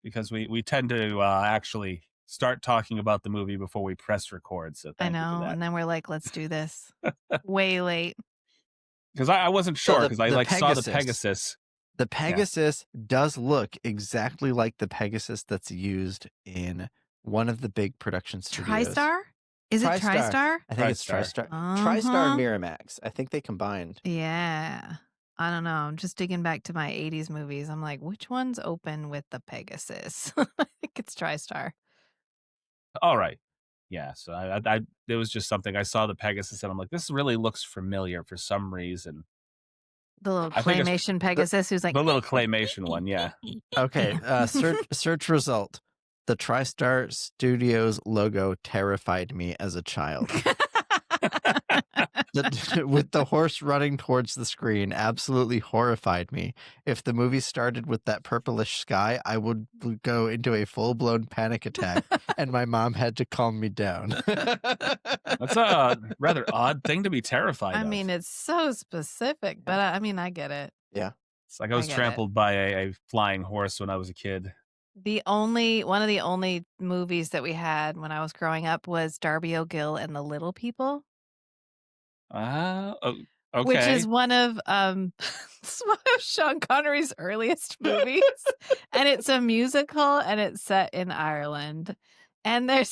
because we tend to actually start talking about the movie before we press record. So I thank you for know. that. And then we're like, let's do this. Way late. Because I wasn't So sure because I the like saw the Pegasus. Pegasus. The Pegasus does look exactly like the Pegasus that's used in one of the big production studios. TriStar? Is it TriStar? I think it's TriStar. TriStar. TriStar and Uh-huh. Miramax. I think they combined. Yeah. I don't know. I'm just digging back to my 80s movies. I'm like, which one's open with the Pegasus? I think it's TriStar. All right. Yeah. So it was just something I saw the Pegasus and I'm like, this really looks familiar for some reason. The little I think it's claymation Pegasus who's like the little claymation one. Yeah. Okay. Search result. The TriStar Studios logo terrified me as a child. With the horse running towards the screen absolutely horrified me. If the movie started with that purplish sky, I would go into a full-blown panic attack, and my mom had to calm me down. That's a rather odd thing to be terrified I of. mean, it's so specific, but I mean, I get it. Yeah. It's like I was get it. trampled by a flying horse when I was a kid. One of the only movies that we had when I was growing up was Darby O'Gill and the Little People. Okay. Which is one of it's one of Sean Connery's earliest movies. And it's a musical and it's set in Ireland. And there's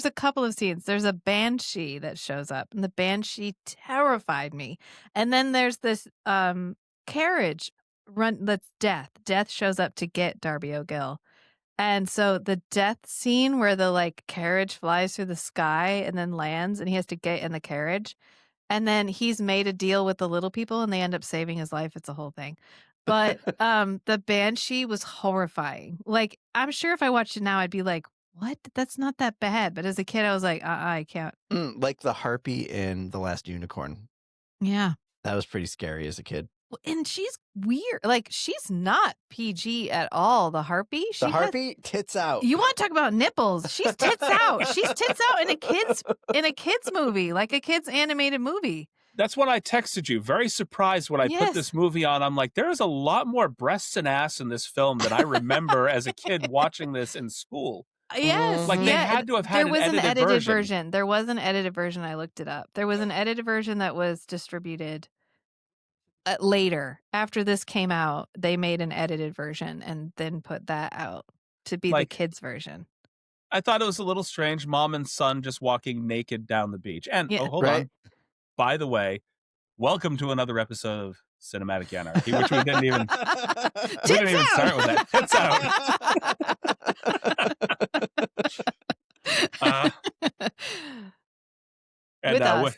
a couple of scenes. There's a banshee that shows up, and the banshee terrified me. And then there's this carriage that's Death. Death shows up to get Darby O'Gill. And so the death scene where the carriage flies through the sky and then lands and he has to get in the carriage. And then he's made a deal with the little people and they end up saving his life. It's a whole thing. But the banshee was horrifying. Like, I'm sure if I watched it now, I'd be like, what? That's not that bad. But as a kid, I was like, I can't. Like the harpy in The Last Unicorn. Yeah. That was pretty scary as a kid. And she's weird. Like, she's not PG at all. The harpy. The harpy tits out. You want to talk about nipples? She's tits out. She's tits out in a kids movie, like a kids animated movie. That's what I texted you. Very surprised when I put this movie on. I'm like, there's a lot more breasts and ass in this film than I remember as a kid watching this in school. Yes. Like they had to have had there was an edited version. There was an edited version. I looked it up. There was an edited version that was distributed later. After this came out, they made an edited version and then put that out to be the kids version. I thought it was a little strange. Mom and son just walking naked down the beach. And hold on. By the way, welcome to another episode of Cinematic Anarchy, which we didn't even start with that. Tits out. And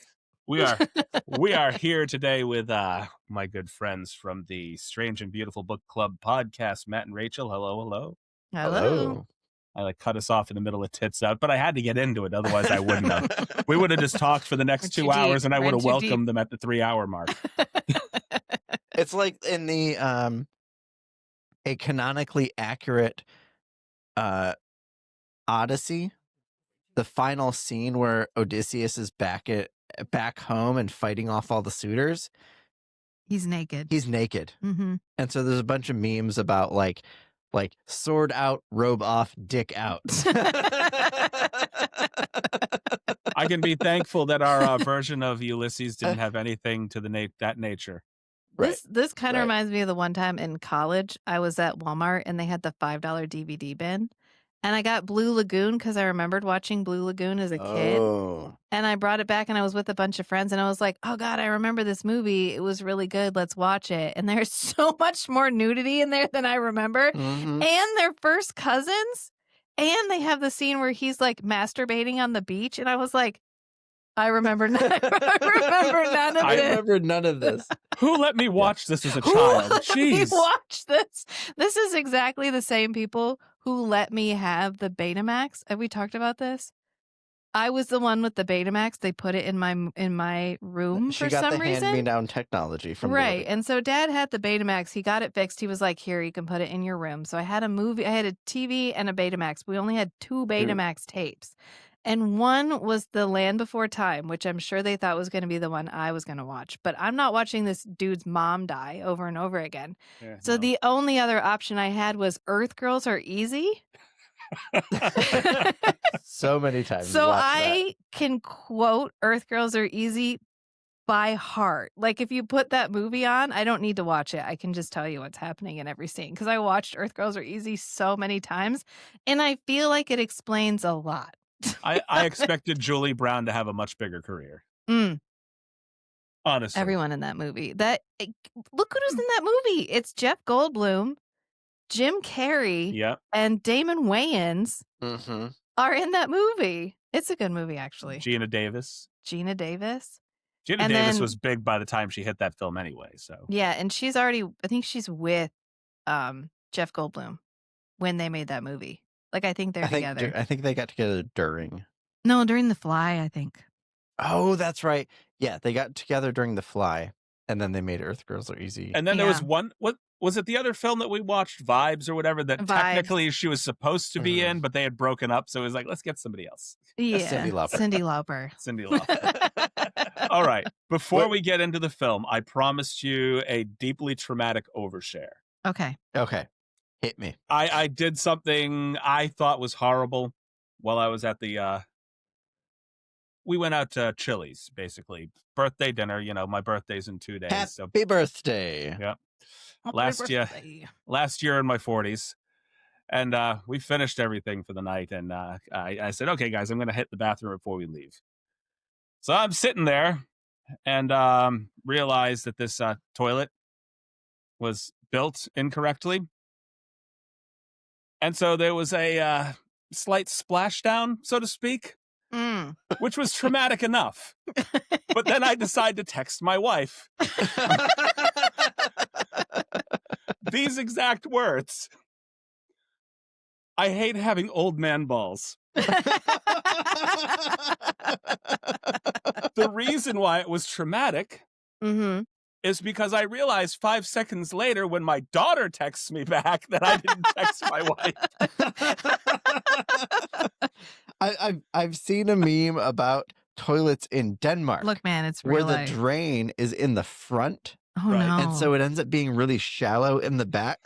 we are here today with my good friends from the Strange and Beautiful Book Club podcast, Matt and Rachel. Hello. I cut us off in the middle of tits out, but I had to get into it. Otherwise, I wouldn't have. We would have just talked for the next 2 hours, and I would have welcomed them at the 3-hour mark. It's like in the a canonically accurate Odyssey, the final scene where Odysseus is back home and fighting off all the suitors. He's naked. Mm-hmm. And so there's a bunch of memes about like sword out, robe off, dick out. I can be thankful that our version of Ulysses didn't have anything to that nature. This kind of reminds me of the one time in college I was at Walmart and they had the $5 DVD bin. And I got Blue Lagoon because I remembered watching Blue Lagoon as a kid. And I brought it back and I was with a bunch of friends and I was like, oh God, I remember this movie. It was really good. Let's watch it. And there's so much more nudity in there than I remember. Mm-hmm. And they're first cousins. And they have the scene where he's masturbating on the beach. And I was like, I remember none of it. I remember none of this. Who let me watch this as a child? Jeez. Watch this. This is exactly the same people who let me have the Betamax. Have we talked about this? I was the one with the Betamax. They put it in my room for some reason. She got the hand-me-down technology from Right. And so Dad had the Betamax. He got it fixed. He was like, here, you can put it in your room. So I had a TV and a Betamax. We only had 2 Betamax tapes. And one was The Land Before Time, which I'm sure they thought was going to be the one I was going to watch. But I'm not watching this dude's mom die over and over again. Yeah, So no. the only other option I had was Earth Girls Are Easy. So many times. So I can quote Earth Girls Are Easy by heart. Like if you put that movie on, I don't need to watch it. I can just tell you what's happening in every scene because I watched Earth Girls Are Easy so many times and I feel like it explains a lot. I expected Julie Brown to have a much bigger career. Honestly. Everyone in that movie. Look who's in that movie. It's Jeff Goldblum, Jim Carrey, and Damon Wayans are in that movie. It's a good movie, actually. Gina Davis. Gina Davis was big by the time she hit that film anyway. So yeah, and she's already, I think she's with Jeff Goldblum when they made that movie. Like, I think they're together. I think they got together during. No, during The Fly, I think. Oh, that's right. Yeah, they got together during The Fly, and then they made Earth Girls Are Easy. And then there was one, what was it, the other film that we watched, Vibes or whatever, that technically she was supposed to be in, but they had broken up, so it was like, let's get somebody else. Yeah, Cyndi Lauper. Cyndi Lauper. All right, before we get into the film, I promised you a deeply traumatic overshare. Okay. Hit me. I did something I thought was horrible while I was at the we went out to Chili's, basically. Birthday dinner, you know, my birthday's in 2 days. Happy birthday. Yep. Last year in my 40s. And we finished everything for the night. And I said, okay, guys, I'm going to hit the bathroom before we leave. So I'm sitting there and realized that this toilet was built incorrectly. And so there was a slight splashdown, so to speak, which was traumatic enough. But then I decided to text my wife. These exact words. I hate having old man balls. The reason why it was traumatic is because I realized 5 seconds later when my daughter texts me back that I didn't text my wife. I've seen a meme about toilets in Denmark. Look, man, it's real where life. The drain is in the front. Oh, right. No. And so it ends up being really shallow in the back.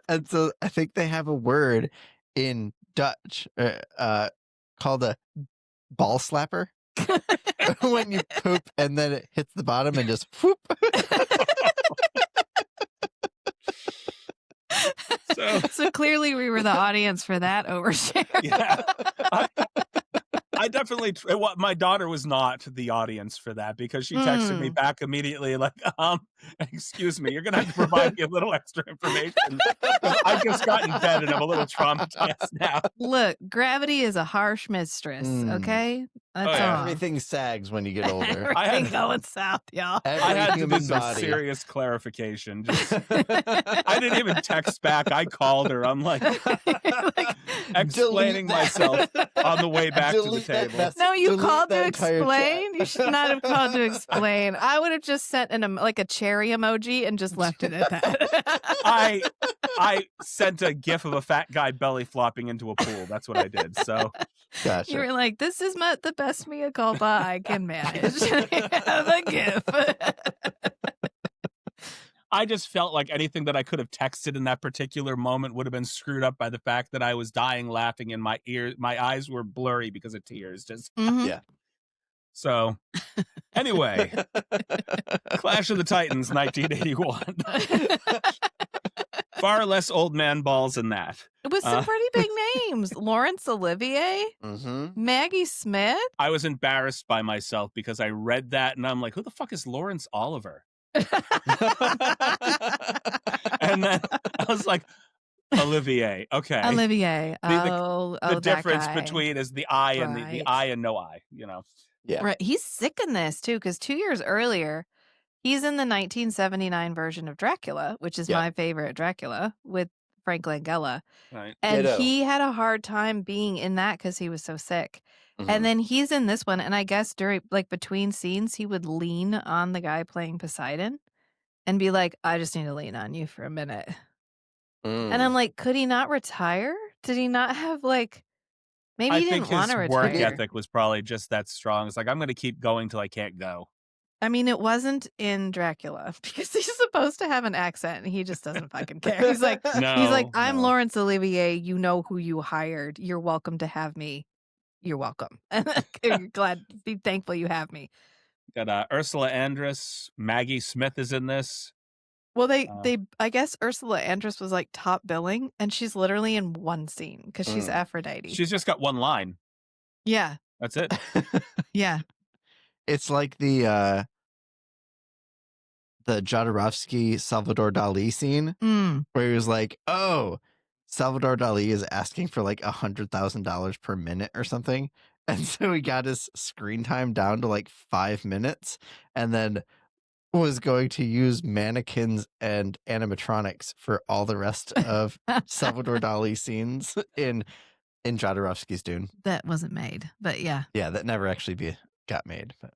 and so I think they have a word in Dutch called a ball slapper. When you poop and then it hits the bottom and just whoop. So clearly we were the audience for that overshare. Yeah. I definitely, my daughter was not the audience for that because she texted me back immediately like, excuse me, you're going to have to provide me a little extra information. I just got in bed and I'm a little traumatized now. Look, gravity is a harsh mistress, okay? That's all. Everything sags when you get older. Everything going south, y'all. I had to do some serious clarification. I didn't even text back. I called her. I'm like explaining myself on the way back to the table. No, you called to explain. You should not have called to explain. I would have just sent like a cherry emoji and just left it at that. I sent a gif of a fat guy belly flopping into a pool. That's what I did. So gotcha. You were like, this is the best mea culpa I can manage. The gif. I just felt like anything that I could have texted in that particular moment would have been screwed up by the fact that I was dying laughing and my eyes were blurry because of tears. Just yeah. So anyway, Clash of the Titans, 1981. Far less old man balls than that. With some pretty big names. Laurence Olivier, Maggie Smith. I was embarrassed by myself because I read that and I'm like, who the fuck is Lawrence Oliver? And then I was like, Olivier. Okay. Olivier. The difference between is the I and the I and no I, you know. Yeah. Right. He's sick in this too, because 2 years earlier, he's in the 1979 version of Dracula, which is my favorite Dracula with Frank Langella. Right. And he had a hard time being in that because he was so sick. And then he's in this one, and I guess during between scenes, he would lean on the guy playing Poseidon and be like, I just need to lean on you for a minute. And I'm like, could he not retire? Did he not have Maybe I he think didn't want his to work retire. ethic was probably just that strong. It's like, I'm going to keep going till I can't go. I mean, it wasn't in Dracula because he's supposed to have an accent and he just doesn't fucking care. He's like, I'm No. Laurence Olivier. You know who you hired. You're welcome to have me. You're welcome. You're glad, be thankful you have me. Got Ursula Andress. Maggie Smith is in this. Well, I guess Ursula Andress was like top billing, and she's literally in one scene because she's Aphrodite. She's just got one line. Yeah. That's it. Yeah. It's like the Jodorowsky Salvador Dali scene where he was like, "Oh, Salvador Dali is asking for like $100,000 per minute or something," and so he got his screen time down to like 5 minutes, and then was going to use mannequins and animatronics for all the rest of Salvador Dali scenes in Jodorowsky's Dune. That wasn't made, but yeah. Yeah, that never actually got made. But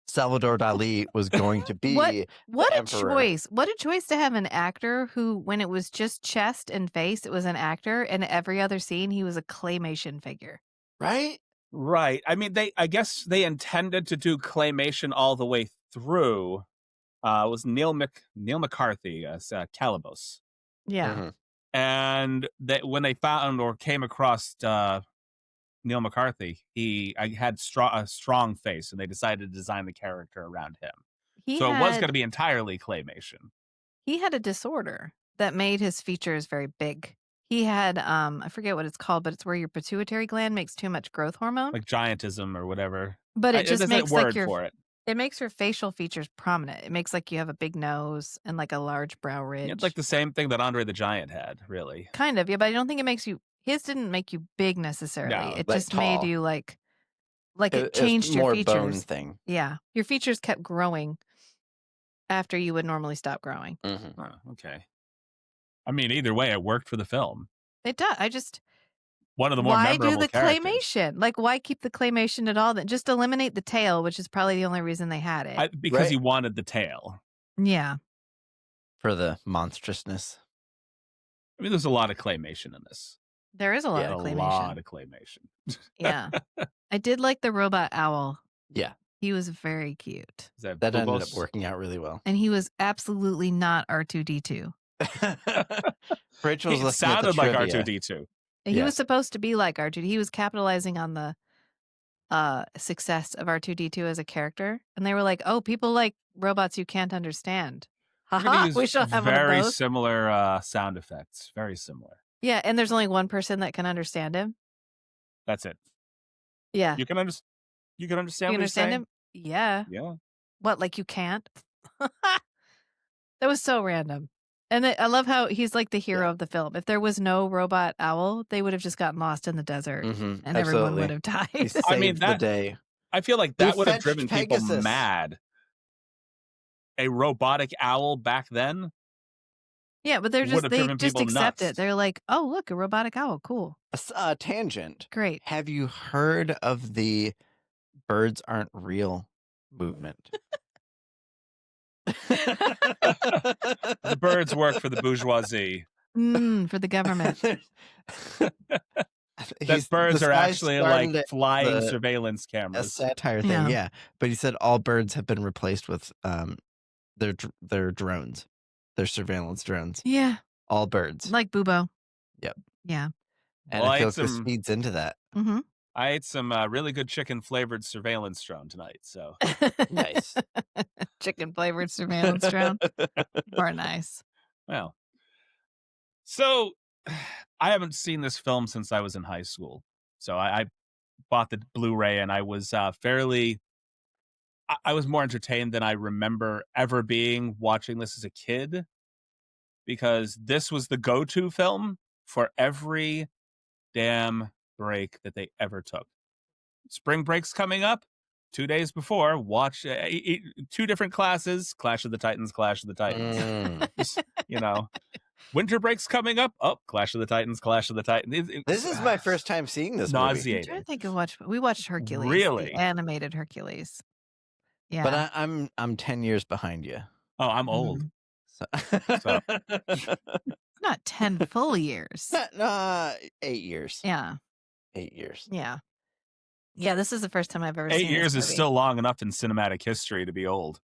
Salvador Dali was going to be what the a emperor. choice. What a choice to have an actor who, when it was just chest and face, it was an actor, and every other scene he was a claymation figure. Right? Right. I mean, I guess they intended to do claymation all the way through. It was Neil McCarthy as Calibos. Yeah. Mm-hmm. And when they found or came across Neil McCarthy, he had a strong face, and they decided to design the character around him. It was going to be entirely claymation. He had a disorder that made his features very big. He had, I forget what it's called, but it's where your pituitary gland makes too much growth hormone. Like giantism or whatever. But it just makes like it makes your facial features prominent. It makes like you have a big nose and like a large brow ridge. It's like the same thing that Andre the Giant had, really. Kind of, yeah, but I don't think it makes you, his didn't make you big necessarily. No, it like just tall. made you like it changed your more features. Bone thing. Yeah. Your features kept growing after you would normally stop growing. Mm-hmm. Oh, okay. I mean, either way, it worked for the film. It does. One of the more memorable Why do the characters. claymation? Like, why keep the claymation at all? Then just eliminate the tail, which is probably the only reason they had it. Because he wanted the tail. Yeah. For the monstrousness. I mean, there's a lot of claymation in this. There is a lot of claymation. A lot of claymation. Yeah. I did like the robot owl. Yeah. He was very cute. That ended up working out really well. And he was absolutely not R2-D2. Rachel was he sounded like R2-D2. He was supposed to be like R2. He was capitalizing on the success of R2-D2 as a character. And they were like, oh, people like robots you can't understand. Haha, we shall have one of those. Very similar sound effects. Very similar. Yeah, and there's only one person that can understand him. That's it. Yeah. You can understand what he's saying? Him? Yeah. Yeah. What, like you can't? That was so random. And I love how he's like the hero of the film. If there was no robot owl, they would have just gotten lost in the desert and everyone would have died. I mean, the day. I feel like that would have driven people mad. A robotic owl back then? Yeah, but they just accept it. They're like, oh, look, a robotic owl. Cool. A tangent. Great. Have you heard of the birds aren't real movement? The birds work for the bourgeoisie. For the government. That birds are actually like flying surveillance cameras. A satire thing, yeah. But he said all birds have been replaced with their drones, their surveillance drones. Yeah. All birds. Like Bubo. Yep. Yeah. And I feel like this feeds into that. Mm-hmm. I ate some really good chicken-flavored surveillance drone tonight, so. Nice. Chicken-flavored surveillance drone. Or nice. Well. So, I haven't seen this film since I was in high school. So, I bought the Blu-ray, and I was I was more entertained than I remember ever being watching this as a kid. Because this was the go-to film for every damn break that they ever took. Spring break's coming up. 2 days before, watch 2 different classes. Clash of the Titans. You know. Winter break's coming up. Oh, Clash of the Titans. This is my first time seeing this nauseating. movie. I'm trying to think we watched Hercules. Really? The animated Hercules. Yeah. But I'm 10 years behind you. Oh, I'm old. So. Not 10 full years. 8 years. Yeah. 8 years. Yeah. Yeah, this is the first time I've ever 8 seen years this is movie. still long enough in cinematic history to be old.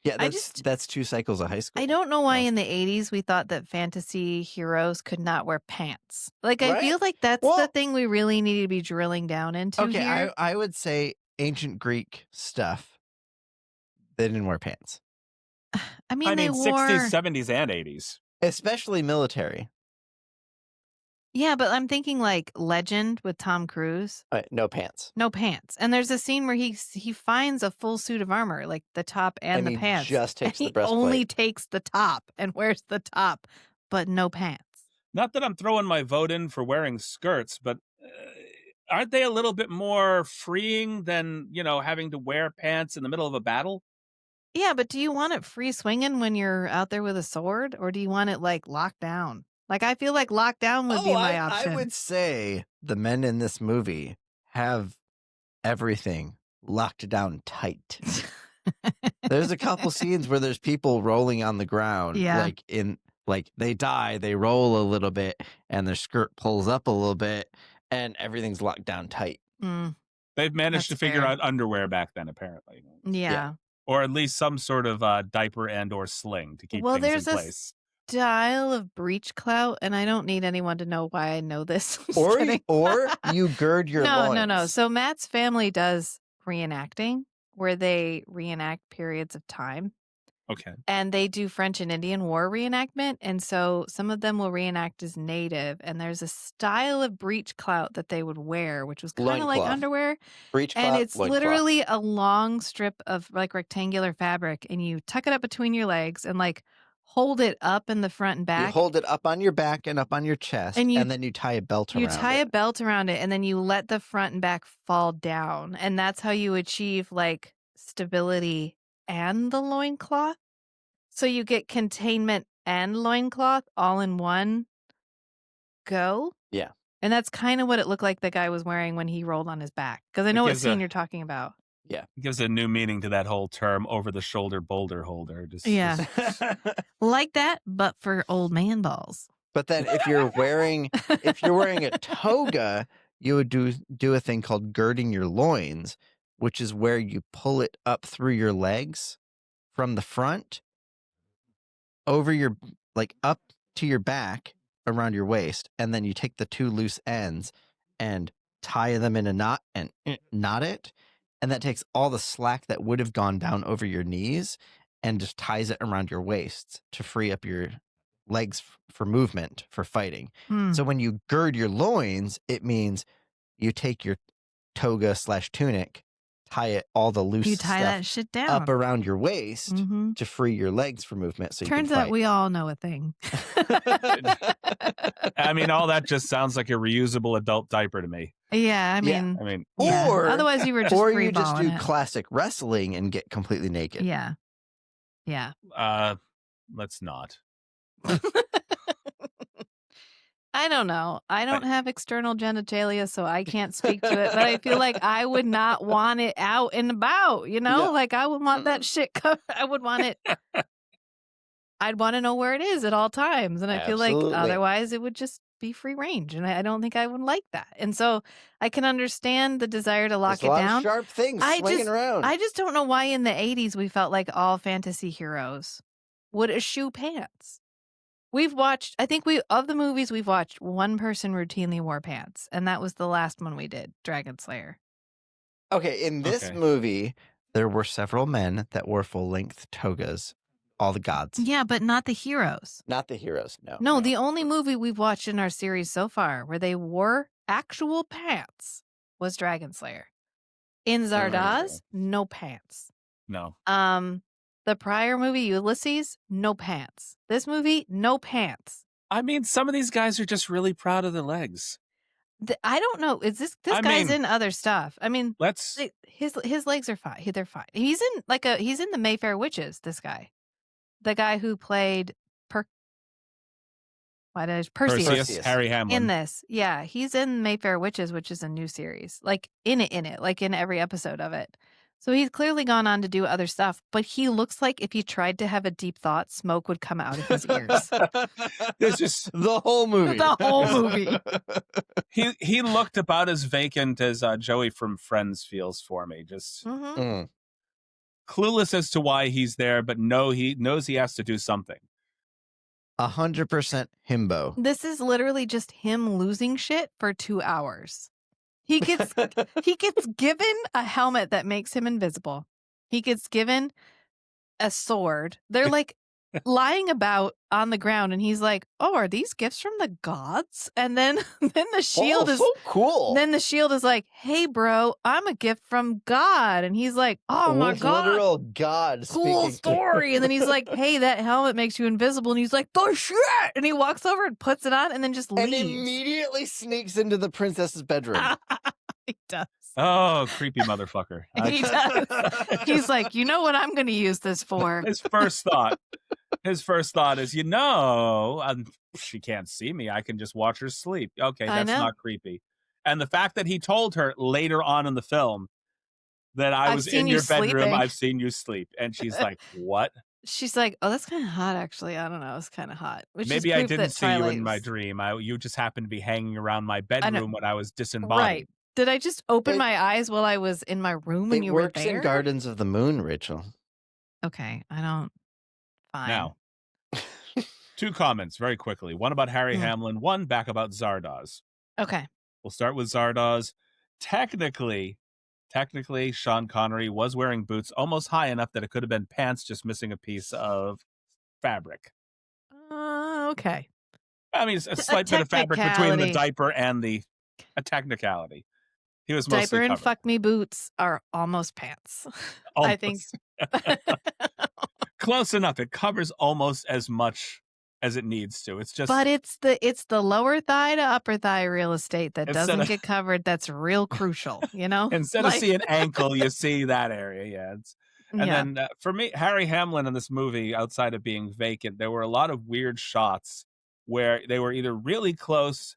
Yeah, that's 2 cycles of high school. I don't know why in the 80s we thought that fantasy heroes could not wear pants. Like, I feel like that's the thing we really need to be drilling down into here. I would say ancient Greek stuff, they didn't wear pants. I mean, they 60s, 70s, and 80s. Especially military. Yeah, but I'm thinking like Legend with Tom Cruise. No pants. No pants. And there's a scene where he finds a full suit of armor, like the top and the pants. Just takes the he breastplate. only takes the top and wears the top, but no pants. Not that I'm throwing my vote in for wearing skirts, but aren't they a little bit more freeing than, having to wear pants in the middle of a battle? Yeah, but do you want it free swinging when you're out there with a sword, or do you want it like locked down? Like, I feel like lockdown would be my option. I would say the men in this movie have everything locked down tight. There's a couple scenes where there's people rolling on the ground. Yeah. Like they die, they roll a little bit, and their skirt pulls up a little bit, and everything's locked down tight. They've managed to figure out underwear back then, apparently. Yeah. Or at least some sort of diaper and or sling to keep things in place. There's a style of breech clout, and I don't need anyone to know why I know this. Or you gird your loins. No. So Matt's family does reenacting, where they reenact periods of time. Okay. And they do French and Indian War reenactment, and so some of them will reenact as native, and there's a style of breech clout that they would wear, which was kind of like underwear. Breech clout, and it's literally a long strip of like rectangular fabric, and you tuck it up between your legs and like hold it up in the front and back. You hold it up on your back and up on your chest, and then you tie a belt around it. You tie a belt around it, and then you let the front and back fall down, and that's how you achieve like stability and the loincloth. So you get containment and loincloth all in one go. Yeah. And that's kind of what it looked like the guy was wearing when he rolled on his back. Because I know what scene you're talking about. Yeah. It gives a new meaning to that whole term, over-the-shoulder boulder holder. Just like that, but for old man balls. But then if you're wearing a toga, you would do a thing called girding your loins, which is where you pull it up through your legs from the front over your, like, up to your back around your waist, and then you take the two loose ends and tie them in a knot and knot it, and that takes all the slack that would have gone down over your knees and just ties it around your waist to free up your legs for movement, for fighting. So when you gird your loins, it means you take your toga/tunic, tie it all the loose you tie stuff that shit down up around your waist to free your legs for movement. So turns you can fight. out we all know a thing. I mean, all that just sounds like a reusable adult diaper to me. Yeah, I mean, or otherwise you were just or free you just do balling it. Classic wrestling and get completely naked. Yeah. Let's not. I don't know. I don't have external genitalia, so I can't speak to it. But I feel like I would not want it out and about, you know? Yeah. Like I would want that shit I would want it. I'd want to know where it is at all times. And I feel like otherwise it would just be free range. And I don't think I would like that. And so I can understand the desire to lock There's it a lot down. of sharp things swinging around. I just don't know why in the 80s we felt like all fantasy heroes would eschew pants. I think of the movies we've watched, one person routinely wore pants, and that was the last one we did, Dragon Slayer. Okay, in this movie, there were several men that wore full-length togas, all the gods. Yeah, but not the heroes. Not the heroes, no. No, the only movie we've watched in our series so far where they wore actual pants was Dragon Slayer. In Zardoz, no pants. No. The prior movie, Ulysses, no pants. This movie, no pants. I mean, some of these guys are just really proud of their legs. I don't know. Is this guy's in other stuff? I mean, his legs are fine. They're fine. He's in the Mayfair Witches. This guy, the guy who played Perseus, Harry Hamlin. In this, he's in Mayfair Witches, which is a new series. Like in it, like in every episode of it. So he's clearly gone on to do other stuff, but he looks like if he tried to have a deep thought, smoke would come out of his ears. There's just the whole movie. The whole movie. He looked about as vacant as Joey from Friends feels for me. Just clueless as to why he's there, but he knows he has to do something. 100% himbo. This is literally just him losing shit for 2 hours. He gets given a helmet that makes him invisible. He gets given a sword. They're like lying about on the ground, and he's like, "Oh, are these gifts from the gods?" And then the shield is so cool. Then the shield is like, "Hey, bro, I'm a gift from God," and he's like, "Oh my With god, literal God cool speaking. story." And then he's like, "Hey, that helmet makes you invisible," and he's like, "The shit!" And he walks over and puts it on, and then just leaves. And immediately sneaks into the princess's bedroom. He does. Oh, creepy motherfucker. He does. He's like, "You know what I'm going to use this for?" His first thought is, she can't see me. I can just watch her sleep. Okay, that's not creepy. And the fact that he told her later on in the film that I was in your bedroom, sleeping. I've seen you sleep. And she's like, what? She's like, "Oh, that's kind of hot, actually. I don't know. It's kind of hot." Which Maybe is I proof didn't that see you in Twilight my was- dream. You just happened to be hanging around my bedroom when I was disembodied. Right. Did I just open my eyes while I was in my room when you were there? It works in Gardens of the Moon, Rachel. Okay, I don't. Fine. Now, 2 comments very quickly. One about Harry Hamlin, one back about Zardoz. Okay. We'll start with Zardoz. Technically, Sean Connery was wearing boots almost high enough that it could have been pants just missing a piece of fabric. Okay. I mean, a slight bit of fabric between the diaper and a technicality. He was mostly diaper and covered. fuck me boots are almost pants. Almost. I think. Close enough. It covers almost as much as it needs to. It's just. But it's the lower thigh to upper thigh real estate that doesn't get covered. That's real crucial, you know. Instead of seeing ankle, you see that area. Yeah. And then for me, Harry Hamlin in this movie, outside of being vacant, there were a lot of weird shots where they were either really close.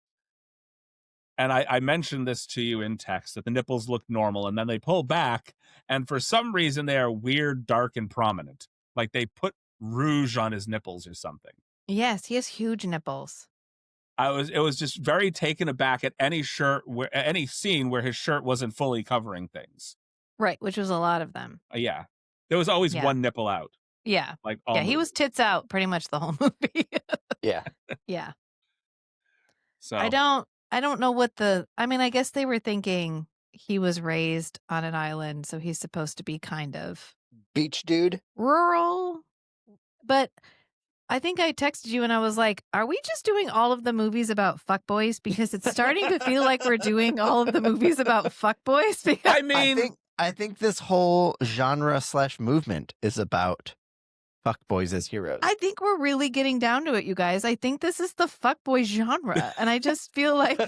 And I mentioned this to you in text, that the nipples look normal, and then they pull back, and for some reason they are weird, dark, and prominent. Like they put rouge on his nipples or something. Yes, he has huge nipples. It was just very taken aback at any scene where his shirt wasn't fully covering things. Right, which was a lot of them. Yeah. There was always one nipple out. Yeah. Like he was tits out pretty much the whole movie. Yeah. Yeah. So I don't know what I guess they were thinking he was raised on an island, so he's supposed to be kind of beach dude, rural. But I think I texted you and I was like, "Are we just doing all of the movies about fuckboys? Because it's starting to feel like we're doing all of the movies about fuckboys." Because I mean, I think this whole genre / movement is about fuckboys as heroes. I think we're really getting down to it, you guys. I think this is the fuckboy genre, and I just feel like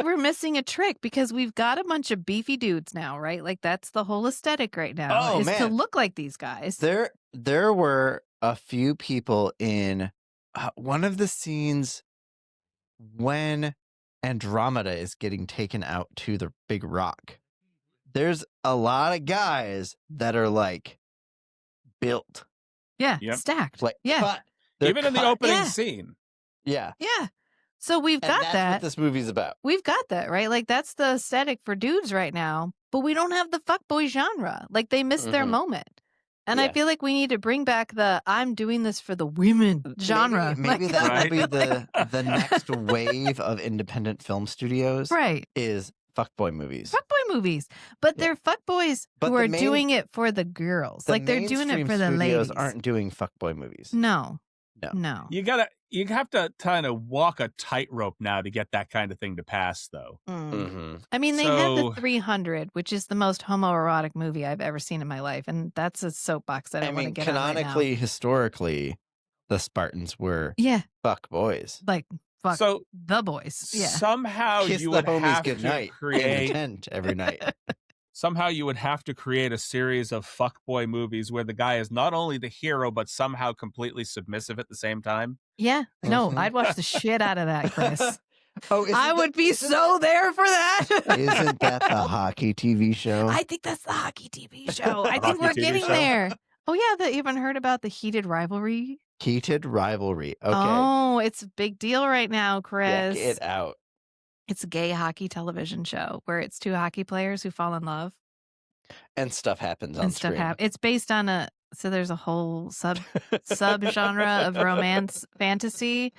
we're missing a trick because we've got a bunch of beefy dudes now, right? Like that's the whole aesthetic right now to look like these guys. There were a few people in one of the scenes when Andromeda is getting taken out to the big rock. There's a lot of guys that are like built. Yeah, stacked. Like cut. Even in the opening scene. Yeah. Yeah. So we've got that's that. What this movie's about. We've got that, right? Like that's the aesthetic for dudes right now, but we don't have the fuckboy genre. Like they missed their moment. And I feel like we need to bring back the "I'm doing this for the women" genre. Maybe that will be the next wave of independent film studios. Right. Is fuckboy movies. Fuckboy movies. But they're fuckboys who are doing it for the girls. Like they're doing it for the ladies. Aren't doing fuckboy movies. No. You have to kind of walk a tightrope now to get that kind of thing to pass, though. I mean, they had the 300, which is the most homoerotic movie I've ever seen in my life, and that's a soapbox that I want to get canonically, on right now. Historically, the Spartans were fuck boys. Like fuck the boys. Yeah. Somehow Kiss you the would homies have good to night create in the tent every night. Somehow you would have to create a series of fuckboy movies where the guy is not only the hero, but somehow completely submissive at the same time. Yeah. No, I'd watch the shit out of that, Chris. I would be so there for that. Isn't that the hockey TV show? I think that's the hockey TV show. I think we're getting there. Oh, yeah. You haven't heard about the heated rivalry? Heated rivalry. Okay. Oh, it's a big deal right now, Chris. Check it out. It's a gay hockey television show where it's two hockey players who fall in love. And stuff happens on screen. It's based on so there's a whole subgenre of romance fantasy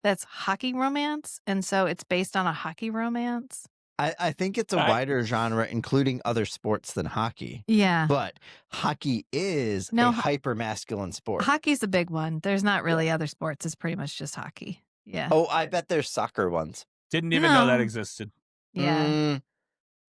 that's hockey romance. And so it's based on a hockey romance. I think it's a wider genre, including other sports than hockey. Yeah. But hockey is a hyper-masculine sport. Hockey's a big one. There's not really other sports. It's pretty much just hockey. Yeah. Oh, I bet there's soccer ones. Didn't even know that existed. Yeah.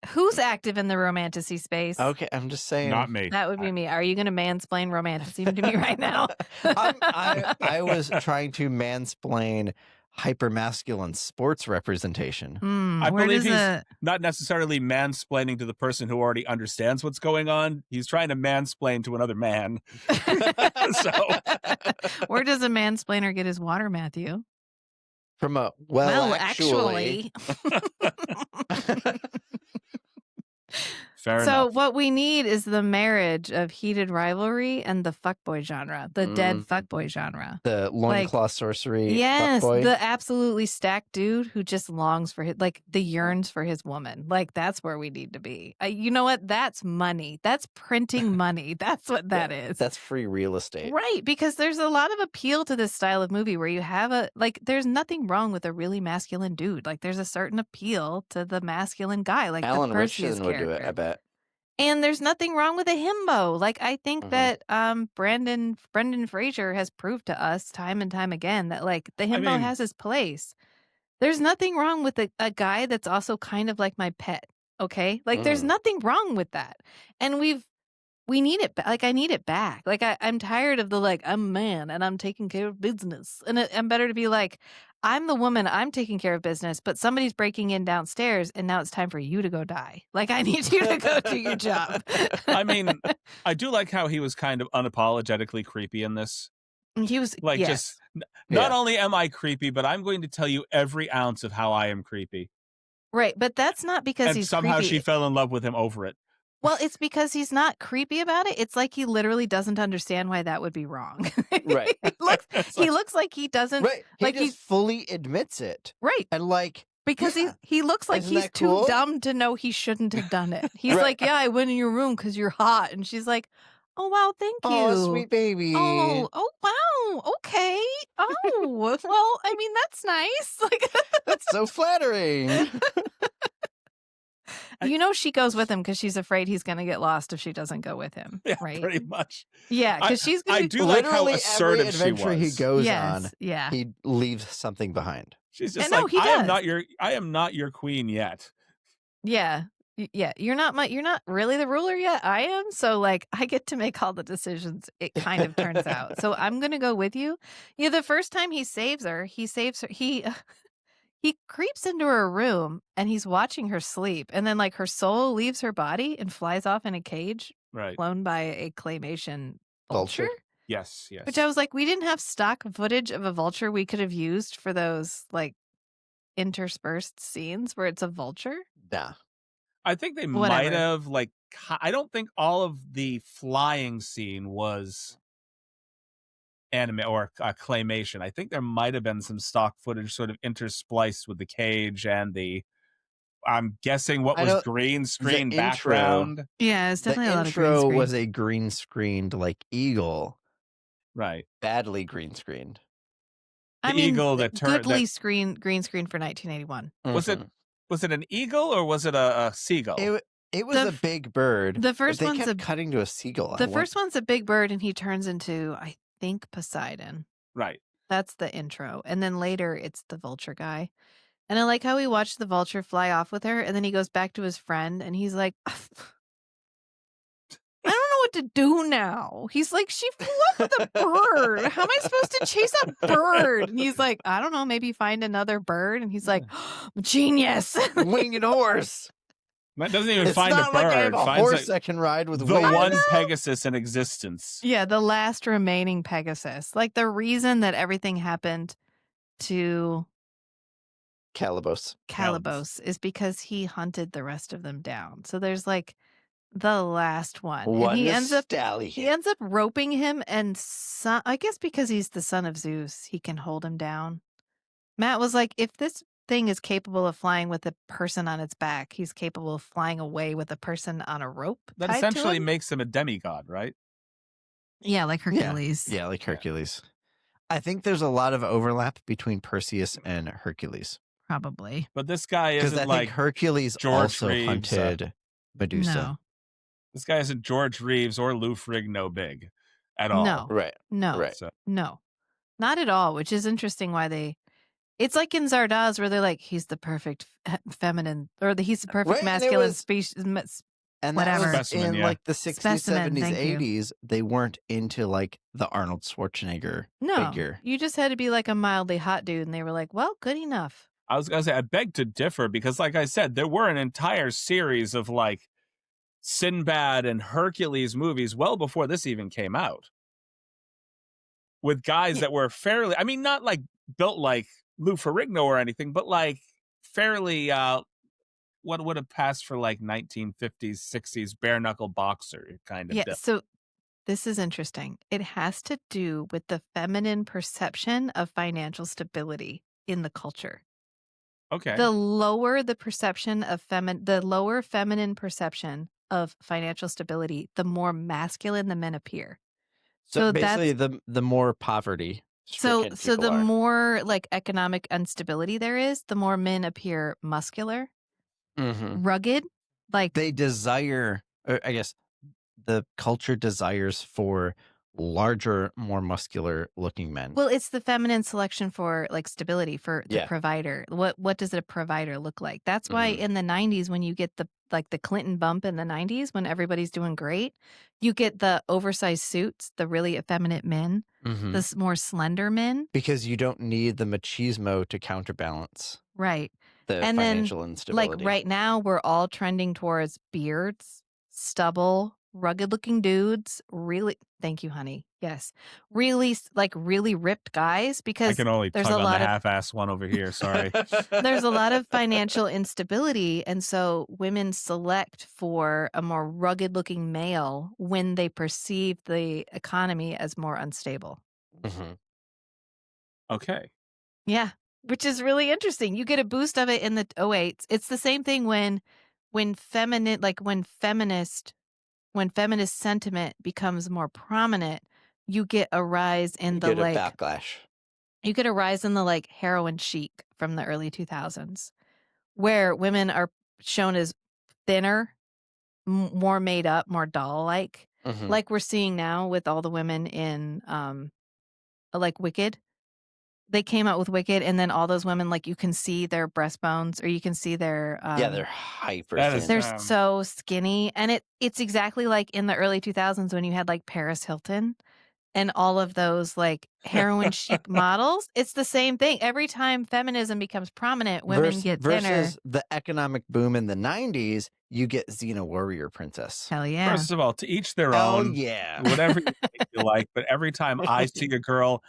Who's active in the romanticy space? Okay, I'm just saying. Not me. That would be me. Are you going to mansplain romanticism to me right now? I was trying to mansplain hyper-masculine sports representation. I believe he's not necessarily mansplaining to the person who already understands what's going on. He's trying to mansplain to another man. So, where does a mansplainer get his water, Matthew? From a actually. Fair enough. So what we need is the marriage of heated rivalry and the fuckboy genre, the dead fuckboy genre. The loincloth sorcery. Yes, fuckboy. the absolutely stacked dude who just longs for yearns for his woman. Like, that's where we need to be. You know what? That's money. That's printing money. That's what that is. That's free real estate. Right, because there's a lot of appeal to this style of movie where you have there's nothing wrong with a really masculine dude. Like, there's a certain appeal to the masculine guy, like Alan the Perseus Richardson would character. do it, I bet. And there's nothing wrong with a himbo. Like, I think that Brendan Fraser has proved to us time and time again that, like, the himbo has his place. There's nothing wrong with a guy that's also kind of like my pet, okay? Like, there's nothing wrong with that. And we need it. Like, I need it back. Like, I'm tired of I'm a man and I'm taking care of business. And I'm better to be like, I'm the woman, I'm taking care of business, but somebody's breaking in downstairs and now it's time for you to go die. Like, I need you to go do your job. I mean, I do like how he was kind of unapologetically creepy in this. He was like, just not only am I creepy, but I'm going to tell you every ounce of how I am creepy. Right. But that's not because he's somehow creepy. She fell in love with him over it. Well, it's because he's not creepy about it. It's like he literally doesn't understand why that would be wrong. Right. he looks like he doesn't. Right. He fully admits it. Right. And because he looks like he's too dumb to know he shouldn't have done it. He's like, yeah, I went in your room because you're hot. And she's like, oh, wow, thank you. Oh, sweet baby. Oh, wow. Okay. Oh, well, I mean, that's nice. Like, that's so flattering. You know, she goes with him because she's afraid he's going to get lost if she doesn't go with him. Yeah, right? Pretty much. Yeah, because she's going to I do like how assertive every adventure she was. he goes on, he leaves something behind. She's just like, I am not your queen yet. Yeah. Yeah, you're not really the ruler yet. I am. So, like, I get to make all the decisions, it kind of turns out. So I'm going to go with you. Yeah, the first time he saves her, he creeps into her room and he's watching her sleep. And then, like, her soul leaves her body and flies off in a cage flown by a claymation vulture. Yes. Which I was like, we didn't have stock footage of a vulture we could have used for those, like, interspersed scenes where it's a vulture. Nah. I think they might have, like, I don't think all of the flying scene was anime or claymation. I think there might have been some stock footage sort of interspliced with the cage and I'm guessing what was green screen background. Yeah, it's definitely a lot of green screen. The intro was a green screened, like, eagle. Right. Badly green screened. Eagle that turned green screen for 1981. Was it an eagle or was it a seagull? It was a big bird. The first one's cutting to a seagull. The first one's a big bird, and he turns into, I think, Poseidon. Right. That's the intro, and then later it's the vulture guy. And I like how he watched the vulture fly off with her, and then he goes back to his friend, and he's like, I don't know what to do now. He's like, she flew up with a bird. How am I supposed to chase a bird? And he's like, I don't know, maybe find another bird. And he's like, genius. Winged horse. That doesn't even find a bird. Like I have a horse I can ride with the one Pegasus in existence. Yeah, the last remaining Pegasus. Like, the reason that everything happened to Calibos is because he hunted the rest of them down. So there's like the last one. And he ends up roping him, and I guess because he's the son of Zeus, he can hold him down. Matt was like, if this thing is capable of flying with a person on its back, he's capable of flying away with a person on a rope. That essentially makes him a demigod, right? Yeah, like Hercules. Yeah, like Hercules. I think there's a lot of overlap between Perseus and Hercules. Probably. But this guy isn't I like think Hercules George also Reeves, hunted Medusa. No. This guy isn't George Reeves or Lou Ferrigno big at all. No. Right. No. Right. No. Not at all, which is interesting why it's like in Zardoz where they're like, he's the perfect feminine, or he's the perfect masculine species. And whatever. that was Specimen, in yeah. like the 60s, Specimen, 70s, thank you. 80s. They weren't into like the Arnold Schwarzenegger figure. You just had to be like a mildly hot dude, and they were like, well, good enough. I was going to say, I beg to differ because, like I said, there were an entire series of like Sinbad and Hercules movies well before this even came out. With guys that were fairly, I mean, not like built like Lou Ferrigno or anything, but like fairly, what would have passed for like 1950s, 60s bare knuckle boxer kind of. Yeah, so this is interesting. It has to do with the feminine perception of financial stability in the culture. Okay. The lower the perception of the lower feminine perception of financial stability, the more masculine the men appear. So basically, the more poverty. So the more like economic instability there is, the more men appear muscular, rugged. Like they desire, I guess, the culture desires for larger, more muscular looking men. Well, it's the feminine selection for like stability for the provider. What does a provider look like? That's why in the 90s, when you get the Clinton bump in the 90s, when everybody's doing great, you get the oversized suits, the really effeminate men, the more slender men. Because you don't need the machismo to counterbalance. Right. The and financial then, instability. Like right now, we're all trending towards beards, stubble, rugged looking dudes. Really, thank you, honey. Yes, really, like really ripped guys. Because I can only there's tug a on lot the of half-ass one over here. Sorry. There's a lot of financial instability, and so women select for a more rugged looking male when they perceive the economy as more unstable. Okay. Yeah, which is really interesting. You get a boost of it in the 08s. It's the same thing when feminist sentiment becomes more prominent, you get a rise in the like backlash. You get a rise in the like heroin chic from the early 2000s, where women are shown as thinner, more made up, more doll-like, like we're seeing now with all the women in like Wicked. They came out with Wicked, and then all those women, like you can see their breastbones, or you can see their they're hyper thin. They're so skinny, and it's exactly like in the early 2000s when you had like Paris Hilton and all of those like heroin chic models. It's the same thing. Every time feminism becomes prominent, women get thinner. Versus the economic boom in the 90s, you get Xena Warrior Princess. Hell yeah. First of all, to each their own. Yeah. Whatever you like, but every time I see a girl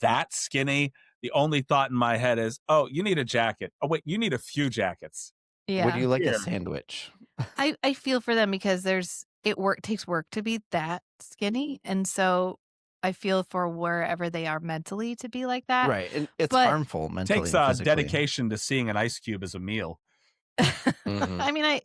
that skinny, the only thought in my head is, oh, you need a jacket. Oh, wait, you need a few jackets. Yeah. Would you like a sandwich? I feel for them because it takes work to be that skinny. And so I feel for wherever they are mentally to be like that. Right. And it's harmful mentally. It takes dedication to seeing an ice cube as a meal. I mean,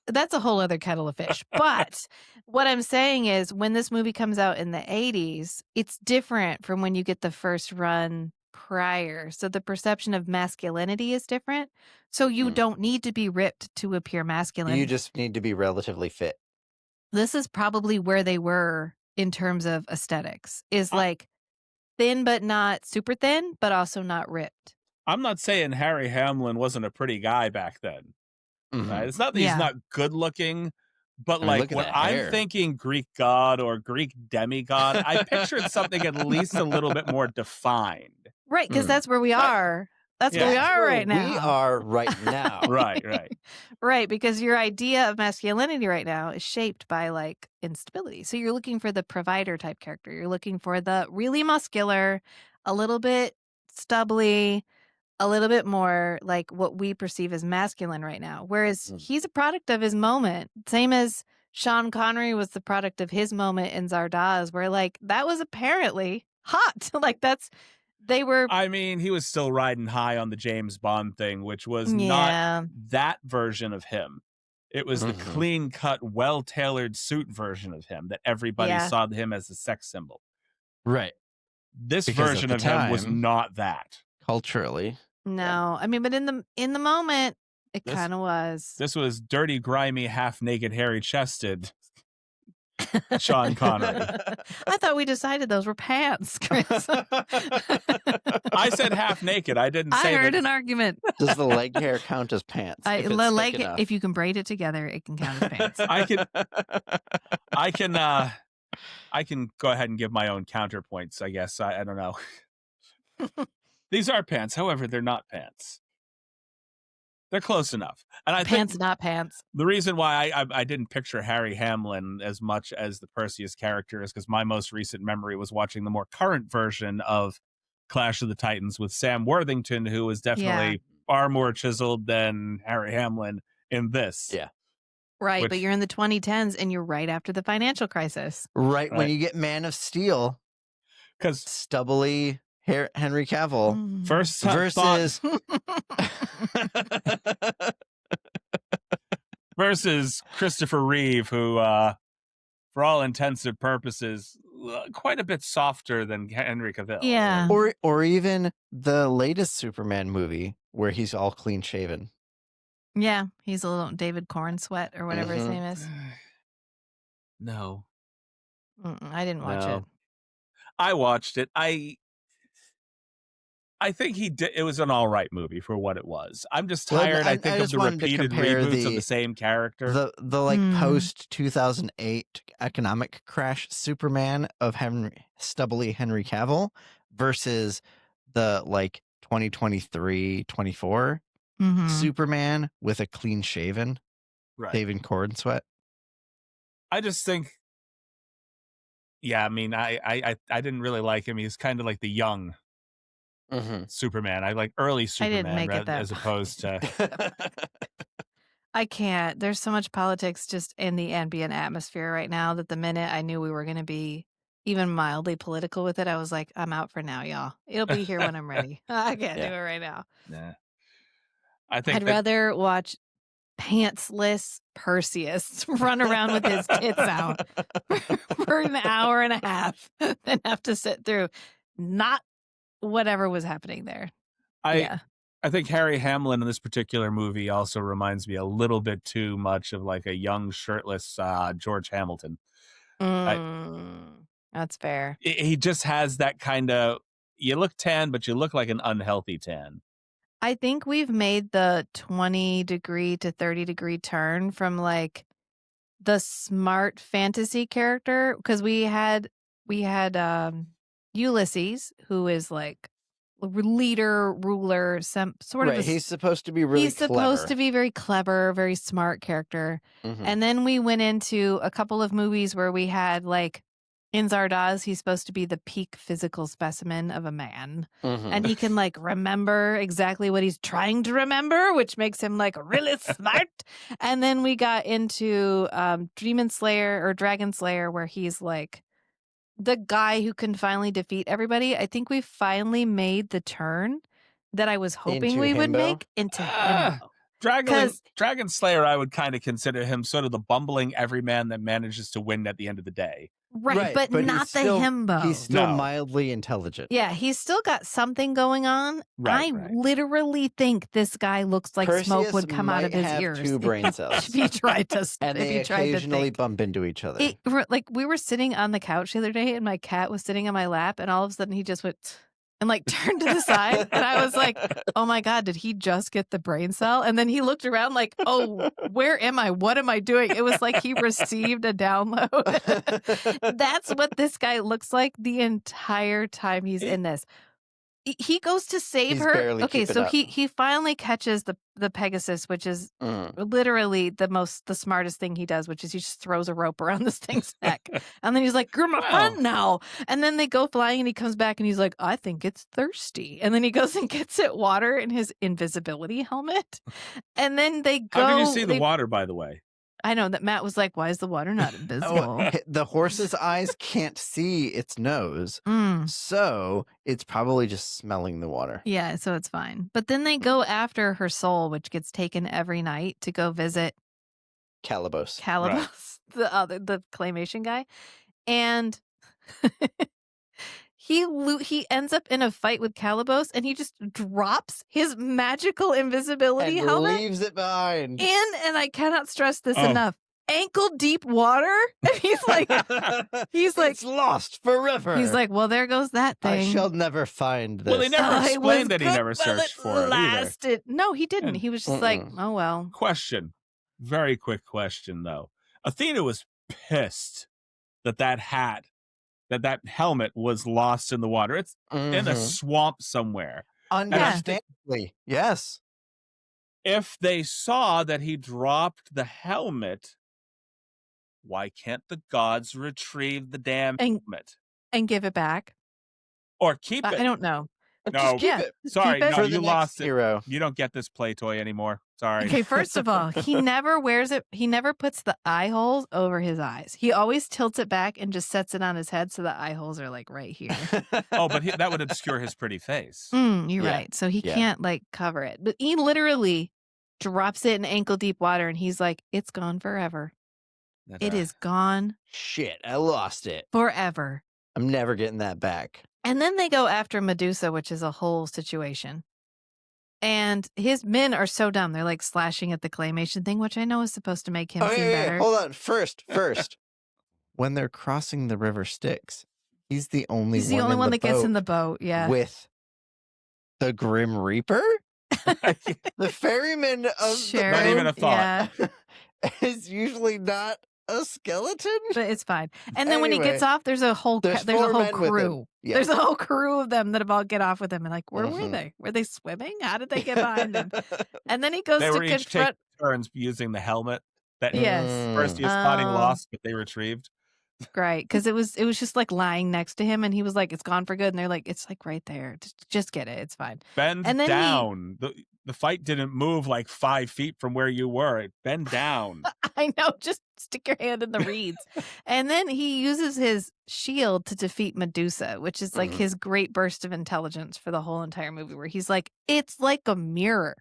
that's a whole other kettle of fish. But what I'm saying is when this movie comes out in the 80s, it's different from when you get the first run prior. So the perception of masculinity is different. So you don't need to be ripped to appear masculine. You just need to be relatively fit. This is probably where they were in terms of aesthetics, is like thin but not super thin, but also not ripped. I'm not saying Harry Hamlin wasn't a pretty guy back then. Right? It's not that he's not good looking, but like when I'm thinking Greek god or Greek demigod, I pictured something at least a little bit more defined. Right, because that's where we are. That's where we are right now. We are right now. Right. Right, because your idea of masculinity right now is shaped by like instability. So you're looking for the provider type character. You're looking for the really muscular, a little bit stubbly, a little bit more like what we perceive as masculine right now. Whereas he's a product of his moment. Same as Sean Connery was the product of his moment in Zardoz, where like that was apparently hot. Like they were. I mean, he was still riding high on the James Bond thing, which was not that version of him. It was the clean-cut, well-tailored suit version of him that everybody saw him as a sex symbol. Right. This version of him was not that. Culturally. No. I mean, but in the moment, it kind of was. This was dirty, grimy, half-naked, hairy-chested Sean Connery. I thought we decided those were pants, Chris. I said half naked. I didn't say I heard an argument. Does the leg hair count as pants? If you can braid it together, it can count as pants. I can go ahead and give my own counterpoints, I guess. I don't know. These are pants. However, they're not pants. They're close enough. And I pants, think not pants. The reason why I didn't picture Harry Hamlin as much as the Perseus character is because my most recent memory was watching the more current version of Clash of the Titans with Sam Worthington, who is definitely far more chiseled than Harry Hamlin in this. Yeah. Right, but you're in the 2010s and you're right after the financial crisis. Right, when you get Man of Steel. Because stubbly Henry Cavill versus Christopher Reeve, who, for all intensive purposes, quite a bit softer than Henry Cavill. Yeah. Or even the latest Superman movie where he's all clean shaven. Yeah, he's a little David Corn Sweat or whatever his name is. No. I didn't watch it. I watched it. I think it was an all right movie for what it was. I'm just tired, I think, of the repeated reboots of the same character. The like post-2008 economic crash Superman of stubbly Henry Cavill versus the like 2023-24 Superman with a clean-shaven David Corn Sweat. I just think, I mean, I didn't really like him. He's kind of like the young Superman. I like early Superman as opposed to. I can't. There's so much politics just in the ambient atmosphere right now that the minute I knew we were going to be even mildly political with it, I was like, I'm out for now, y'all. It'll be here when I'm ready. I can't do it right now. Nah. I'd rather watch pantsless Perseus run around with his tits out for an hour and a half than have to sit through not whatever was happening there. I think Harry Hamlin in this particular movie also reminds me a little bit too much of like a young shirtless George Hamilton. That's fair. He just has that kind of, you look tan, but you look like an unhealthy tan. I think we've made the 20-degree to 30-degree turn from like the smart fantasy character, because we had Ulysses, who is like leader, ruler, some sort of. He's supposed to be really. He's supposed to be very clever, very smart character. And then we went into a couple of movies where we had like in Zardoz, he's supposed to be the peak physical specimen of a man, and he can like remember exactly what he's trying to remember, which makes him like really smart. And then we got into Demon Slayer or Dragon Slayer, where he's like the guy who can finally defeat everybody. I think we finally made the turn that I was hoping we would make into himbo. Dragon Slayer, I would kind of consider him sort of the bumbling everyman that manages to win at the end of the day. Right, but not the himbo. He's still mildly intelligent. Yeah, he's still got something going on. I literally think this guy looks like Perseus smoke would come out of his ears. 2 brain cells. If he tried to, and they occasionally bump into each other. Like we were sitting on the couch the other day, and my cat was sitting on my lap, and all of a sudden he just went and like turned to the side, and I was like, "Oh my god, did he just get the brain cell?" And then he looked around like, "Oh, where am I? What am I doing?" It was like he received a download. That's what this guy looks like the entire time he's in this. he goes to save He's her. barely Okay, keeping so up. he finally catches the Pegasus, which is literally the smartest thing he does, which is he just throws a rope around this thing's neck. And then he's like, "You're my friend now." And then they go flying and he comes back and he's like, "I think it's thirsty." And then he goes and gets it water in his invisibility helmet. And then they go. How can you see the water, by the way? I know that Matt was like, "Why is the water not invisible?" The horse's eyes can't see its nose, so it's probably just smelling the water. Yeah, so it's fine. But then they go after her soul, which gets taken every night to go visit Calabos, the claymation guy, and he ends up in a fight with Calabos, and he just drops his magical invisibility and helmet, leaves it behind. and I cannot stress this enough. Ankle deep water, and he's like, it's lost forever. He's like, well, there goes that thing. I shall never find this. Well, they never explained that he never searched for it either. No, he didn't. And, he was just like, oh well. Question, very quick question though. Athena was pissed that helmet was lost in the water. It's in a swamp somewhere. Understandably, yes. If they saw that he dropped the helmet, why can't the gods retrieve the damn helmet and give it back, or keep it? I don't know. No, keep it. Sorry, keep it. no, you lost it. Hero. You don't get this play toy anymore. Sorry. Okay, first of all, he never wears it. He never puts the eye holes over his eyes. He always tilts it back and just sets it on his head so the eye holes are like right here. But that would obscure his pretty face. You're right. So he can't like cover it. But he literally drops it in ankle deep water and he's like, it's gone forever. It is gone. Shit, I lost it. Forever. I'm never getting that back. And then they go after Medusa, which is a whole situation. And his men are so dumb. They're like slashing at the claymation thing, which I know is supposed to make him seem better. Hold on. First. When they're crossing the river Styx, he's the only one that gets in the boat. Yeah. With the Grim Reaper? The ferryman of the Not even a thought. Yeah. is usually not a skeleton, but it's fine. And then when he gets off, there's a whole crew. Yeah. There's a whole crew of them that have all get off with him. And like, where were they? Were they swimming? How did they get behind him? And then he goes they to were each confront. Turns using the helmet that Yes. Perseus thought he lost, but they retrieved. Right, because it was just like lying next to him, and he was like, "It's gone for good," and they're like, "It's like right there. Just get it. It's fine." Bend down. The fight didn't move like 5 feet from where you were. Bend down. I know. Just stick your hand in the reeds. And then he uses his shield to defeat Medusa, which is like his great burst of intelligence for the whole entire movie, where he's like, "It's like a mirror,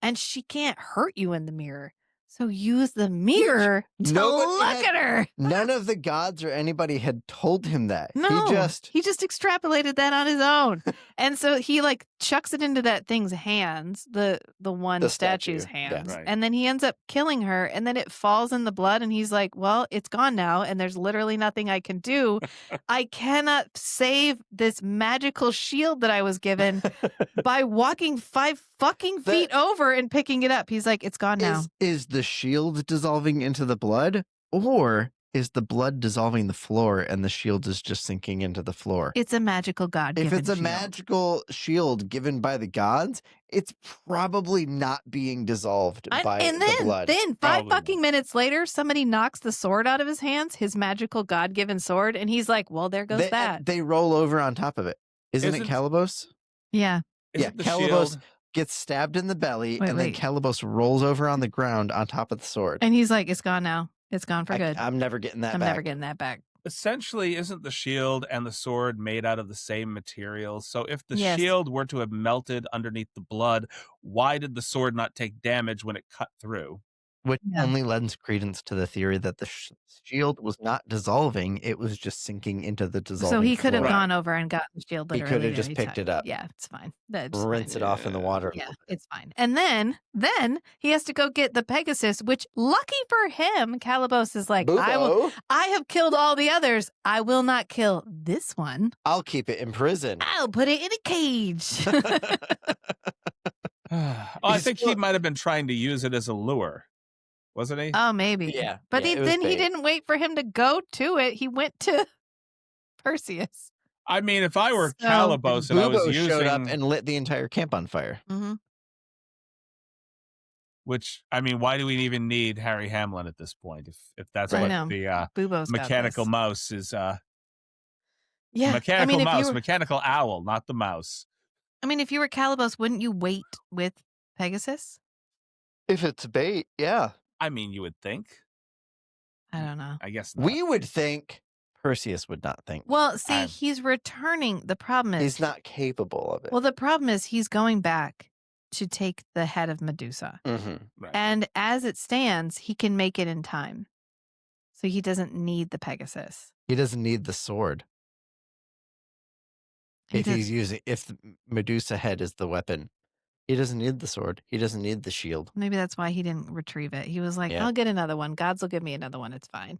and she can't hurt you in the mirror. So use the mirror to look at her." None of the gods or anybody had told him that. No, he just extrapolated that on his own. And so he like chucks it into that thing's hands, the statue's hands. Yeah, right. And then he ends up killing her, and then it falls in the blood, and he's like, well, it's gone now, and there's literally nothing I can do. I cannot save this magical shield that I was given by walking 5 fucking feet over and picking it up. He's like, it's gone now. Is the shield dissolving into the blood, or is the blood dissolving the floor and the shield is just sinking into the floor? It's a magical god-given If it's a shield. magical shield given by the gods, it's probably not being dissolved by the blood. Then 5 fucking minutes later, somebody knocks the sword out of his hands, his magical god-given sword, and he's like, well, there goes that. They roll over on top of it. Isn't it Calabos? Yeah. Yeah, Calabos gets stabbed in the belly, then Calabos rolls over on the ground on top of the sword. And he's like, it's gone now. It's gone for good. I'm never getting that back. I'm never getting that back. Essentially, isn't the shield and the sword made out of the same materials? So if the shield were to have melted underneath the blood, why did the sword not take damage when it cut through? Which only lends credence to the theory that the shield was not dissolving, it was just sinking into the dissolving So he could have floor. gone over and got the shield literally. He could have just picked it up. Yeah, it's fine. Rinse it off in the water. Yeah, it's fine. And then he has to go get the Pegasus, which lucky for him, Calabos is like, I have killed all the others. I will not kill this one. I'll keep it in prison. I'll put it in a cage. I think he might have been trying to use it as a lure. Wasn't he? Oh, maybe. Yeah. But then he didn't wait for him to go to it. He went to Perseus. I mean, if I were So- Calibos and I was Bubo showed up using, and lit the entire camp on fire. Mm-hmm. which I mean, why do we even need Harry Hamlin at this point? If that's I what know. the Bubo's got mechanical this. mouse is, Yeah. mechanical if mouse, you were, mechanical owl, not the mouse. if you were Calibos, wouldn't you wait with Pegasus? If it's bait, yeah. I mean, you would think. I don't know. I guess not. We would think. Perseus would not think. Well, see, he's returning. The problem is He's not capable of it. Well, the problem is he's going back to take the head of Medusa. Mm-hmm. Right. And as it stands, he can make it in time. So he doesn't need the Pegasus. He doesn't need the sword. If the Medusa head is the weapon, he doesn't need the sword. He doesn't need the shield. Maybe that's why he didn't retrieve it. He was like, I'll get another one. Gods will give me another one. It's fine.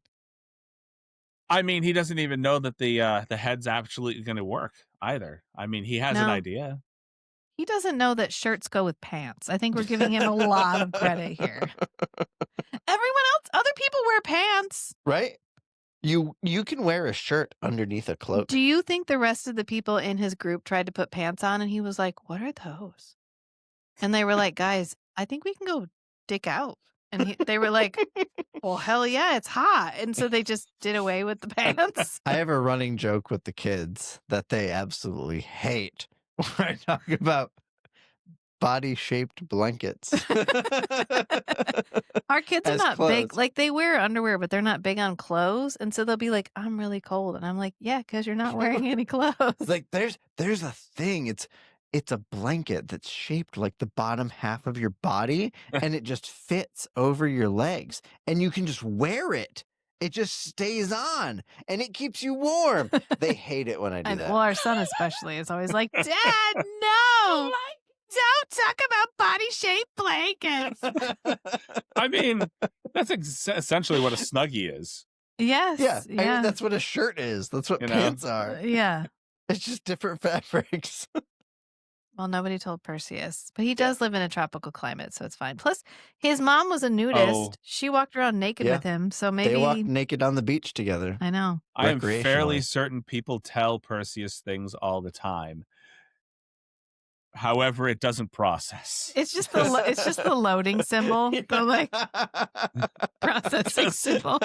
I mean, he doesn't even know that the head's absolutely going to work either. I mean, he has an idea. He doesn't know that shirts go with pants. I think we're giving him a lot of credit here. Everyone else, other people wear pants. Right? You can wear a shirt underneath a cloak. Do you think the rest of the people in his group tried to put pants on and he was like, what are those? And they were like, guys, I think we can go dick out. And they were like, well, hell yeah, it's hot. And so they just did away with the pants. I have a running joke with the kids that they absolutely hate when I talk about body-shaped blankets. Our kids are not clothes. big. Like, they wear underwear, but they're not big on clothes. And so they'll be like, I'm really cold. And I'm like, yeah, because you're not wearing any clothes. Like, there's a thing. It's a blanket that's shaped like the bottom half of your body, and it just fits over your legs, and you can just wear it. It just stays on, and it keeps you warm. They hate it when I do that. Well, our son especially is always like, Dad, no, don't talk about body-shaped blankets. I mean, that's essentially what a Snuggie is. Yes. Yeah. I mean, that's what a shirt is. That's what pants are. Yeah. It's just different fabrics. Well, nobody told Perseus, but he does live in a tropical climate, so it's fine. Plus, his mom was a nudist. Oh. She walked around naked with him, so maybe They walk naked on the beach together. I know. I am fairly certain people tell Perseus things all the time. However, it doesn't process. It's just the loading symbol, the like processing symbol.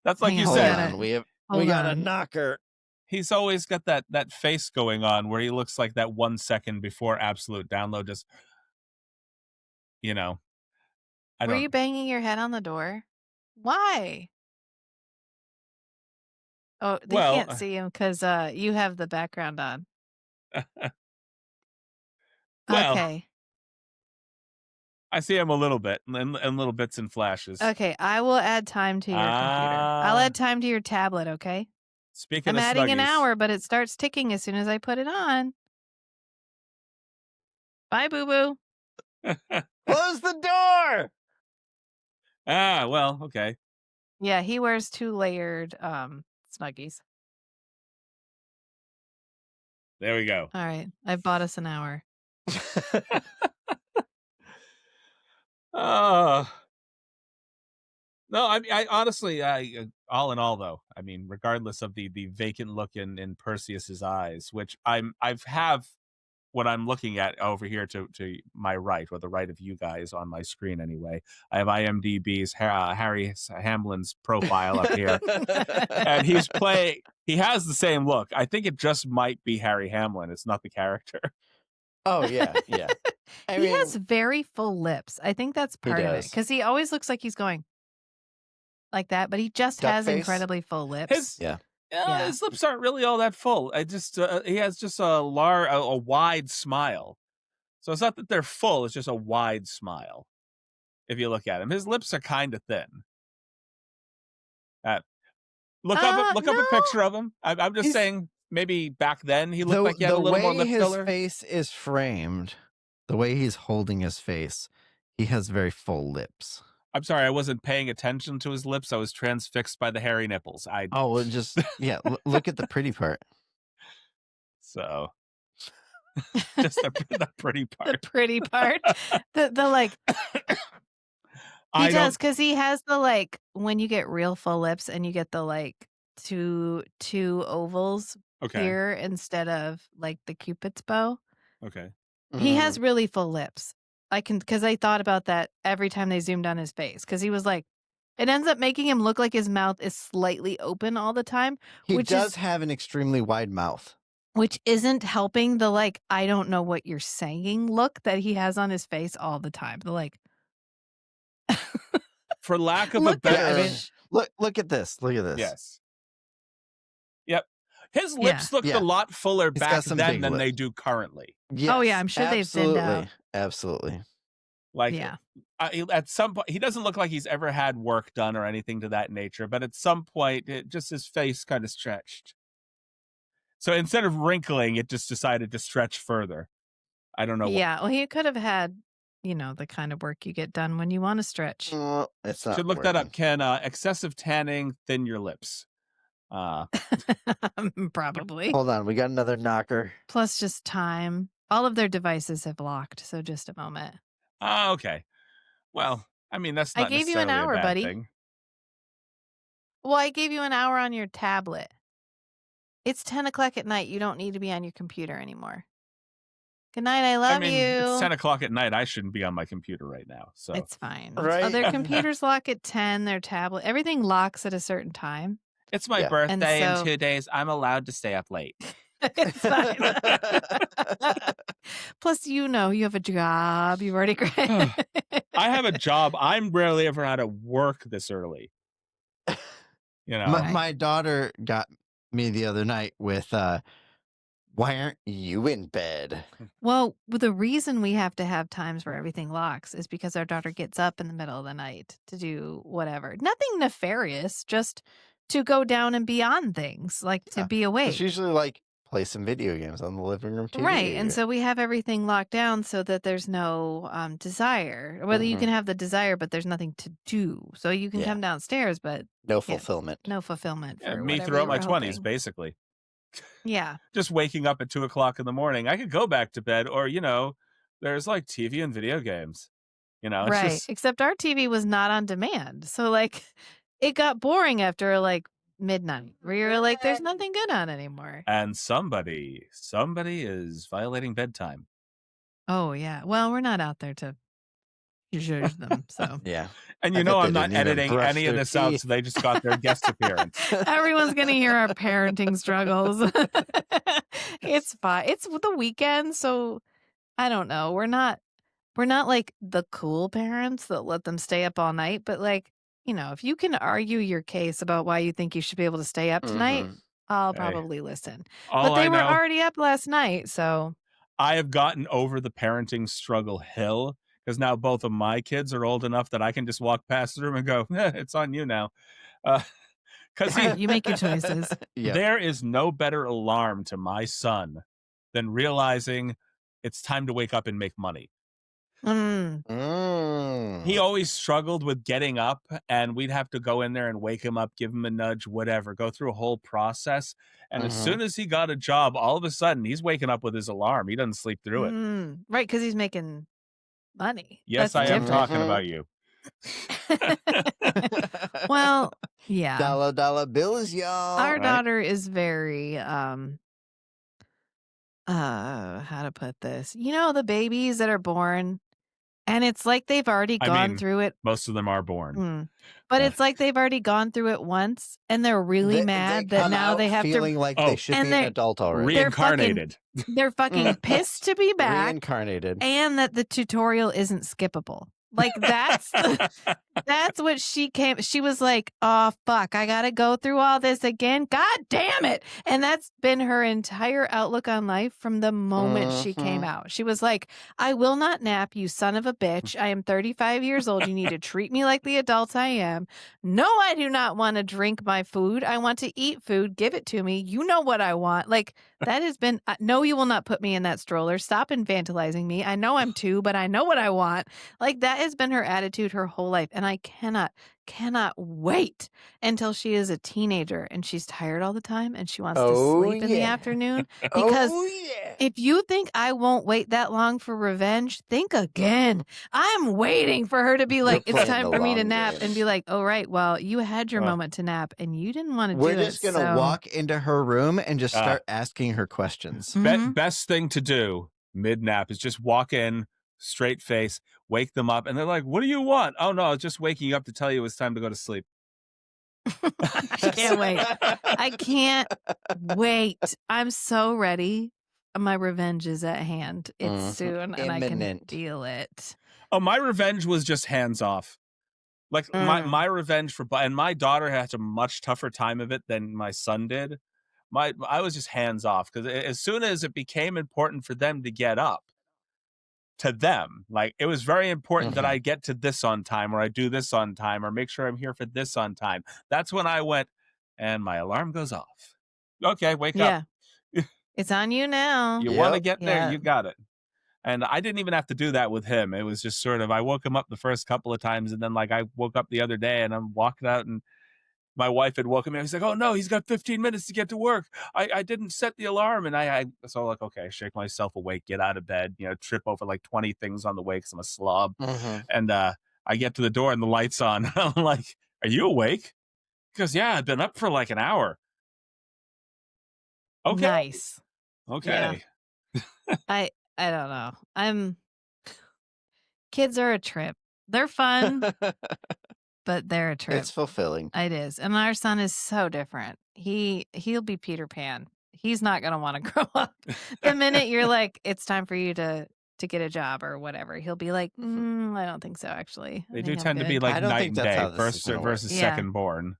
That's like you Hold said. on. We got a knocker. He's always got that face going on where he looks like that 1 second before absolute download. Just, Were you banging your head on the door? Why? Oh, they can't see him because you have the background on. Okay. I see him a little bit, in little bits and flashes. Okay, I will add time to your computer. I'll add time to your tablet, okay? Speaking I'm of adding an Snuggies. hour, but it starts ticking as soon as I put it on. Bye, boo-boo. Close the door! Well, okay. Yeah, he wears 2-layered Snuggies. There we go. All right, I've bought us an hour. No, I honestly, all in all, though, I mean, regardless of the vacant look in Perseus's eyes, which I've what I'm looking at over here to my right, or the right of you guys on my screen anyway. I have IMDb's Harry Hamlin's profile up here, and he has the same look. I think it just might be Harry Hamlin. It's not the character. Oh, yeah. He has very full lips. I think that's part of it, because he always looks like he's going like that, but he just has incredibly full lips. His lips aren't really all that full. He has just a wide smile. So it's not that they're full; it's just a wide smile. If you look at him, his lips are kind of thin. Look up a picture of him. I'm just saying, maybe back then he looked like he had a little more lip filler. The way his face is framed, the way he's holding his face, he has very full lips. I'm sorry, I wasn't paying attention to his lips. I was transfixed by the hairy nipples. Look at the pretty part. So, just the pretty part. The pretty part. the like. He does, because he has the like, when you get real full lips and you get the like two ovals here instead of like the Cupid's bow. Okay. He has really full lips. Because I thought about that every time they zoomed on his face. Because he was like, it ends up making him look like his mouth is slightly open all the time. He does have an extremely wide mouth. Which isn't helping the like, I don't know what you're saying look that he has on his face all the time. The like. For lack of a better. Look at this. Look at this. Yes. Yep. His lips looked a lot fuller back then than they do currently. Yes, oh, yeah. I'm sure they've thinned out. Absolutely. Like, at some point, he doesn't look like he's ever had work done or anything to that nature, but at some point, just his face kind of stretched. So instead of wrinkling, it just decided to stretch further. I don't know. Yeah, well, he could have had, the kind of work you get done when you want to stretch. It's not Should look that up, Ken. Excessive tanning, thin your lips. Probably. Hold on, we got another knocker. Plus just time. All of their devices have locked, so just a moment. Okay. Well, I mean, that's not I gave you an necessarily hour, a bad buddy. thing. Well, I gave you an hour on your tablet. It's 10 o'clock at night. You don't need to be on your computer anymore. Good night. I love you. It's 10 o'clock at night. I shouldn't be on my computer right now. So it's fine. Right? Oh, their computers lock at 10. Their tablet, everything locks at a certain time. It's my birthday in 2 days. I'm allowed to stay up late. It's fine. Plus, you have a job. You've already graduated. I have a job. I'm rarely ever out of work this early. My daughter got me the other night with, why aren't you in bed? Well, the reason we have to have times where everything locks is because our daughter gets up in the middle of the night to do whatever. Nothing nefarious, just to go down and beyond things, like to be awake. It's usually like play some video games on the living room TV. Right. And so we have everything locked down so that there's no desire. Whether you can have the desire, but there's nothing to do. So you can come downstairs, but no fulfillment. No fulfillment. For me throughout my 20s, basically. Yeah. Just waking up at 2 o'clock in the morning. I could go back to bed, or, there's like TV and video games. It's right. just... Except our TV was not on demand. So, like, it got boring after, like, midnight, where you're like, there's nothing good on anymore. And somebody is violating bedtime. Oh, yeah. Well, we're not out there to judge them, so. Yeah. And I'm not editing any of this out, so they just got their guest appearance. Everyone's going to hear our parenting struggles. It's fine. It's the weekend, so I don't know. We're not like the cool parents that let them stay up all night, but like, if you can argue your case about why you think you should be able to stay up tonight, I'll probably listen. But they were already up last night, so. I have gotten over the parenting struggle hill, because now both of my kids are old enough that I can just walk past the room and go, it's on you now. Because you make your choices. There is no better alarm to my son than realizing it's time to wake up and make money. He always struggled with getting up, and we'd have to go in there and wake him up, give him a nudge, whatever, go through a whole process. And as soon as he got a job, all of a sudden he's waking up with his alarm. He doesn't sleep through it. Right, because he's making money. Yes, That's I am talking about you. Well, yeah. Dollar bills, y'all. Our daughter is very how to put this? The babies that are born, and it's like they've already gone through it. Most of them are born. But it's like they've already gone through it once, and they're really mad that now they have feeling like they should be an adult already. Reincarnated. They're fucking pissed to be back. Reincarnated. And that the tutorial isn't skippable. Like, that's what she was like, oh, fuck, I got to go through all this again. God damn it. And that's been her entire outlook on life from the moment she came out. She was like, I will not nap, you son of a bitch. I am 35 years old. You need to treat me like the adult I am. No, I do not want to drink my food. I want to eat food. Give it to me. You know what I want. Like, that has been, no, you will not put me in that stroller. Stop infantilizing me. I know I'm 2, but I know what I want. Like, that has been her attitude her whole life. And and I cannot wait until she is a teenager and she's tired all the time and she wants to sleep in the afternoon. Because if you think I won't wait that long for revenge, think again. I'm waiting for her to be like, it's time for me to nap, and be like, oh, right, well, you had your moment to nap and you didn't want to do it. We're just going to walk into her room and just start asking her questions. Best thing to do mid-nap is just walk in, straight face, wake them up, and they're like, what do you want? Oh, no, I was just waking you up to tell you it's time to go to sleep. I can't wait. I can't wait. I'm so ready. My revenge is at hand. It's soon, and I can feel it. Oh, my revenge was just hands off. Like my revenge and my daughter had a much tougher time of it than my son did. I was just hands off because as soon as it became important for them to get up, to them, like it was very important that I get to this on time, or I do this on time, or make sure I'm here for this on time. That's when I went, and my alarm goes off. Okay, wake up. It's on you now. You want to get there, you got it. And I didn't even have to do that with him. It was just sort of, I woke him up the first couple of times, and then like I woke up the other day and I'm walking out and my wife had woken me up. He's like, oh no, he's got 15 minutes to get to work. I didn't set the alarm. And so I'm like, okay, shake myself awake, get out of bed, trip over like 20 things on the way because I'm a slob. And I get to the door and the light's on. I'm like, are you awake? Because yeah, I've been up for like an hour. Okay. Nice. Okay. Yeah. I don't know. Kids are a trip. They're fun. But they're a trip. It's fulfilling. It is. And our son is so different. He'll be Peter Pan. He's not going to want to grow up. The minute you're like, it's time for you to get a job or whatever, he'll be like, I don't think so, actually. They do tend to be like night and day, first versus second born.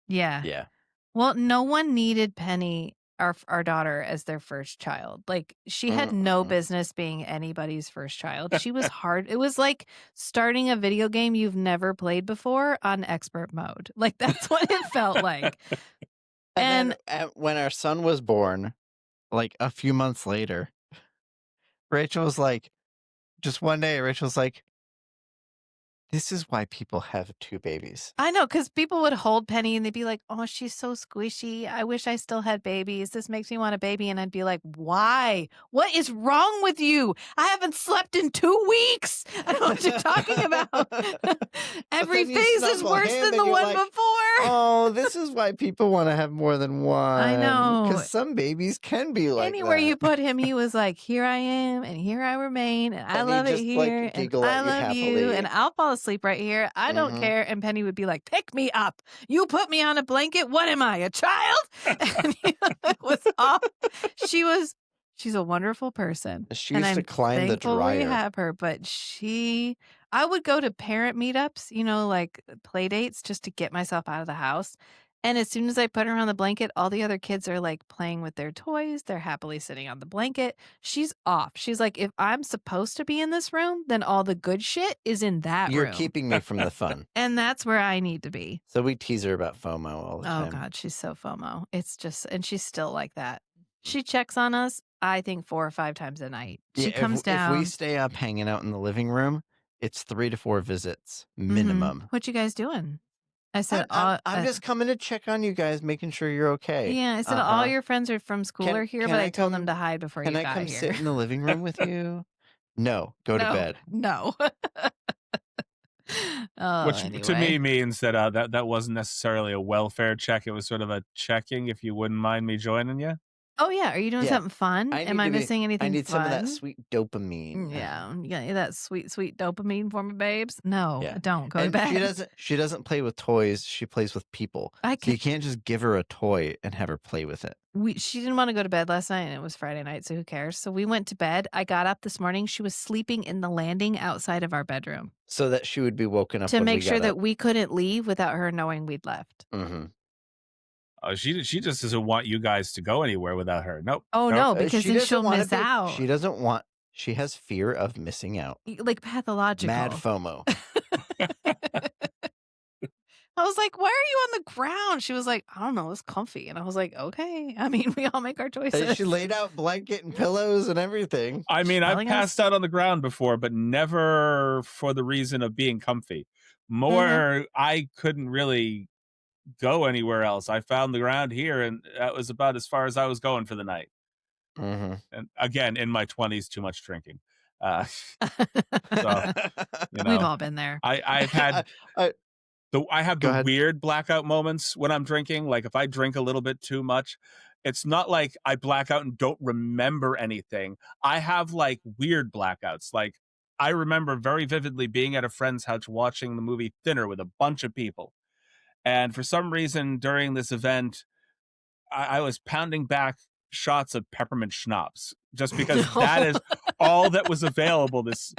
Yeah. Yeah. Well, no one needed Penny, our daughter, as their first child. Like, she had no business being anybody's first child. She was hard. It was like starting a video game you've never played before on expert mode. Like, that's what it felt like. And then, when our son was born, like a few months later, Rachel was like, just one day, Rachel's like, this is why people have 2 babies. I know, because people would hold Penny and they'd be like, oh, she's so squishy. I wish I still had babies. This makes me want a baby. And I'd be like, why? What is wrong with you? I haven't slept in 2 weeks. I don't know what you're talking about. Every phase is worse than the one before. Oh, this is why people want to have more than one. I know. Because some babies can be like Anywhere that. you put him, he was like, here I am, and here I remain, and I love it here, and I love you, and I'll fall asleep right here. I don't care. And Penny would be like, pick me up. You put me on a blanket. What am I, a child? And it was off. She's a wonderful person. She used to climb the dryer. We have her, but I would go to parent meetups, like play dates, just to get myself out of the house. And as soon as I put her on the blanket, all the other kids are like playing with their toys. They're happily sitting on the blanket. She's off. She's like, if I'm supposed to be in this room, then all the good shit is in that room. You're keeping me from the fun. And that's where I need to be. So we tease her about FOMO all the time. Oh, God, she's so FOMO. It's just, and she's still like that. She checks on us, I think, 4 or 5 times a night. She comes down. If we stay up hanging out in the living room, it's 3 to 4 visits minimum. What you guys doing? I said, I'm just coming to check on you guys, making sure you're okay. Yeah, I said, all your friends are from school are here, but I told them to hide before you got here. Can I come sit in the living room with you? No, go to bed. No. Which to me means that that wasn't necessarily a welfare check. It was sort of a checking, if you wouldn't mind me joining you. Oh, yeah. Are you doing something fun? Am I missing anything fun? I need some of that sweet dopamine. Yeah. Yeah, that sweet, sweet dopamine for me, babes. No, don't. Go to bed. She doesn't play with toys. She plays with people. So you can't just give her a toy and have her play with it. She didn't want to go to bed last night, and it was Friday night, so who cares? So we went to bed. I got up this morning. She was sleeping in the landing outside of our bedroom. So that she would be woken up to make sure that we couldn't leave without her knowing we'd left. Mm-hmm. She just doesn't want you guys to go anywhere without her. Nope. Oh, no, because then she'll miss out. She doesn't want. She has fear of missing out. Like pathological. Mad FOMO. I was like, why are you on the ground? She was like, I don't know, it's comfy. And I was like, okay. I mean, we all make our choices. She laid out blanket and pillows and everything. I mean, I've passed out on the ground before, but never for the reason of being comfy. I couldn't really go anywhere else. I found the ground here, and that was about as far as I was going for the night. And again, in my 20s, too much drinking. So, you know, we've all been there. I've had I have the weird blackout moments when I'm drinking. Like if I drink a little bit too much, it's not like I black out and don't remember anything. I have like weird blackouts. Like I remember very vividly being at a friend's house watching the movie Thinner with a bunch of people. And for some reason during this event, I was pounding back shots of peppermint schnapps just because that is all that was available. This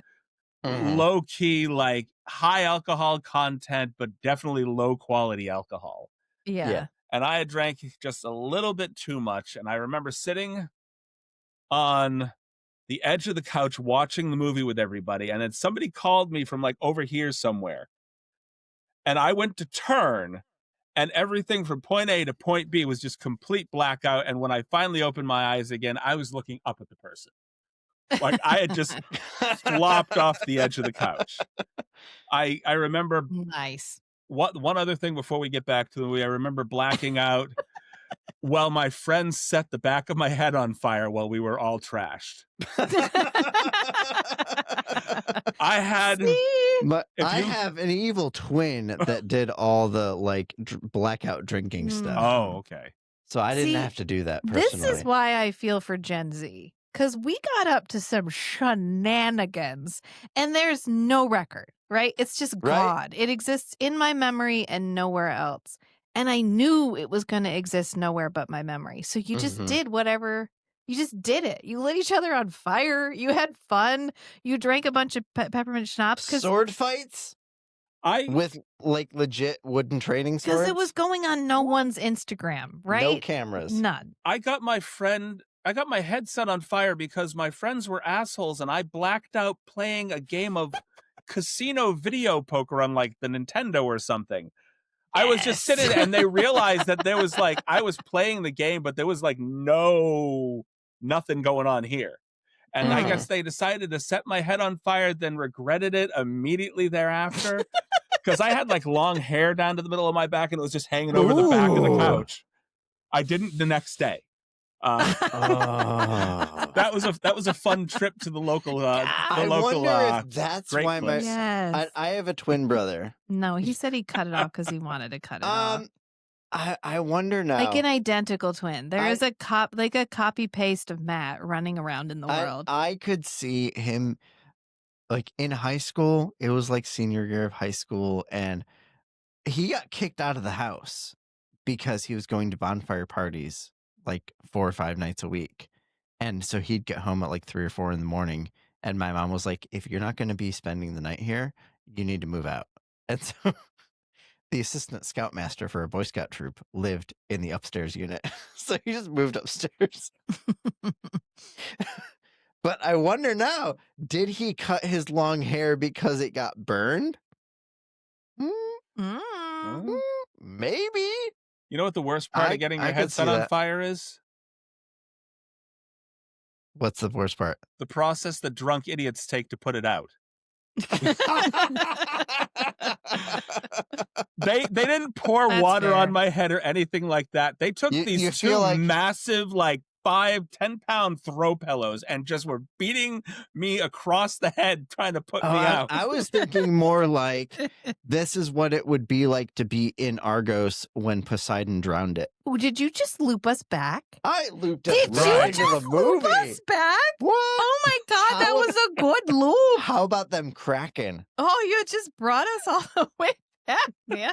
low key, like high alcohol content, but definitely low quality alcohol. Yeah. And I had drank just a little bit too much. And I remember sitting on the edge of the couch watching the movie with everybody. And then somebody called me from like over here somewhere. And I went to turn, and everything from point A to point B was just complete blackout. And when I finally opened my eyes again, I was looking up at the person. Like I had just flopped off the edge of the couch. I remember nice. One other thing before we get back to the movie, I remember blacking out while my friends set the back of my head on fire while we were all trashed. I had I have an evil twin that did all the like blackout drinking stuff. Oh, okay. So I didn't have to do that personally. This is why I feel for Gen Z. Because we got up to some shenanigans, and there's no record, right? It's just God. It exists in my memory and nowhere else. And I knew it was going to exist nowhere but my memory. So you just did whatever. You just did it. You lit each other on fire. You had fun. You drank a bunch of peppermint schnapps. Sword fights? With like legit wooden training swords? Because it was going on no one's Instagram, right? No cameras. None. I got my headset on fire because my friends were assholes and I blacked out playing a game of casino video poker on like the Nintendo or something. Yes. I was just sitting and they realized that there was like, I was playing the game, but there was like nothing going on here. And I guess they decided to set my head on fire, then regretted it immediately thereafter. Because I had like long hair down to the middle of my back and it was just hanging over the back of the couch. I didn't the next day. That was a fun trip to the local. I wonder if that's why I have a twin brother. No, he said he cut it off because he wanted to cut it off. I wonder now. Like an identical twin. There is a copy paste of Matt running around in the world. I could see him like in high school. It was like senior year of high school, and he got kicked out of the house because he was going to bonfire parties like 4 or 5 nights a week. And so he'd get home at like 3 or 4 in the morning. And my mom was like, if you're not going to be spending the night here, you need to move out. And so the assistant scoutmaster for a Boy Scout troop lived in the upstairs unit. So he just moved upstairs. But I wonder now, did he cut his long hair because it got burned? Maybe. You know what the worst part of getting your head set on fire is? What's the worst part? The process that drunk idiots take to put it out. They didn't pour water on my head or anything like that. They took these two massive, like 5-10 pound throw pillows and just were beating me across the head trying to put me out. I was thinking more like this is what it would be like to be in Argos when Poseidon drowned it. Oh, did you just loop us back? I looped us right into the movie. Loop us back? What? Oh my God, that was a good loop. How about them Kraken? Oh, you just brought us all the way back, man.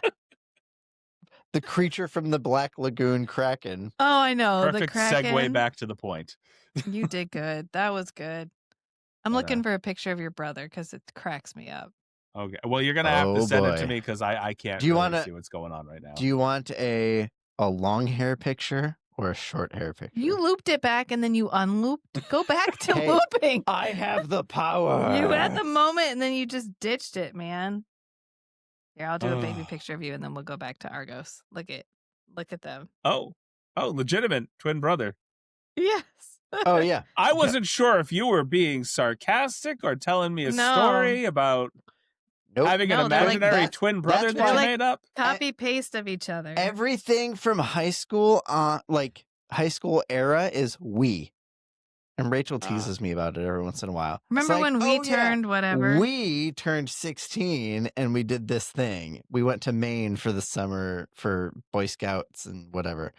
The creature from the Black Lagoon Kraken. Oh, I know. Perfect the Kraken. segue back to the point. You did good. That was good. I'm looking for a picture of your brother because it cracks me up. Okay. Well, you're going to have to send it to me because I can't see what's going on right now. Do you want a long hair picture or a short hair picture? You looped it back and then you unlooped. Go back to looping. I have the power. You had the moment and then you just ditched it, man. Here, I'll do a baby picture of you and then we'll go back to Argos. Look at them. Oh, legitimate twin brother. Yes. Oh, yeah. I wasn't sure if you were being sarcastic or telling me a story about... Nope. Having an No, they're like imaginary twin brother that's that you why- made up? copy paste of each other. Everything from high school high school era is we. And Rachel teases me about it every once in a while. Remember when we turned whatever? We turned 16 and we did this thing. We went to Maine for the summer for Boy Scouts and whatever.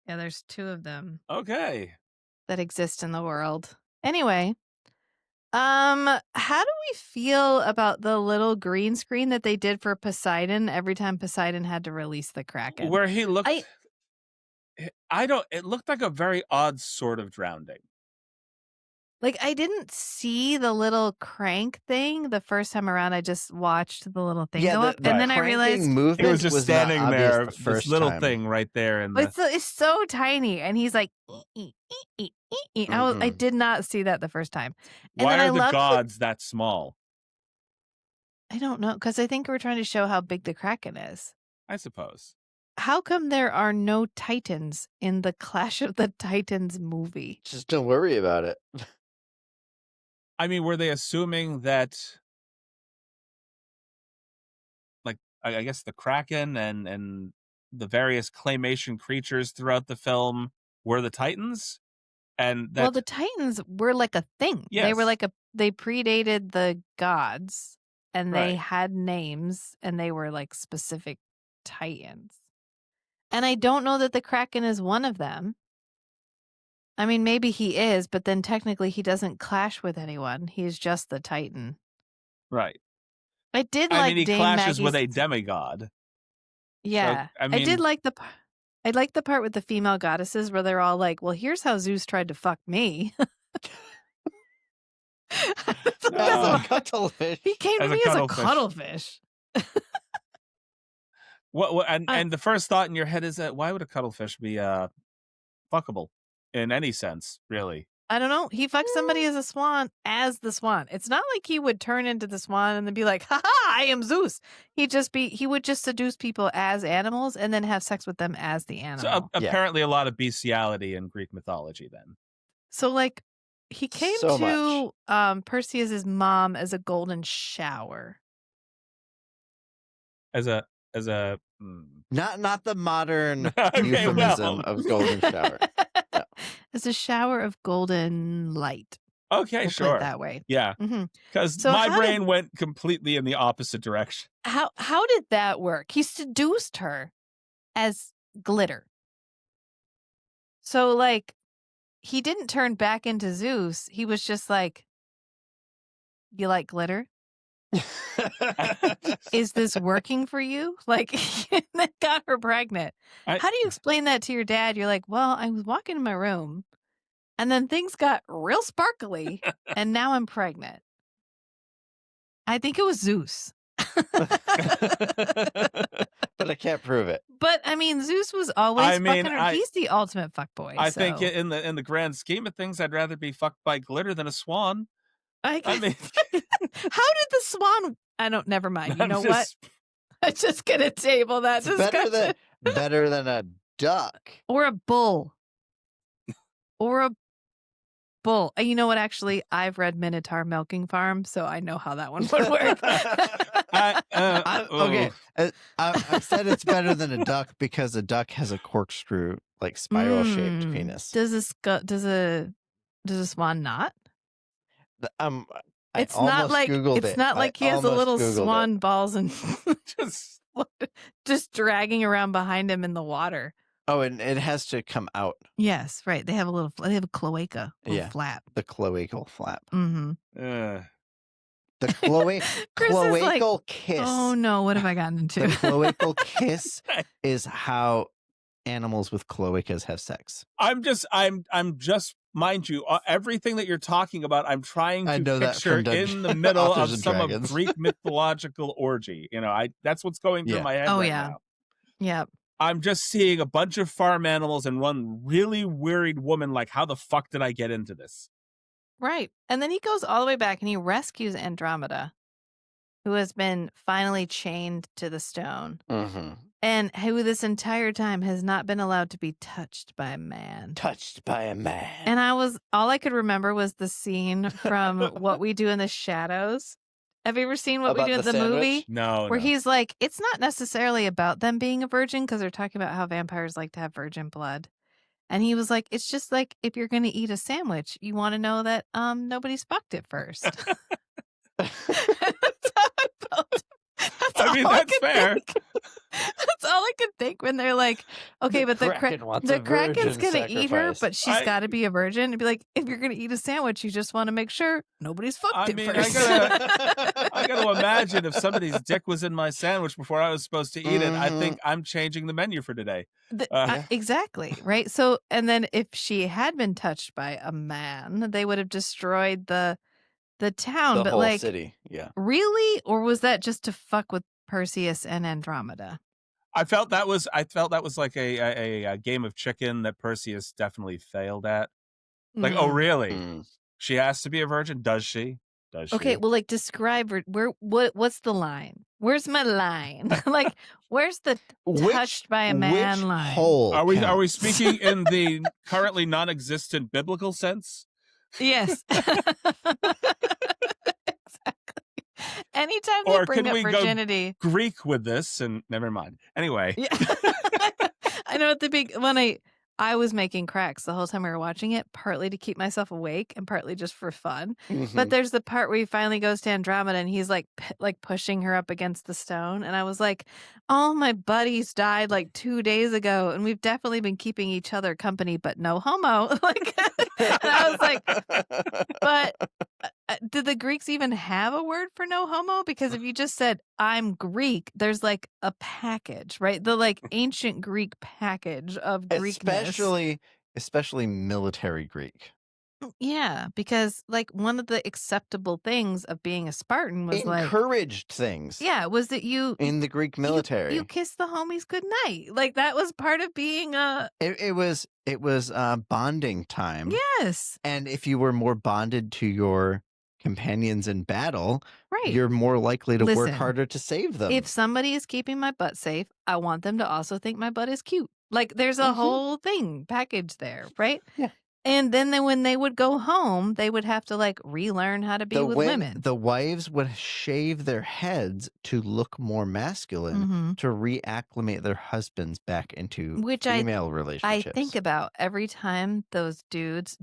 Yeah, there's 2 of them Okay. that exist in the world. Anyway, how do we feel about the little green screen that they did for Poseidon every time Poseidon had to release the Kraken? Where he looked... It looked like a very odd sort of drowning. Like, I didn't see the little crank thing the first time around. I just watched the little thing go up, and then I realized movement He was just standing there, the first this little time. thing right there. And it's so tiny, and he's like, I did not see that the first time. And why then are the gods that small? I don't know, because I think we're trying to show how big the Kraken is. I suppose. How come there are no Titans in the Clash of the Titans movie? Just don't worry about it. I mean, were they assuming that, like, I guess the Kraken and the various claymation creatures throughout the film were the Titans? And that... Well, the Titans were like a thing. They were Yes. they predated the gods, and they Right. had names, and they were like specific Titans. And I don't know that the Kraken is one of them. I mean, maybe he is, but then technically he doesn't clash with anyone. He's just the Titan. Right. I did I like mean, he Dame clashes with a Maggie's... demigod. Yeah. I I mean... did like I like the part with the female goddesses where they're all like, well, here's how Zeus tried to fuck me. As a cuttlefish. He came to As a me as a cuttlefish. cuttlefish. And the first thought in your head is that why would a cuttlefish be fuckable in any sense, really? I don't know. He fucked somebody as the swan. It's not like he would turn into the swan and then be like, "Ha ha, I am Zeus." He would just seduce people as animals and then have sex with them as the animal. So apparently a lot of bestiality in Greek mythology then. So like he came So to Perseus's mom as a golden shower. As a Not the modern Okay, euphemism well. of golden shower. No. As a shower of golden light. Okay, We'll sure. put it that way. Yeah. Mm-hmm. Because So my how brain went completely in the opposite direction. How did that work? He seduced her as glitter. So like he didn't turn back into Zeus. He was just like, "You like glitter? Is this working for you?" Like, that got her pregnant. How do you explain that to your dad? You're like, "Well, I was walking in my room, and then things got real sparkly, and now I'm pregnant." I think it was Zeus. But I can't prove it. But I mean, Zeus was always fucking her. He's the ultimate fuckboy. I think in the grand scheme of things, I'd rather be fucked by glitter than a swan. I mean, how did the swan? I don't. Never mind. You know what? I'm just gonna table that discussion. Better than a duck or a bull, or a bull. You know what? Actually, I've read Minotaur Milking Farm, so I know how that one would work. Okay, I said it's better than a duck because a duck has a corkscrew, like spiral-shaped penis. Does a swan not? It's not like he has the little swan balls and just dragging around behind him in the water. Oh, and it has to come out. Yes, right. They have a cloaca, flap. The cloacal flap. Mm-hmm. The cloacal kiss. Oh no, what have I gotten into? The cloacal kiss is how animals with cloacas have sex. I'm just, mind you, everything that you're talking about, I'm trying to picture in the middle of some Greek mythological orgy. You know, that's what's going through my head now. Yeah. I'm just seeing a bunch of farm animals and one really worried woman like, how the fuck did I get into this? Right. And then he goes all the way back and he rescues Andromeda, who has been finally chained to the stone. Mm-hmm. And who this entire time has not been allowed to be touched by a man. And all I could remember was the scene from What We Do in the Shadows. Have you ever seen What We About Do the at the sandwich? movie? No, Where no. he's like, it's not necessarily about them being a virgin because they're talking about how vampires like to have virgin blood. And he was like, it's just like if you're going to eat a sandwich, you want to know that nobody's fucked it first. That's how I felt. That's fair. That's all I could think when they're like, okay, but the Kraken's going to eat her, but she's got to be a virgin. It'd be like, if you're going to eat a sandwich, you just want to make sure nobody's fucked it first. I got to imagine if somebody's dick was in my sandwich before I was supposed to eat it, I think I'm changing the menu for today. Exactly, right? So, and then if she had been touched by a man, they would have destroyed the town. The but whole like, city, yeah. Really? Or was that just to fuck with Perseus and Andromeda? I felt that was like a game of chicken that Perseus definitely failed at. Like, oh, really? She has to be a virgin? Does she? Okay, well, like, describe what's the line? Where's my line? Like, where's the touched by a man line? Are we speaking in the currently non-existent biblical sense? Yes. Anytime they bring up virginity. Go Greek with this, and never mind. Anyway. Yeah. I know at the big when I was making cracks the whole time we were watching it, partly to keep myself awake and partly just for fun. Mm-hmm. But there's the part where he finally goes to Andromeda and he's like pushing her up against the stone. And I was like, all my buddies died like 2 days ago. And we've definitely been keeping each other company, but no homo. Like, and I was like, but did the Greeks even have a word for no homo? Because if you just said, I'm Greek, there's like a package, right? The like ancient Greek package of Greekness. Especially military Greek. Yeah, because like one of the acceptable things of being a Spartan was encouraged things. Yeah, was that you in the Greek military. You kiss the homies goodnight. Like that was part of being a It was bonding time. Yes. And if you were more bonded to your companions in battle, right, you're more likely to work harder to save them. If somebody is keeping my butt safe, I want them to also think my butt is cute. Like there's a whole thing package there, right? Yeah. And then when they would go home, they would have to like relearn how to be with women. The wives would shave their heads to look more masculine to reacclimate their husbands back into female relationships. I think about every time those dudes,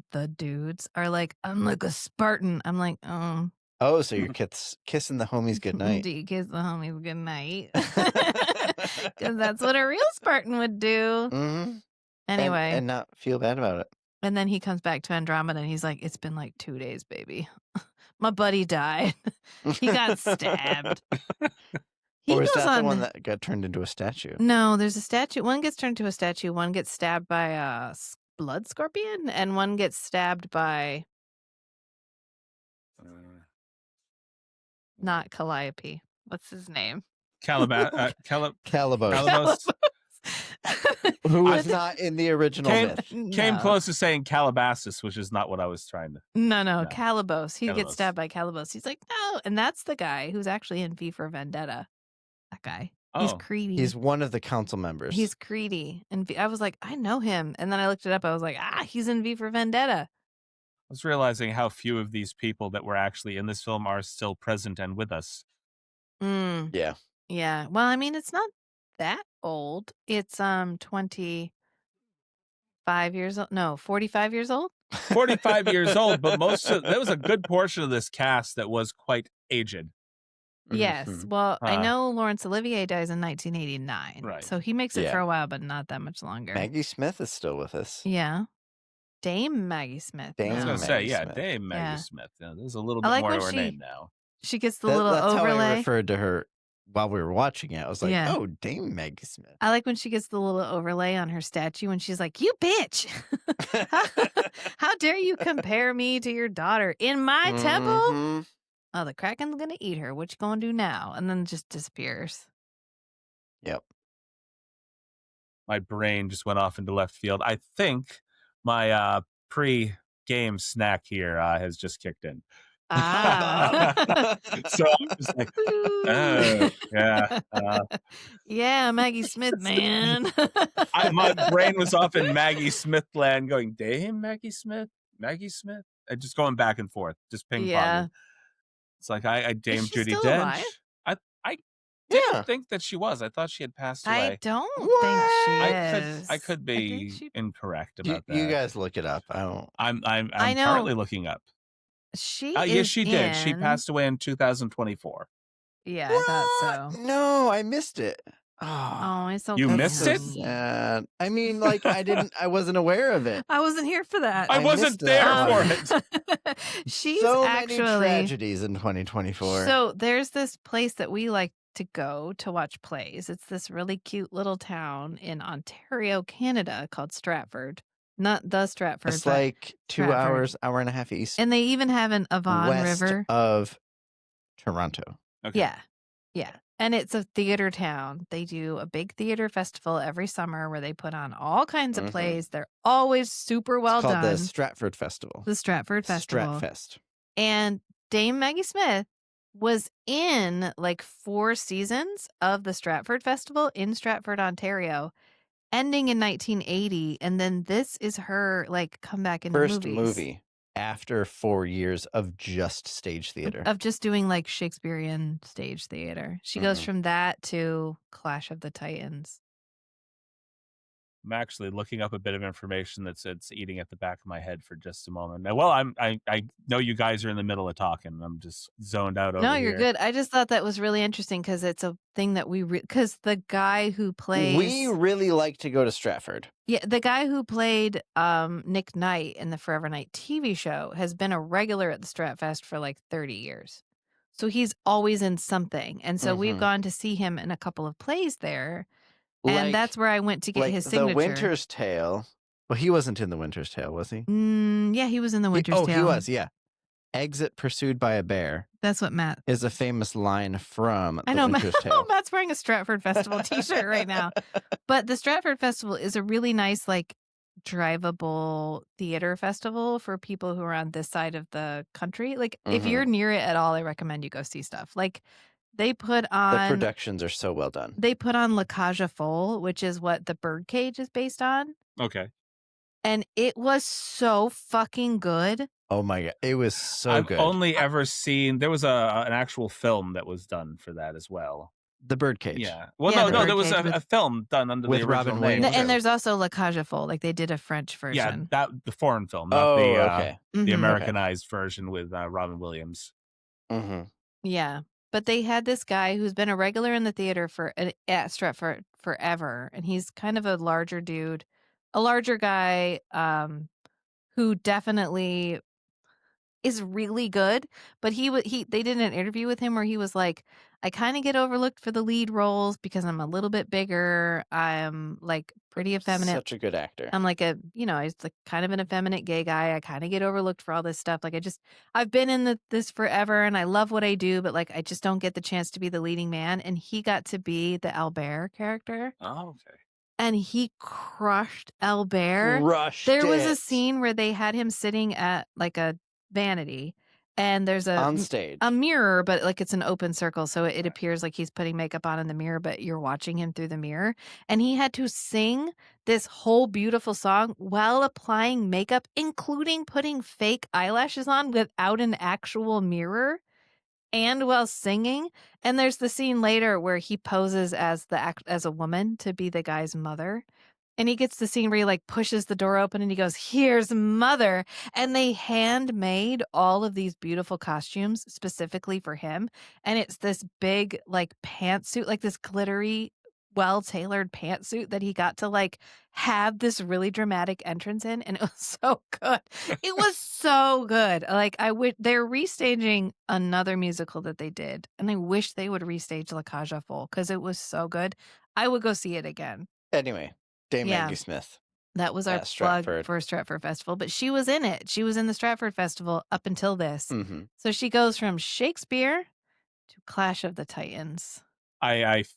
are like, I'm like a Spartan. I'm like, oh. Oh, so you're kissing the homies goodnight. Do you kiss the homies goodnight? Because that's what a real Spartan would do. Mm-hmm. Anyway. And not feel bad about it. And then he comes back to Andromeda and he's like, it's been like 2 days, baby. My buddy died. He got stabbed. Or is that the one that got turned into a statue? No, there's a statue. One gets turned into a statue. One gets stabbed by a blood scorpion. And one gets stabbed by... Not Calliope. What's his name? Calabos. Who was not in the original myth. Came close to saying Calabasas, which is not what I was trying to... No. Calabos. He gets stabbed by Calabos. He's like, no. And that's the guy who's actually in V for Vendetta. That guy. Oh. He's Creedy. He's one of the council members. He's Creedy. And I was like, I know him. And then I looked it up. I was like, he's in V for Vendetta. I was realizing how few of these people that were actually in this film are still present and with us. Yeah. Yeah. Well, I mean, it's not that old. It's 25 years old. No, 45 years old. 45 years old, but there was a good portion of this cast that was quite aged. Yes. Well, I know Laurence Olivier dies in 1989. Right. So he makes it for a while, but not that much longer. Maggie Smith is still with us. Yeah. Dame Maggie Smith. I was going to say, Dame Maggie Smith. Yeah, there's a little bit more to her name now. She gets the little overlay. That's how I referred to her while we were watching it. I was like, oh, Dame Maggie Smith. I like when she gets the little overlay on her statue and she's like, you bitch. How dare you compare me to your daughter in my temple? Oh, the Kraken's going to eat her. What you going to do now? And then just disappears. Yep. My brain just went off into left field. I think my pre-game snack here has just kicked in. So I'm just like, oh, yeah. Yeah, Maggie Smith, man. My brain was off in Maggie Smith land going, Dame Maggie Smith? And just going back and forth, just ping-ponging. It's like Dame she Judi still Dench. alive? I didn't think that she was. I thought she had passed I away. don't think she I is. could be incorrect about that. You guys look it up. I don't. I'm I know currently looking up. she Yes, is she did. She in. passed away in 2024. Yeah, I thought so. No, I missed it. Oh, it's okay. You missed so it? sad. I mean, like, I wasn't aware of it. I wasn't here for that. I wasn't missed there that for one. it. She's so actually many tragedies in 2024. So there's this place that we like to go to watch plays. It's this really cute little town in Ontario, Canada called Stratford. Not the Stratford, It's but like 2 Stratford. hours, hour and a half east, And they even have an Avon west River. of Toronto. Okay. Yeah. Yeah. And it's a theater town. They do a big theater festival every summer where they put on all kinds of plays. They're always super well It's called done. the Stratford Festival. The Stratford Festival. Stratfest. And Dame Maggie Smith was in like 4 seasons of the Stratford Festival in Stratford, Ontario, ending in 1980. And then this is her like comeback into First movies. movie after 4 years of just stage theater. Of just doing like Shakespearean stage theater. She goes from that to Clash of the Titans. I'm actually looking up a bit of information that's eating at the back of my head for just a moment. Now, well, I know you guys are in the middle of talking. I'm just zoned out over No, here. you're good. I just thought that was really interesting because it's a thing that because the guy who plays. We really like to go to Stratford. Yeah, the guy who played Nick Knight in the Forever Knight TV show has been a regular at the Stratfest for like 30 years. So he's always in something. And so we've gone to see him in a couple of plays there. And that's where I went to get his signature. The Winter's Tale. Well, he wasn't in The Winter's Tale, was he? Yeah, he was in The Winter's Tale. Oh, he was, yeah. Exit Pursued by a Bear. That's what Matt is a famous line from The Winter's Tale. Matt's wearing a Stratford Festival t-shirt right now. But the Stratford Festival is a really nice, like, drivable theater festival for people who are on this side of the country. Like, if you're near it at all, I recommend you go see stuff. Like, they put on... The productions are so well done. They put on La Cage aux Folles, which is what The Birdcage is based on. Okay. And it was so fucking good. Oh my God. It was so I've good. only ever seen, there was an actual film that was done for that as well. The Birdcage. Yeah. Well, no, there was a film done under with the original Robin name. Williams. And there's also La Cage aux Folles. Like, they did a French version. Yeah, the foreign film, not the Mm-hmm. Americanized version with Robin Williams. Yeah. But they had this guy who's been a regular in the theater at Stratford forever. And he's kind of a larger dude, a larger guy who definitely is really good. But they did an interview with him where he was like, I kind of get overlooked for the lead roles because I'm a little bit bigger. I'm like pretty effeminate. Such a good actor. I'm like he's like kind of an effeminate gay guy. I kind of get overlooked for all this stuff. Like I've been in this forever and I love what I do, but like I just don't get the chance to be the leading man. And he got to be the Albert character. Oh, okay. And he crushed Albert. There was a scene where they had him sitting at like a vanity. And there's on stage a mirror, but like it's an open circle. So it appears like he's putting makeup on in the mirror, but you're watching him through the mirror. And he had to sing this whole beautiful song while applying makeup, including putting fake eyelashes on without an actual mirror and while singing. And there's the scene later where he poses as a woman to be the guy's mother. And he gets the scene where he like pushes the door open and he goes, here's mother. And they handmade all of these beautiful costumes specifically for him. And it's this big like pantsuit, like this glittery, well-tailored pantsuit that he got to like have this really dramatic entrance in. And it was so good. It was so good. Like they're restaging another musical that they did. And I wish they would restage La Cage aux Folles because it was so good. I would go see it again. Anyway. Dame Maggie Smith. That was our plug for Stratford Festival, but she was in it. She was in the Stratford Festival up until this. So she goes from Shakespeare to Clash of the Titans.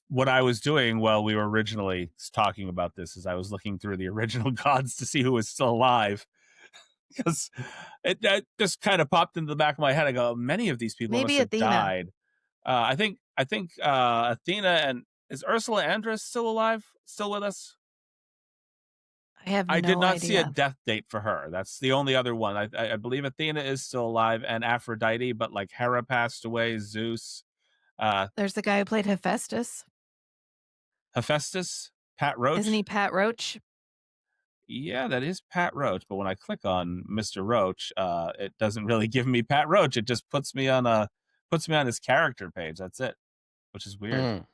What I was doing while we were originally talking about this is I was looking through the original gods to see who was still alive. Because that just kind of popped into the back of my head. I go, many of these people must have died. I think Athena and is Ursula Andress still alive? Still with us? I have I did no not see a idea. death date for her. That's the only other one. I believe Athena is still alive and Aphrodite, but like Hera passed away, Zeus, There's the guy who played Hephaestus. Hephaestus, Pat Roach. Isn't he Pat Roach? Yeah, that is Pat Roach. But when I click on Mr. Roach, it doesn't really give me Pat Roach. It just puts me on his character page. That's it, which is weird.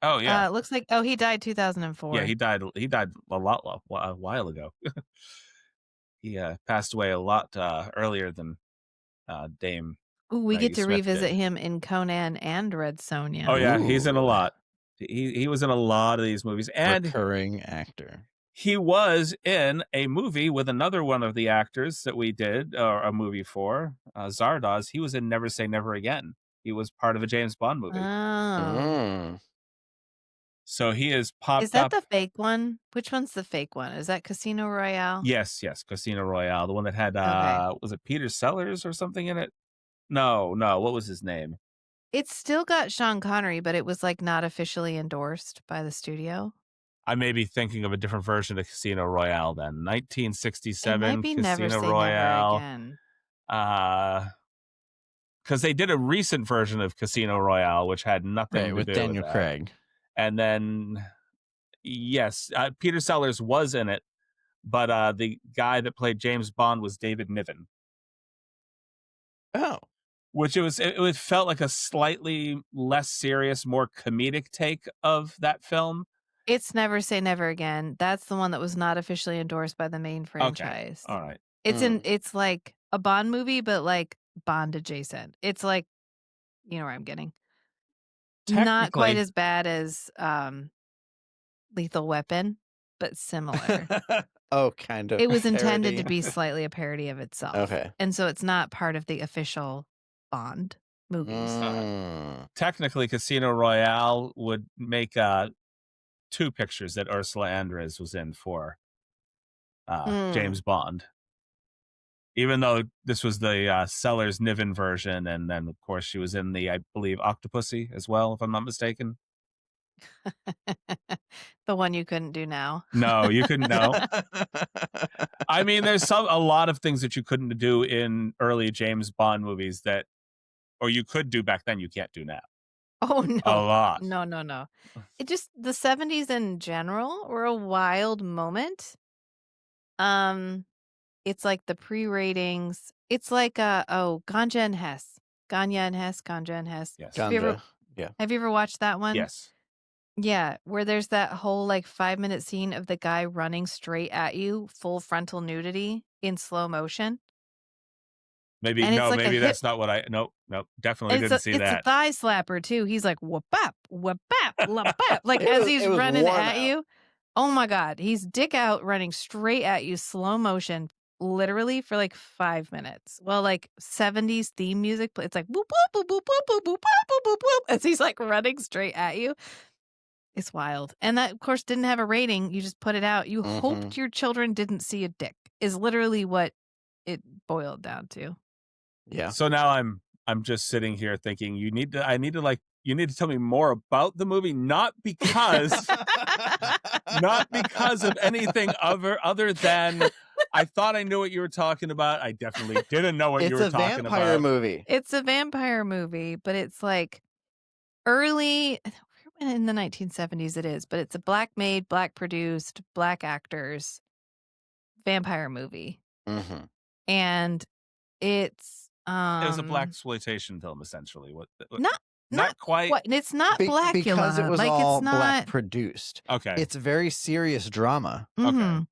Oh yeah, Looks like he died 2004. yeah, he died a while ago. He passed away a lot earlier than Dame. Ooh, we Maggie get to Smith revisit did. him in Conan and Red Sonja. Oh yeah, he's in a lot. He was in a lot of these movies, and recurring actor. he was in a movie with another one of the actors that we did a movie for, Zardoz. He was in Never Say Never Again. He was part of a James Bond movie. Oh. So he is popped up. Is that the fake one? Which one's the fake one? Is that Casino Royale? Yes, Casino Royale. The one that had, Okay. was it Peter Sellers or something in it? No. What was his name? It's still got Sean Connery, but it was like not officially endorsed by the studio. I may be thinking of a different version of Casino Royale then. 1967 It might be Casino Never Say Royale. Never Again. Because they did a recent version of Casino Royale, which had nothing to with do Daniel with Craig. And then, yes, Peter Sellers was in it, but the guy that played James Bond was David Niven. Oh. Which it felt like a slightly less serious, more comedic take of that film. It's Never Say Never Again. That's the one that was not officially endorsed by the main franchise. Okay. All right. It's like a Bond movie, but like Bond adjacent. It's like, you know where I'm getting. Not quite as bad as Lethal Weapon, but similar. Oh, kind of. It was intended to be slightly a parody of itself. Okay. And so it's not part of the official Bond movies. Technically, Casino Royale would make 2 pictures that Ursula Andress was in for James Bond. Even though this was the Sellers Niven version, and then of course she was in the, I believe, Octopussy as well, if I'm not mistaken. The one you couldn't do now. No, you couldn't know. I mean, there's a lot of things that you couldn't do in early James Bond movies that, or you could do back then, you can't do now. Oh no. A lot. No. It just, the 70s in general were a wild moment. It's like the pre-ratings. It's like Ganja and Hess. Yes. Have you ever watched that one? Yes. Yeah, where there's that whole like 5-minute scene of the guy running straight at you, full frontal nudity in slow motion. Maybe that's not what I. Nope. Definitely didn't see that. It's a thigh slapper too. He's like whoop bap, like as he's running at you. Oh my God, he's dick out running straight at you, slow motion, literally for like 5 minutes. Well, like 70s theme music, it's like boop boop boop boop boop boop boop boop boop boop as he's like running straight at you. It's wild. And that, of course, didn't have a rating. You just put it out. You hoped your children didn't see a dick, is literally what it boiled down to. Yeah. So now I'm just sitting here thinking you need to tell me more about the movie, not because of anything other than I thought I knew what you were talking about. I definitely didn't know what you were talking about. It's a vampire movie. It's a vampire movie, but it's like early in the 1970s it is, but it's a black made, black produced, black actors vampire movie. And it's it was a black exploitation film, essentially. Not quite. It's not Blackula because it was like, all it's not black produced. Okay, it's very serious drama. Okay,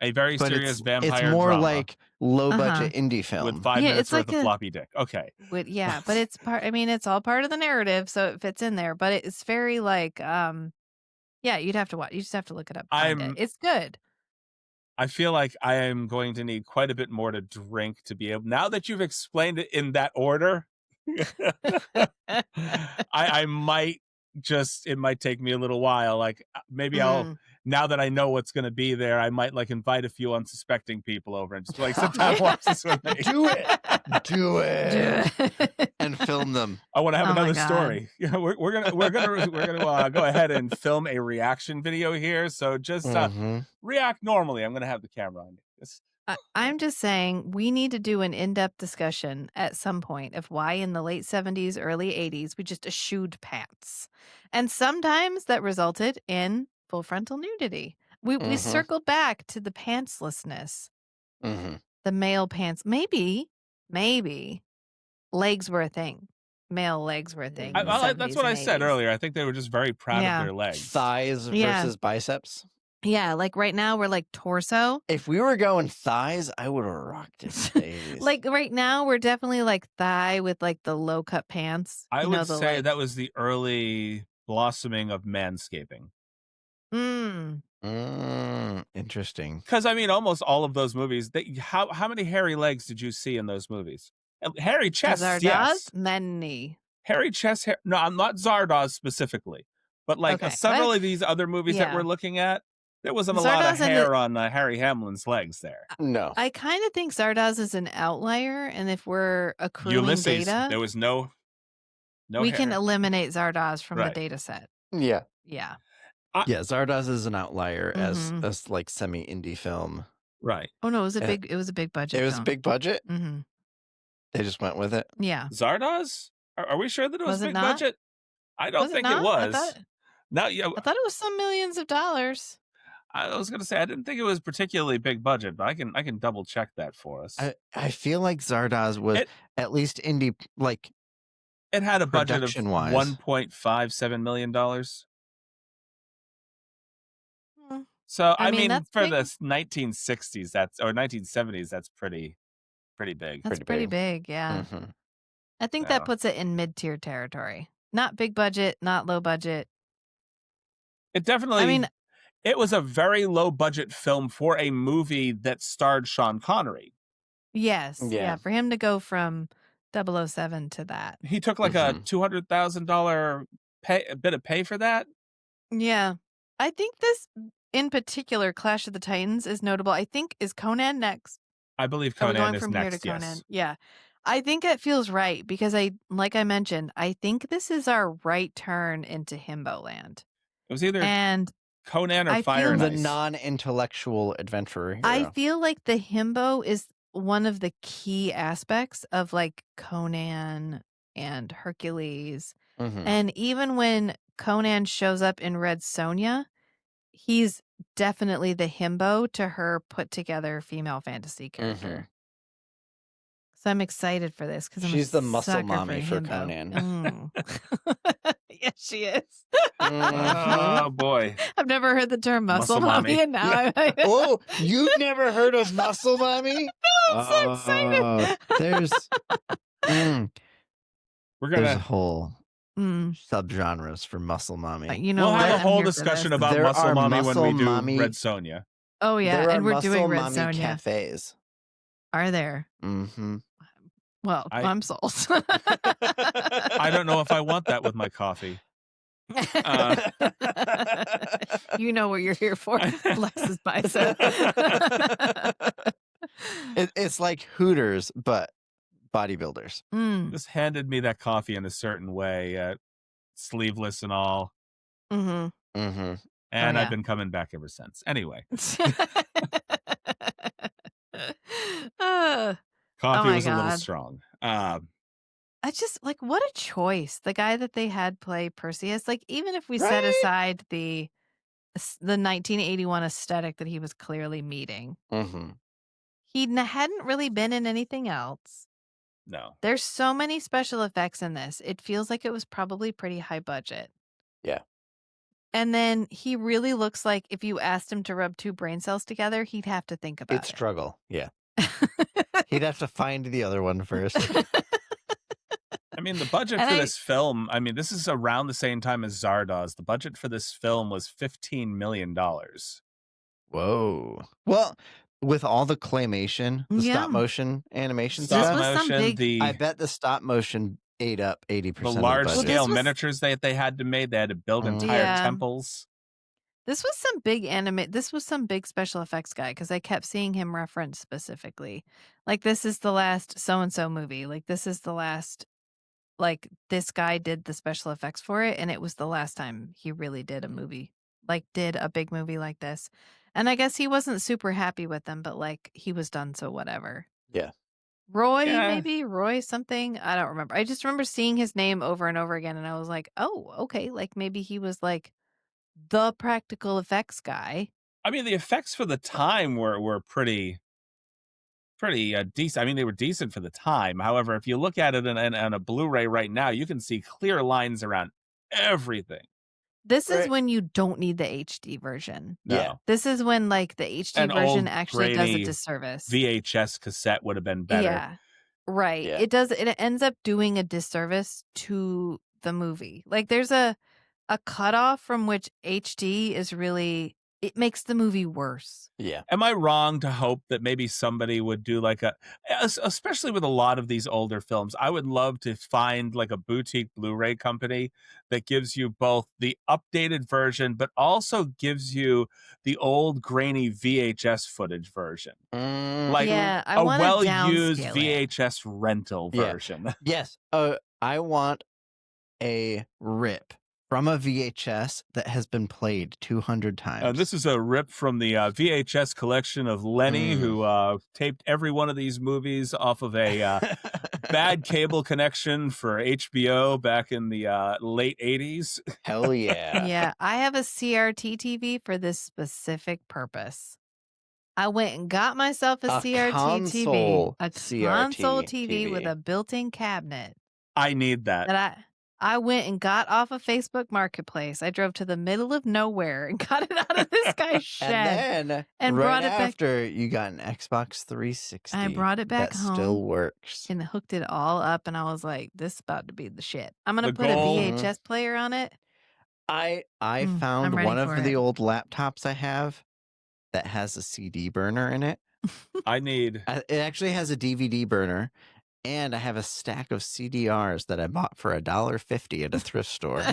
a very serious vampire. It's more drama like low budget indie film with 5 minutes worth of floppy dick. Okay, but it's part. I mean, it's all part of the narrative, so it fits in there. But it's very like, you'd have to watch. You just have to look it up. It's good. I feel like I am going to need quite a bit more to drink to be able. Now that you've explained it in that order, I might just. It might take me a little while. Like maybe I'll. Now that I know what's going to be there, I might like invite a few unsuspecting people over and just like sit down and watch this with me. Do it. and film them. I want to have Oh my another God. story. We're gonna go ahead and film a reaction video here. So just react normally. I'm gonna have the camera on you. I'm just saying we need to do an in-depth discussion at some point of why in the late 70s, early 80s, we just eschewed pants. And sometimes that resulted in full frontal nudity. We circled back to the pantslessness, the male pants. Maybe legs were a thing. Male legs were a thing. In the 70s that's what and I said 80s. earlier. I think they were just very proud Yeah. of their legs. Thighs versus biceps. Yeah, like right now we're like torso. If we were going thighs, I would have rocked it. Like right now we're definitely like thigh with like the low cut pants. I would say like... that was the early blossoming of manscaping. Interesting. Because I mean, almost all of those movies. How many hairy legs did you see in those movies? Hairy chests, Zardoz? yes. Many. Hairy chest. No, I'm not Zardoz specifically, but like several of these other movies that we're looking at, there wasn't a lot of hair on Harry Hamlin's legs there. No, I kind of think Zardoz is an outlier, and if we're accruing data, there was no. We hair. can eliminate Zardoz from the data set. Yeah. Yeah. Zardoz is an outlier as like semi-indie film. Right. Oh no, it was a big budget. It was a big budget? Mm-hmm. They just went with it? Yeah. Zardoz? Are we sure that it was big not? budget? I don't think it was. I thought it was some millions of dollars. I was going to say, I didn't think it was particularly big budget, but I can double check that for us. I feel like Zardoz was at least indie, like it had a budget of $1.57 million. So I mean for big. the 1960s, or 1970s, that's pretty big. That's pretty big, yeah. I think that puts it in mid-tier territory. Not big budget, not low budget. It definitely. It was a very low budget film for a movie that starred Sean Connery. Yes, yeah. For him to go from 007 to that, he took like a $200,000 bit of pay for that. Yeah, I think this in particular, Clash of the Titans, is notable. I think is Conan next. I believe Conan is from next. Here to Conan. Yes. Yeah, I think it feels right because like I mentioned, I think this is our right turn into Himbo land. It was either Conan or Fire and the Ice. non-intellectual adventurer hero. I feel like the Himbo is one of the key aspects of like Conan and Hercules. And even when Conan shows up in Red Sonja, he's definitely the himbo to her put together female fantasy character. So I'm excited for this because she's the muscle mommy for Conan. Yes, she is. Oh boy, I've never heard the term muscle mommy, and now oh, you've never heard of muscle mommy? No, I'm so excited. There's there's a whole subgenres for muscle mommy. We'll have a whole discussion about muscle mommy when we do Red Sonja. Oh yeah, and we're doing Red Sonja cafes. Are there? Well, I'm sold. I don't know if I want that with my coffee. You know what you're here for. Lex's bicep. It's like Hooters, but bodybuilders. Just handed me that coffee in a certain way, sleeveless and all. And I've been coming back ever since. Anyway. Coffee was a little strong. I just like, what a choice. The guy that they had play Perseus, like even if we set aside the 1981 aesthetic that he was clearly meeting, he hadn't really been in anything else. No. There's so many special effects in this. It feels like it was probably pretty high budget. Yeah. And then he really looks like if you asked him to rub two brain cells together, he'd have to think about it. It'd struggle. Yeah. He'd have to find the other one first. I mean, the budget for this film, I mean, this is around the same time as Zardoz. The budget for this film was $15 million. Whoa. Well, with all the claymation, the stop motion animation stuff, I bet the stop motion ate up 80%. The large scale miniatures that they had to make, they had to build entire temples. This was some big This was some big special effects guy because I kept seeing him referenced specifically. Like, this is the last so and so movie. Like, this is the last like this guy did the special effects for it, and it was the last time he really did a movie, like did a big movie like this. And I guess he wasn't super happy with them, but like he was done, so whatever. Yeah. Roy, Yeah. maybe Roy something. I don't remember. I just remember seeing his name over and over again, and I was like, oh, okay, like maybe he was like the practical effects guy. I mean, the effects for the time were pretty decent. I mean, they were decent for the time. However, if you look at it on a Blu-ray right now, you can see clear lines around everything. This is Right. when you don't need the HD version. No. Yeah. This is when like the HD An version old actually does a grainy disservice. VHS cassette would have been better. Yeah. Right. Yeah. It does, it ends up doing a disservice to the movie. Like there's a cutoff from which HD is really, it makes the movie worse. Yeah. Am I wrong to hope that maybe somebody would do like especially with a lot of these older films, I would love to find like a boutique Blu-ray company that gives you both the updated version, but also gives you the old grainy VHS footage version. Like Yeah, I a want to well-used downscale it. VHS rental Yeah. version. Yes. I want a rip from a VHS that has been played 200 times. This is a rip from the VHS collection of Lenny, who taped every one of these movies off of a bad cable connection for HBO back in the late 80s. Hell yeah. Yeah, I have a CRT TV for this specific purpose. I went and got myself a CRT TV, console a CRT console TV with TV. a built-in cabinet I need that. that I went and got off of Facebook Marketplace. I drove to the middle of nowhere and got it out of this guy's shed. And then and right brought it back. after you got an Xbox 360. I brought it back that home still works. and hooked it all up, and I was like, this is about to be the shit. I'm gonna The put goal- a VHS player on it. I I'm found ready one for of the it. old laptops I have that has a CD burner in it. I need It actually has a DVD burner, and I have a stack of CDRs that I bought for $1.50 at a thrift store.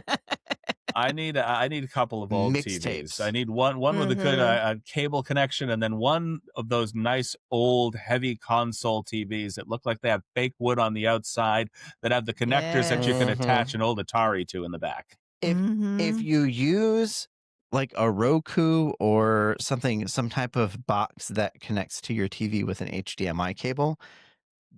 I need a couple of old Mixtapes. TVs. I need one with a good cable connection, and then one of those nice old heavy console TVs that look like they have fake wood on the outside, that have the connectors that you can attach an old Atari to in the back. If you use like a Roku or something, some type of box that connects to your TV with an HDMI cable,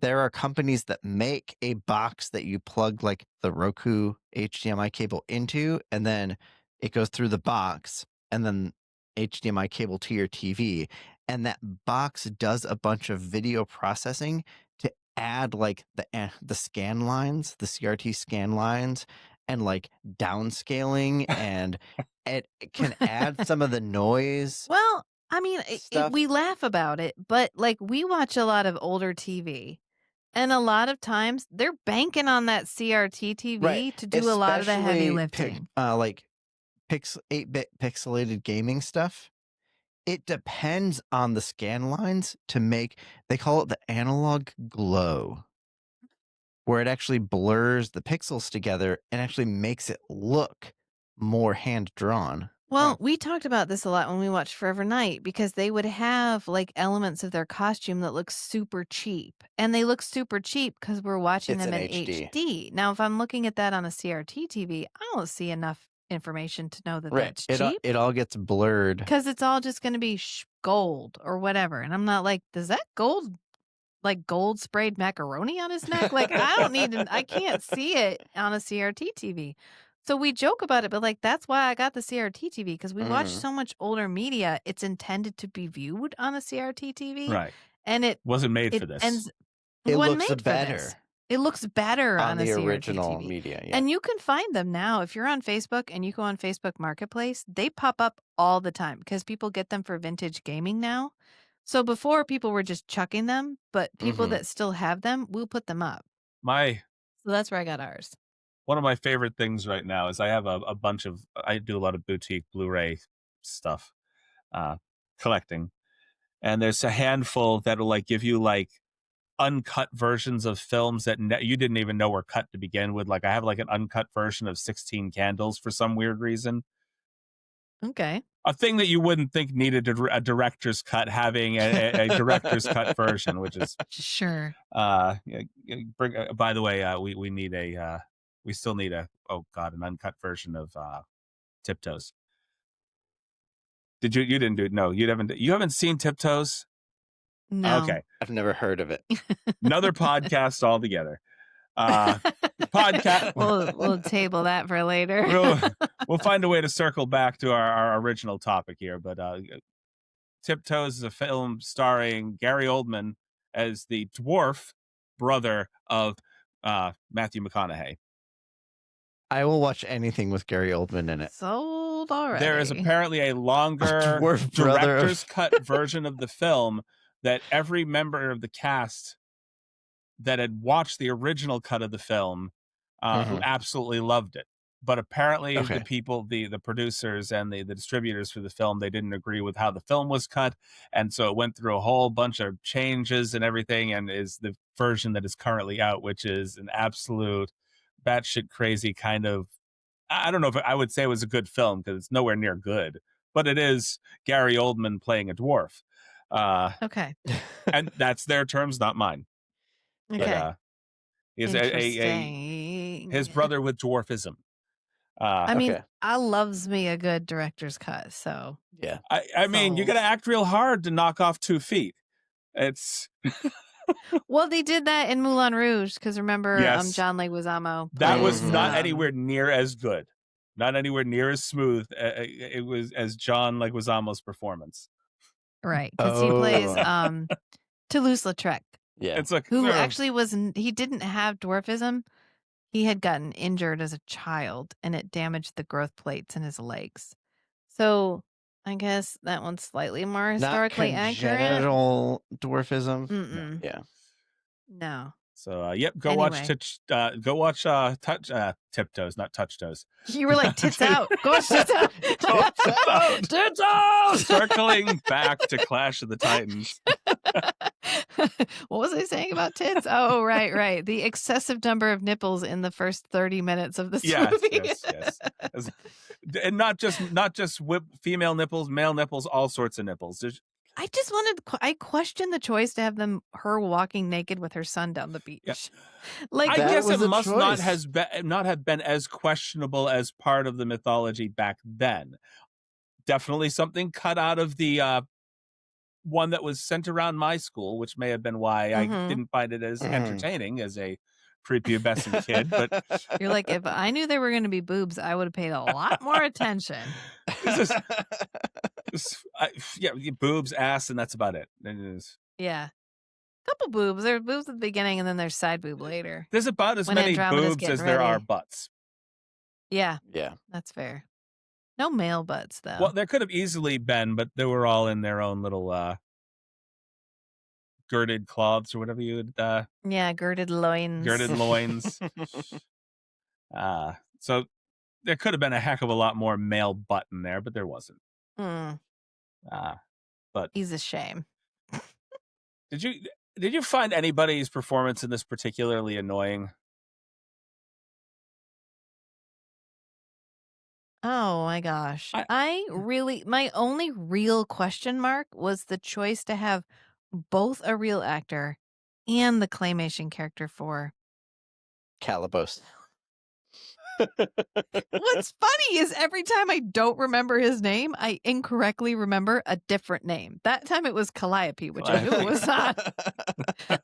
there are companies that make a box that you plug like the Roku HDMI cable into, and then it goes through the box and then HDMI cable to your TV. And that box does a bunch of video processing to add like the scan lines, the CRT scan lines, and like downscaling, and it can add some of the noise. Well, I mean, Stuff. we laugh about it, but like we watch a lot of older TV. And a lot of times they're banking on that CRT TV to do a lot of the heavy lifting. Like 8-bit pixelated gaming stuff. It depends on the scan lines to make, they call it the analog glow, where it actually blurs the pixels together and actually makes it look more hand drawn. Well, we talked about this a lot when we watched Forever Night, because they would have like elements of their costume that look super cheap. And they look super cheap because we're watching It's them in in HD. HD. Now, if I'm looking at that on a CRT TV, I don't see enough information to know that that's cheap. It all gets blurred. Because it's all just going to be gold or whatever. And I'm not like, does that gold, like gold sprayed macaroni on his neck? Like, I don't need to, I can't see it on a CRT TV. So we joke about it, but like, that's why I got the CRT TV, because we watch so much older media. It's intended to be viewed on a CRT TV. Right. And it Wasn't made for this. It wasn't looks made for better. this. It looks better on the a CRT original TV. media. Yeah. And you can find them now. If you're on Facebook and you go on Facebook Marketplace, they pop up all the time because people get them for vintage gaming now. So before, people were just chucking them, but people that still have them will put them up. So that's where I got ours. One of my favorite things right now is I have a bunch of, I do a lot of boutique Blu-ray stuff, collecting. And there's a handful that'll like give you like uncut versions of films that you didn't even know were cut to begin with. Like I have like an uncut version of 16 Candles for some weird reason. Okay. A thing that you wouldn't think needed a director's cut, having a director's cut version, which is Sure. by the way, we need we still need an uncut version of Tiptoes. You didn't do it? No, you haven't seen Tiptoes? No. Okay, I've never heard of it. another podcast altogether. Podcast. We'll table that for later. We'll find a way to circle back to our original topic here, but Tiptoes is a film starring Gary Oldman as the dwarf brother of Matthew McConaughey. I will watch anything with Gary Oldman in it. Sold already. There is apparently a longer Dwarf brother director's cut version of the film that every member of the cast that had watched the original cut of the film who absolutely loved it. But apparently the people, the producers and the distributors for the film, they didn't agree with how the film was cut. And so it went through a whole bunch of changes and everything, and is the version that is currently out, which is an absolute batshit crazy kind of, I don't know if I would say it was a good film because it's nowhere near good, but it is Gary Oldman playing a dwarf. Okay. And that's their terms, not mine. Okay. But he is his brother with dwarfism. I mean, I loves me a good director's cut, so yeah. I mean, you got to act real hard to knock off 2 feet. It's well, they did that in Moulin Rouge because remember, Yes. John Leguizamo. That was plays, not anywhere near as good, not anywhere near as smooth. It was as John Leguizamo's performance. Right, because he plays Toulouse-Lautrec. Yeah, it's like who actually he didn't have dwarfism. He had gotten injured as a child, and it damaged the growth plates in his legs. So I guess that one's slightly more historically accurate. Not congenital dwarfism. Mm-mm. Yeah. No. So yep, go Anyway. watch Tiptoes, not Touch Toes. You were like, tits out. Go watch Tits Out. Tits out! Circling back to Clash of the Titans. What was I saying about tits? Oh, right. The excessive number of nipples in the first 30 minutes of this movie. Yes. And not just female nipples, male nipples, all sorts of nipples. I questioned the choice to have her walking naked with her son down the beach. Yeah. Like, I guess it must choice. not have been as questionable as part of the mythology back then. Definitely something cut out of the one that was sent around my school, which may have been why I didn't find it as entertaining as a prepubescent kid. But you're like, if I knew there were going to be boobs, I would have paid a lot more attention. Boobs, ass, and that's about it. Yeah. Couple boobs. There are boobs at the beginning, and then there's side boob later. There's about as many boobs as there are butts. Yeah. Yeah. That's fair. No male butts, though. Well, there could have easily been, but they were all in their own little girded cloths or whatever you would. Yeah, girded loins. Girded loins. So there could have been a heck of a lot more male butt in there, but there wasn't. But he's a shame. Did you find anybody's performance in this particularly annoying? Oh my gosh. My only real question mark was the choice to have both a real actor and the claymation character for Calabos. What's funny is every time I don't remember his name, I incorrectly remember a different name. That time it was Calliope, which I knew it was not.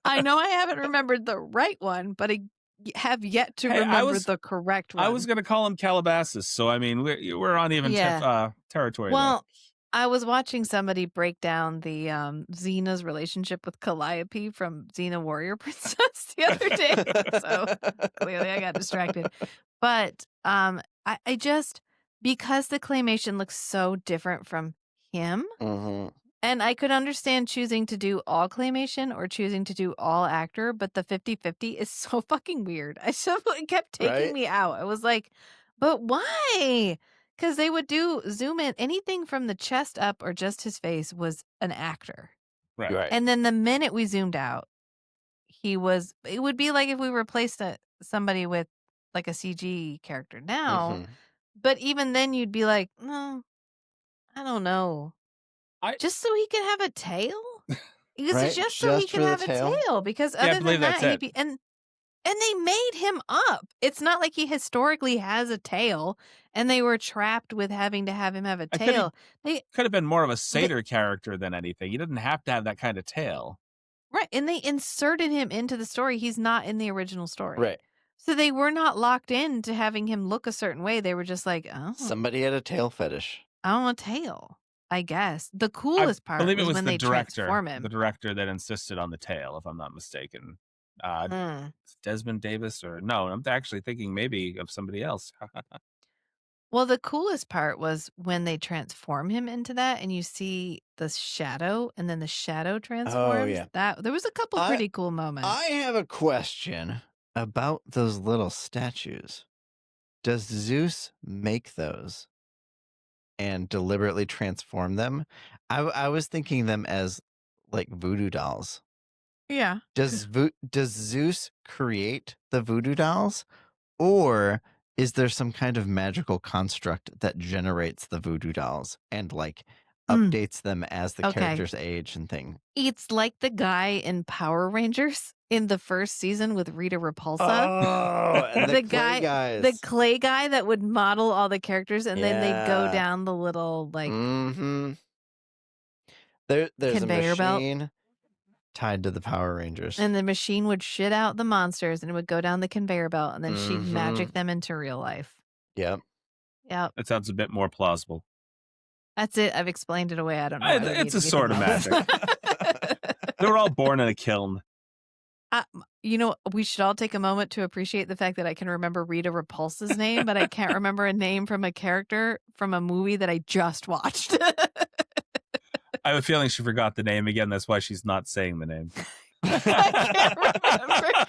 I know I haven't remembered the right one, but I have yet to remember the correct one. I was going to call him Calabasas, so I mean we're on even territory. Well, I was watching somebody break down the Xena's relationship with Calliope from Xena Warrior Princess the other day, so clearly I got distracted. But I just, because the claymation looks so different from him, and I could understand choosing to do all claymation or choosing to do all actor, but the 50-50 is so fucking weird. It kept taking me out. I was like, but why? Because they would zoom in, anything from the chest up or just his face was an actor. Right. And then the minute we zoomed out, it would be like if we replaced somebody with like a CG character now. But even then you'd be like, no, I don't know. Just so he could have a tail? Because Right? it's just so he Just could for the have a tail? tail. Because Yeah, I other believe than that's that, it. and they made him up. It's not like he historically has a tail, and they were trapped with having to have him have a I could tail. They could have been more of a satyr character than anything. He didn't have to have that kind of tail. Right, and they inserted him into the story. He's not in the original story. Right. So they were not locked in to having him look a certain way. They were just like, "Oh, Somebody had a tail fetish. I want a tail." I guess. The I coolest part believe it was was when they transform the him. director that insisted on the tail, if I'm not mistaken. Mm. Desmond Davis or no, I'm actually thinking maybe of somebody else. Well, the coolest part was when they transform him into that and you see the shadow and then the shadow Oh, transforms. yeah. That there was a couple I pretty cool moments. I have a question about those little statues. Does Zeus make those and deliberately transform them? I was thinking them as like voodoo dolls. Yeah. Does Zeus create the voodoo dolls, or is there some kind of magical construct that generates the voodoo dolls and like Mm, updates them as the okay. characters age and thing? It's like the guy in Power Rangers in the first season with Rita Repulsa. Oh, and the clay The guys. clay guy that would model all the characters and then they'd go Yeah. down the little like Mm-hmm. There's a conveyor belt machine tied to the Power Rangers. and the machine would shit out the monsters and it would go down the conveyor belt and then she'd Mm-hmm. magic them into real life. Yep. Yep. That sounds a bit more plausible. That's it. I've explained it away. I don't know why we It's need a anything sort of else. magic. They were all born in a kiln. You know, we should all take a moment to appreciate the fact that I can remember Rita Repulsa's name, but I can't remember a name from a character from a movie that I just watched. I have a feeling she forgot the name again. That's why she's not saying the name. I can't remember.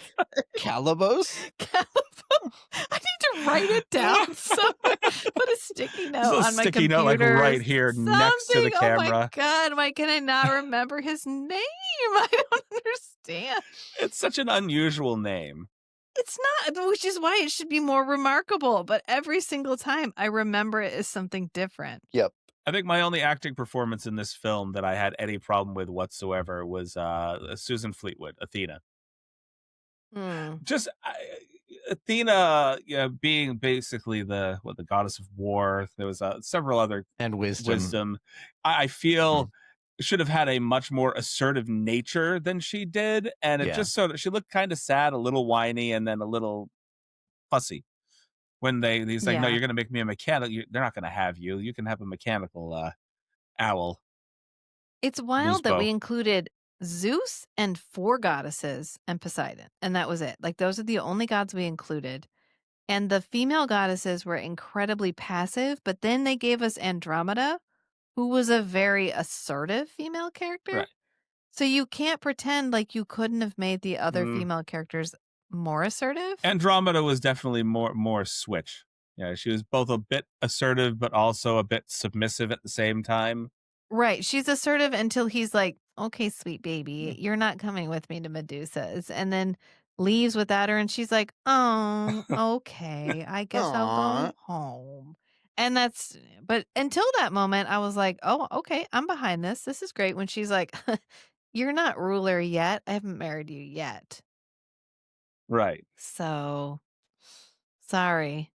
Calabos? I need to write it down somewhere. Put a sticky note on my sticky computer. note, like right here next to the camera. Oh my god! Why can I not remember his name? I don't understand. It's such an unusual name. It's not, which is why it should be more remarkable. But every single time, I remember it as something different. Yep. I think my only acting performance in this film that I had any problem with whatsoever was Susan Fleetwood, Athena. Just Athena, being basically the goddess of war. There was several other And wisdom. I feel should have had a much more assertive nature than she did, and it just sort of she looked kind of sad, a little whiny, and then a little fussy. When he's like, no, you're going to make me a mechanic. They're not going to have you. You can have a mechanical owl. It's wild that we included Zeus and 4 goddesses and Poseidon, and that was it. Like, those are the only gods we included. And the female goddesses were incredibly passive, but then they gave us Andromeda, who was a very assertive female character. Right. So you can't pretend like you couldn't have made the other female characters more assertive. Andromeda was definitely more switch. Yeah, she was both a bit assertive, but also a bit submissive at the same time. Right. She's assertive until he's like, okay, sweet baby, you're not coming with me to Medusa's. And then leaves without her. And she's like, oh, okay, I guess I'll go home. And but until that moment, I was like, oh, okay, I'm behind this. This is great. When she's like, you're not ruler yet. I haven't married you yet. Right. So, sorry.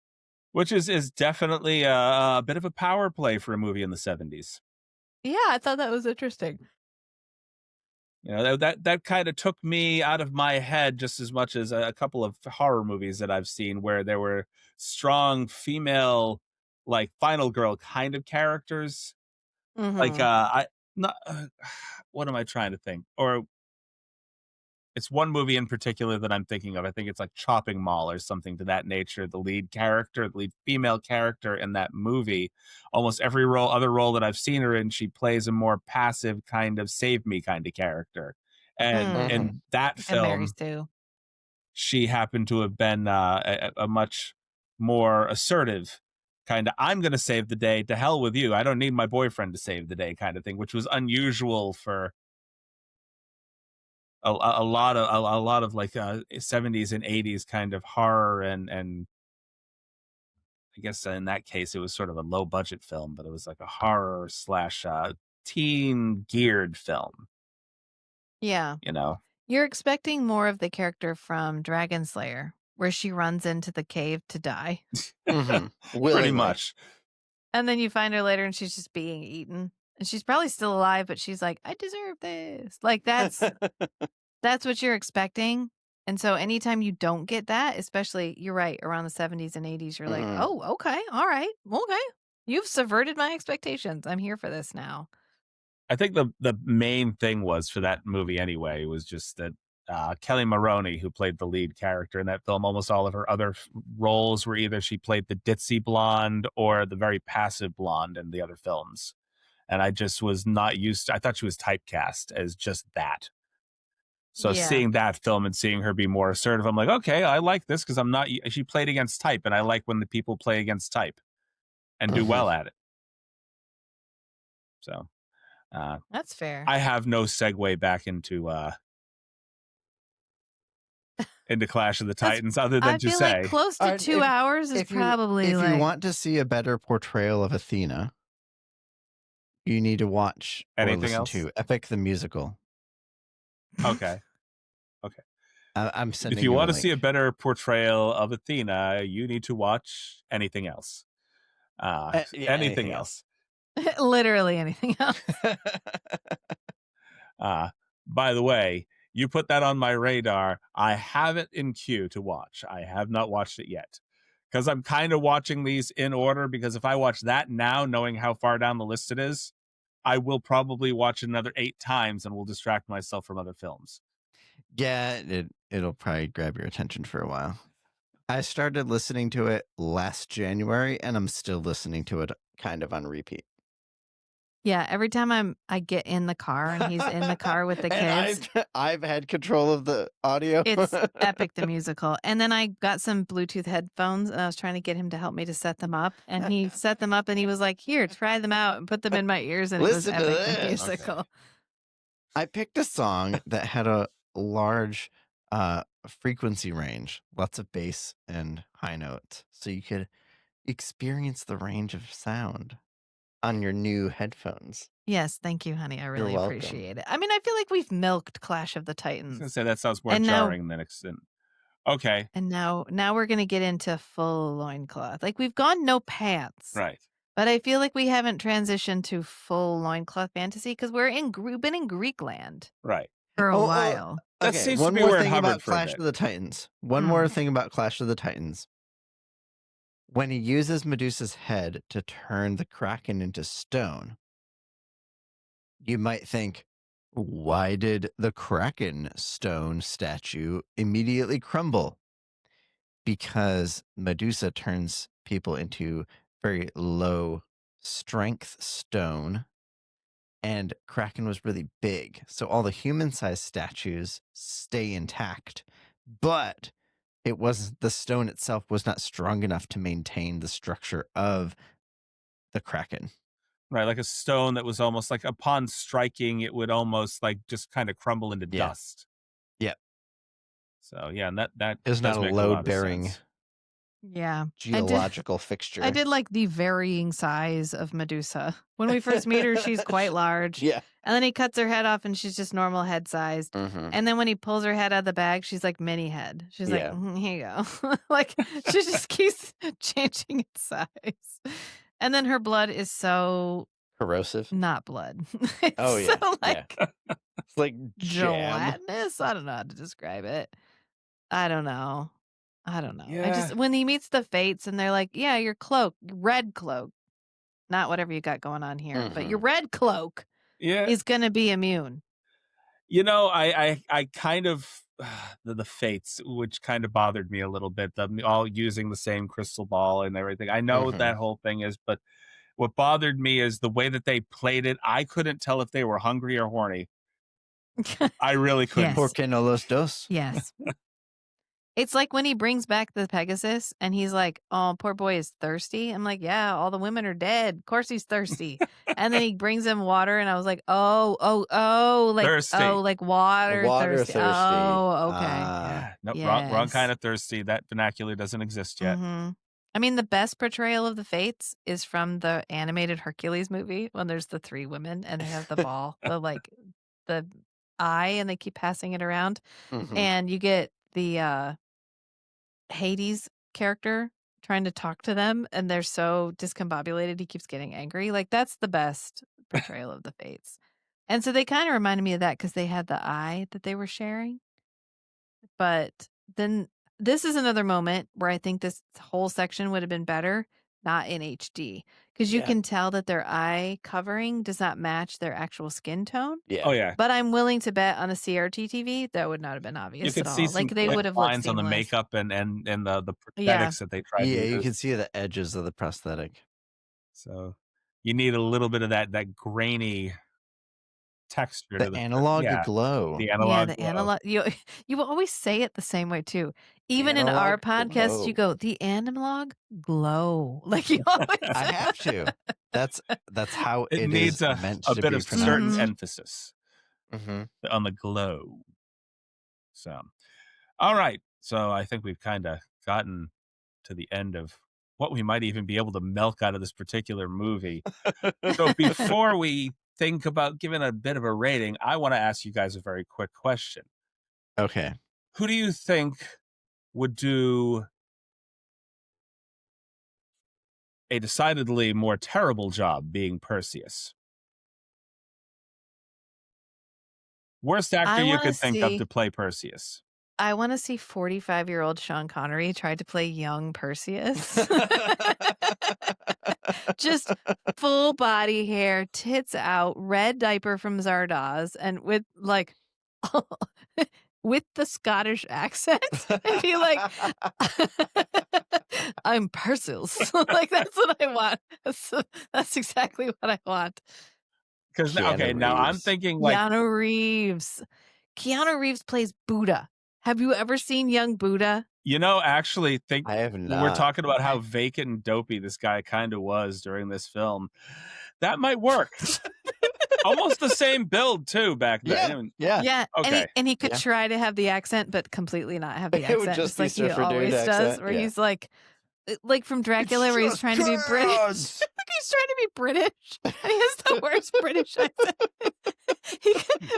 Which is definitely a bit of a power play for a movie in the 70s. Yeah, I thought that was interesting. You know, that kind of took me out of my head just as much as a couple of horror movies that I've seen where there were strong female, like final girl kind of characters. Like what am I trying to think? Or it's one movie in particular that I'm thinking of. I think it's like Chopping Mall or something to that nature. The lead female character in that movie, almost every other role that I've seen her in, she plays a more passive kind of save me kind of character. And in that film, she happened to have been a much more assertive kind of, I'm going to save the day, to hell with you. I don't need my boyfriend to save the day kind of thing, which was unusual for a lot of like 70s and 80s kind of horror and I guess in that case, it was sort of a low budget film, but it was like a horror slash teen geared film, Yeah. you know? You're expecting more of the character from Dragon Slayer, where she runs into the cave to die. Mm-hmm. Pretty much. And then you find her later and she's just being eaten. And she's probably still alive, but she's like, I deserve this. Like that's what you're expecting. And so anytime you don't get that, especially you're right, around the 70s and 80s, you're like, oh, okay, all right, okay. You've subverted my expectations. I'm here for this now. I think the main thing was for that movie anyway was just that Kelly Maroney, who played the lead character in that film, almost all of her other roles were either she played the ditzy blonde or the very passive blonde in the other films. And I just was not used to, I thought she was typecast as just that. So seeing that film and seeing her be more assertive, I'm like, okay, I like this because she played against type, and I like when the people play against type and do well at it. So that's fair. I have no segue back into Clash of the Titans other than to say, like close to 2 hours is probably if you want to see a better portrayal of Athena, you need to watch or listen to Epic the Musical. Okay. I'm sending if you want to link. see a better portrayal of Athena, you need to watch anything else. Anything else. Literally anything else. By the way, you put that on my radar. I have it in queue to watch. I have not watched it yet because I'm kind of watching these in order, because if I watch that now, knowing how far down the list it is, I will probably watch it another 8 times and will distract myself from other films. Yeah, it'll probably grab your attention for a while. I started listening to it last January, and I'm still listening to it kind of on repeat. Yeah, every time I get in the car and he's in the car with the kids. I've had control of the audio. It's Epic the Musical. And then I got some Bluetooth headphones and I was trying to get him to help me to set them up. And he set them up and he was like, here, try them out, and put them in my ears. And Listen it was to Epic the this. Musical. Okay. I picked a song that had a large frequency range, lots of bass and high notes, so you could experience the range of sound on your new headphones. Yes, thank you, honey. I really appreciate it. I mean, I feel like we've milked Clash of the Titans. I was going to say that sounds more jarring than extent. Okay. And now we're going to get into full loincloth. Like we've gone no pants. Right. But I feel like we haven't transitioned to full loincloth fantasy because we've been in Greek land. Right. For a while. That seems to be where it hovered for Clash of the Titans. One more thing about Clash of the Titans. When he uses Medusa's head to turn the Kraken into stone, you might think, why did the Kraken stone statue immediately crumble? Because Medusa turns people into very low strength stone, and Kraken was really big. So all the human-sized statues stay intact, but the stone itself was not strong enough to maintain the structure of the Kraken. Right, like a stone that was almost like upon striking, it would almost like just kind of crumble into dust. Yep. So yeah, and that is not a load-bearing geological fixture. I did like the varying size of Medusa. When we first meet her, she's quite large. Yeah. And then he cuts her head off and she's just normal head size. Mm-hmm. And then when he pulls her head out of the bag, she's like mini head. She's like, here you go. Like she just keeps changing its size. And then her blood is so corrosive. Not blood. It's so like it's like gelatinous. I don't know how to describe it. I don't know. Yeah. When he meets the Fates and they're like, yeah, your cloak, red cloak, not whatever you got going on here, but your red cloak is going to be immune. You know, I kind of, the Fates, which kind of bothered me a little bit, them all using the same crystal ball and everything. I know what that whole thing is, but what bothered me is the way that they played it. I couldn't tell if they were hungry or horny. I really couldn't. Yes. Porque no los dos. Yes. It's like when he brings back the Pegasus and he's like, oh, poor boy is thirsty. I'm like, yeah, all the women are dead. Of course he's thirsty. And then he brings him water and I was like, like thirsty. Like water thirsty. Oh, okay. Wrong kind of thirsty. That vernacular doesn't exist yet. I mean, the best portrayal of the Fates is from the animated Hercules movie when there's the 3 women and they have the ball, the eye, and they keep passing it around. Mhm. And you get the Hades character trying to talk to them, and they're so discombobulated, he keeps getting angry. Like, that's the best portrayal of the Fates. And so they kinda reminded me of that because they had the eye that they were sharing. But then this is another moment where I think this whole section would have been better not in HD, because you Yeah. can tell that their eye covering does not match their actual skin tone. Yeah. Oh yeah, But I'm willing to bet on a CRT TV that would not have been you obvious could at see all. some Like, they clear would have looked lines on the seamless. makeup and the Yeah. prosthetics that they tried to Yeah, you use. can see the edges of the prosthetic. So you need a little bit of that grainy texture to The the analog yeah, glow. the Yeah, analog the glow. analog you always say it the same way too. Even in our Analog podcast, you glow. go, "The analog glow." Like, you always I have to. That's how It it needs is a meant a to bit be of certain pronounced. Mhm. emphasis Mhm. on the glow. So, all right. So I think we've kind of gotten to the end of what we might even be able to milk out of this particular movie. So before we think about giving a bit of a rating, I want to ask you guys a very quick question. Okay. Who do you think would do a decidedly more terrible job being Perseus? Worst actor I you wanna could think of to see play Perseus. I wanna see 45-year-old Sean Connery try to play young Perseus. Just full body hair, tits out, red diaper from Zardoz, and with, like, with the Scottish accent, and be like, "I'm Perseus." Like, that's what I want. That's exactly what I want. Because okay, Keanu now I'm Reeves. thinking like Keanu Reeves. Keanu Reeves plays Buddha. Have you ever seen young Buddha? actually think I have when we're not. talking about how vacant and dopey this guy kind of was during this film, that might work. Almost the same build too back then. Yeah. Yeah, Okay. and he could Yeah. try to have the accent, but completely not have the It would accent, just just be like he Surfer Dude always does, accent. where Yeah. he's like from Dracula, where he's trying to be British. Like, he's trying to be British, and he has the worst British accent.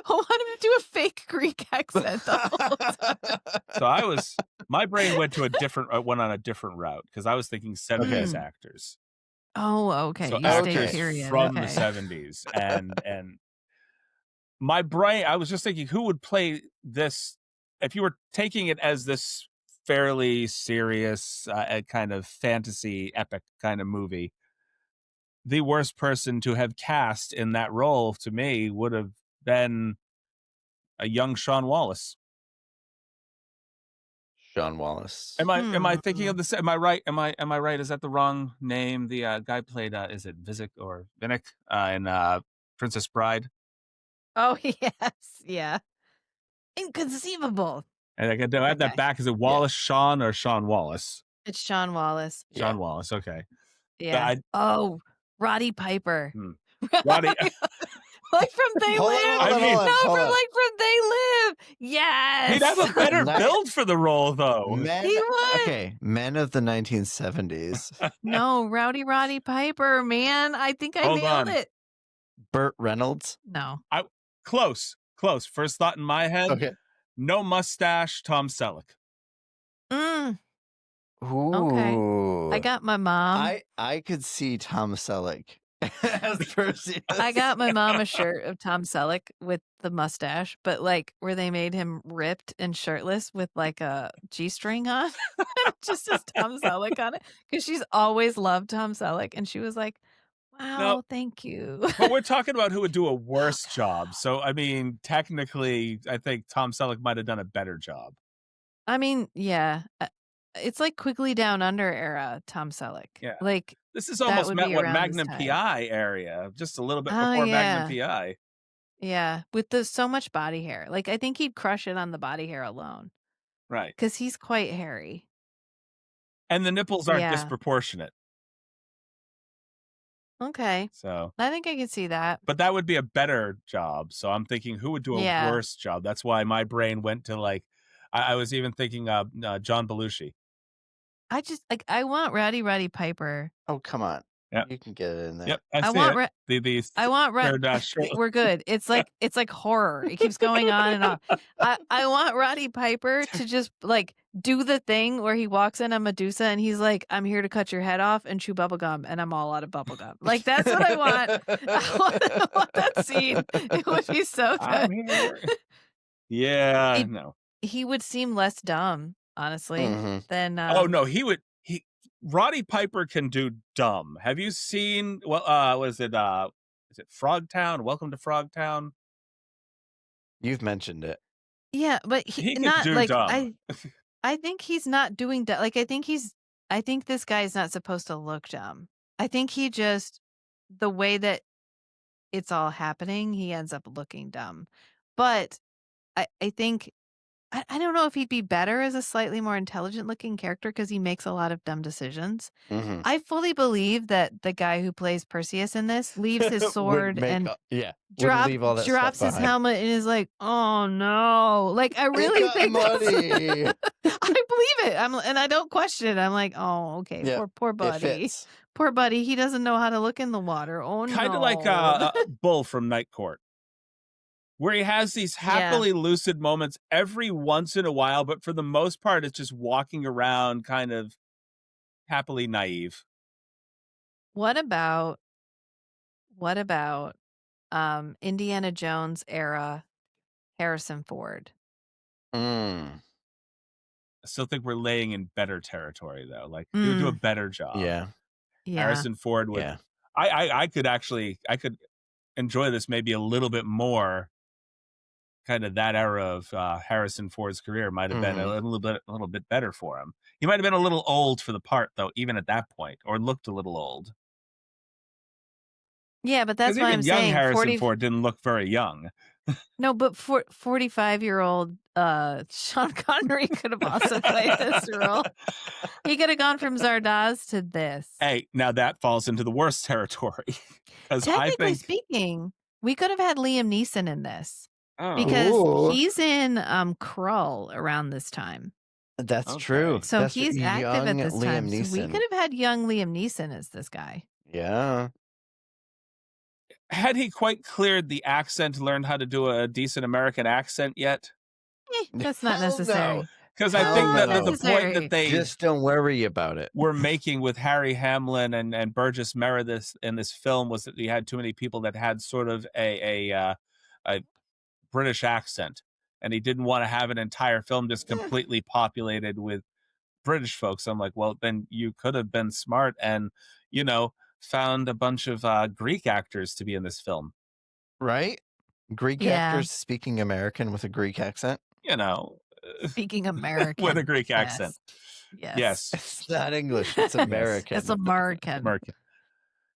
I want him to do a fake Greek accent the whole time. So my brain went on a different route because I was thinking 70s Mm. actors. Oh, okay. So You stayed actors period. from the Okay. 70s and my brain, I was just thinking who would play this if you were taking it as this fairly serious kind of fantasy epic kind of movie. The worst person to have cast in that role to me would have been a young Sean Wallace. Sean Wallace. Am I thinking Hmm. of this? Am I right? Am I right? Is that the wrong name? The guy played is it Vizik or Vinnick in Princess Bride? Oh, yes. Yeah. Inconceivable. And I got to add that Okay. back. Is it Yeah. Wallace Shawn or Sean Wallace? It's Sean Wallace. Yeah. Sean Wallace. Okay. Yeah. Oh, Roddy Piper. Hmm. Roddy. Like from They Hold on, Live. hold on, hold on, No, hold from on. like from They Live. Yes. He'd have a better Nice. build for the role, though. Men, He would. okay, men of the 1970s. No, Roddy Piper, man. I think I Hold nailed on. it. Burt Reynolds. No. Close. First thought in my head. Okay. No mustache, Tom Selleck. Mm, Ooh. I got my mom. I could see Tom Selleck as Perseus. I got my mom a shirt of Tom Selleck with the mustache, but like where they made him ripped and shirtless with like a G-string on. It just says Tom Selleck on it. Because she's always loved Tom Selleck. And she was like, wow, No. thank you. But we're talking about who would do a worse job. So, I mean, technically, I think Tom Selleck might have done a better job. I mean, yeah. It's like Quigley Down Under era Tom Selleck. Yeah. Like, This is that almost would be what around this Magnum time. PI area, just a little bit Oh, before yeah. Magnum PI. Yeah. With the so much body hair. Like, I think he'd crush it on the body hair alone. Right. Because he's quite hairy. And the nipples aren't Yeah. disproportionate. Okay. So, I think I can see that. but that would be a better job. So I'm thinking who would do a Yeah. worse job? That's why my brain went to like, I was even thinking John Belushi. I want Roddy Piper. Oh, come on. Yep. You can get it in there. Yep, I see want it. I want We're good. It's like horror. It keeps going on and on. I want Roddy Piper to just like do the thing where he walks in on Medusa and he's like, "I'm here to cut your head off and chew bubble gum," and I'm all out of bubble gum. Like that's what I want. I want that scene. It would be so good. Yeah, no. He would seem less dumb, honestly, than. Oh no, Roddy Piper can do dumb. Have you seen is it Frogtown? Welcome to Frogtown. You've mentioned it. Yeah, but he can not do like dumb. I think he's not doing that. Like I think this guy is not supposed to look dumb. I think he just the way that it's all happening, he ends up looking dumb. But I think I don't know if he'd be better as a slightly more intelligent looking character because he makes a lot of dumb decisions. I fully believe that the guy who plays Perseus in this leaves his sword and drops his helmet and is like, "Oh no!" Like I really think money. I believe it. And I don't question it. I'm like, "Oh, okay, Yeah, poor buddy, poor buddy. He doesn't know how to look in the water. Oh no!" Kind of like Bull from Night Court, where he has these happily lucid moments every once in a while, but for the most part, it's just walking around kind of happily naive. What about Indiana Jones era Harrison Ford? I still think we're laying in better territory though. Like he would do a better job. Yeah. Harrison Ford would. Yeah. I could enjoy this maybe a little bit more. Kind of that era of Harrison Ford's career might have been a little bit better for him. He might have been a little old for the part though, even at that point, or looked a little old. Yeah, but that's why I'm young saying Harrison Ford didn't look very young. No, but 45-year-old Sean Connery could have also played this role. He could have gone from Zardoz to this. Hey, now that falls into the worst territory. Technically speaking, we could have had Liam Neeson in this. Because he's in Krull around this time. That's true. So that's he's active at this time. Neeson. So we could have had young Liam Neeson as this guy. Yeah. Had he quite cleared the accent, learned how to do a decent American accent yet? That's not necessary. Because I think that the point that they just don't worry about it. Were making with Harry Hamlin and Burgess Meredith in this film was that you had too many people that had sort of a British accent, and he didn't want to have an entire film just completely populated with British folks. I'm like, well, then you could have been smart and, found a bunch of Greek actors to be in this film. Right? Greek actors speaking American with a Greek accent? Speaking American. With a Greek accent. Yes. It's not English. It's American. It's American.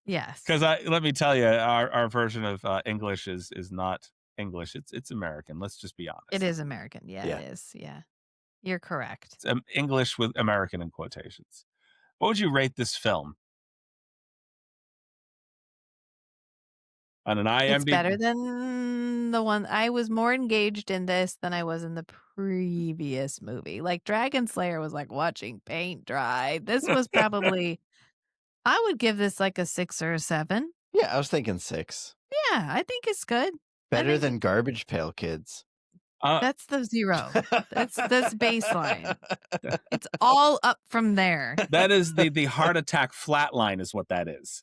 Yes. Because let me tell you, our version of English is not English. It's American. Let's just be honest. It is American. Yeah, it is. Yeah. You're correct. It's English with American in quotations. What would you rate this film? On an IMDb? It's better than the one. I was more engaged in this than I was in the previous movie. Like Dragon Slayer was like watching paint dry. This was probably, I would give this like a 6 or a 7. Yeah, I was thinking 6. Yeah, I think it's good. Better than Garbage Pail Kids. That's the 0. That's baseline. It's all up from there. That is the heart attack flatline is what that is.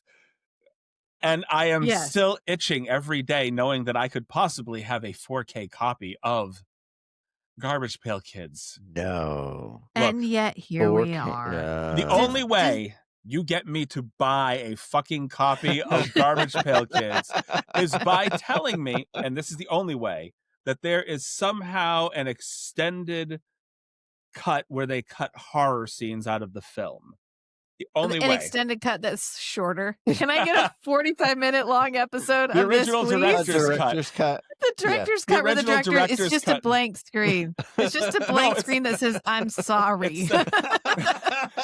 And I am still itching every day knowing that I could possibly have a 4K copy of Garbage Pail Kids. No. And yet here we are. The only way you get me to buy a fucking copy of Garbage Pail Kids is by telling me, and this is the only way, that there is somehow an extended cut where they cut horror scenes out of the film. The only way. An extended cut that's shorter. Can I get a 45-minute long episode the of this, original director's cut. The director's cut where the director it's just a blank screen. It's just a blank screen that says, "I'm sorry."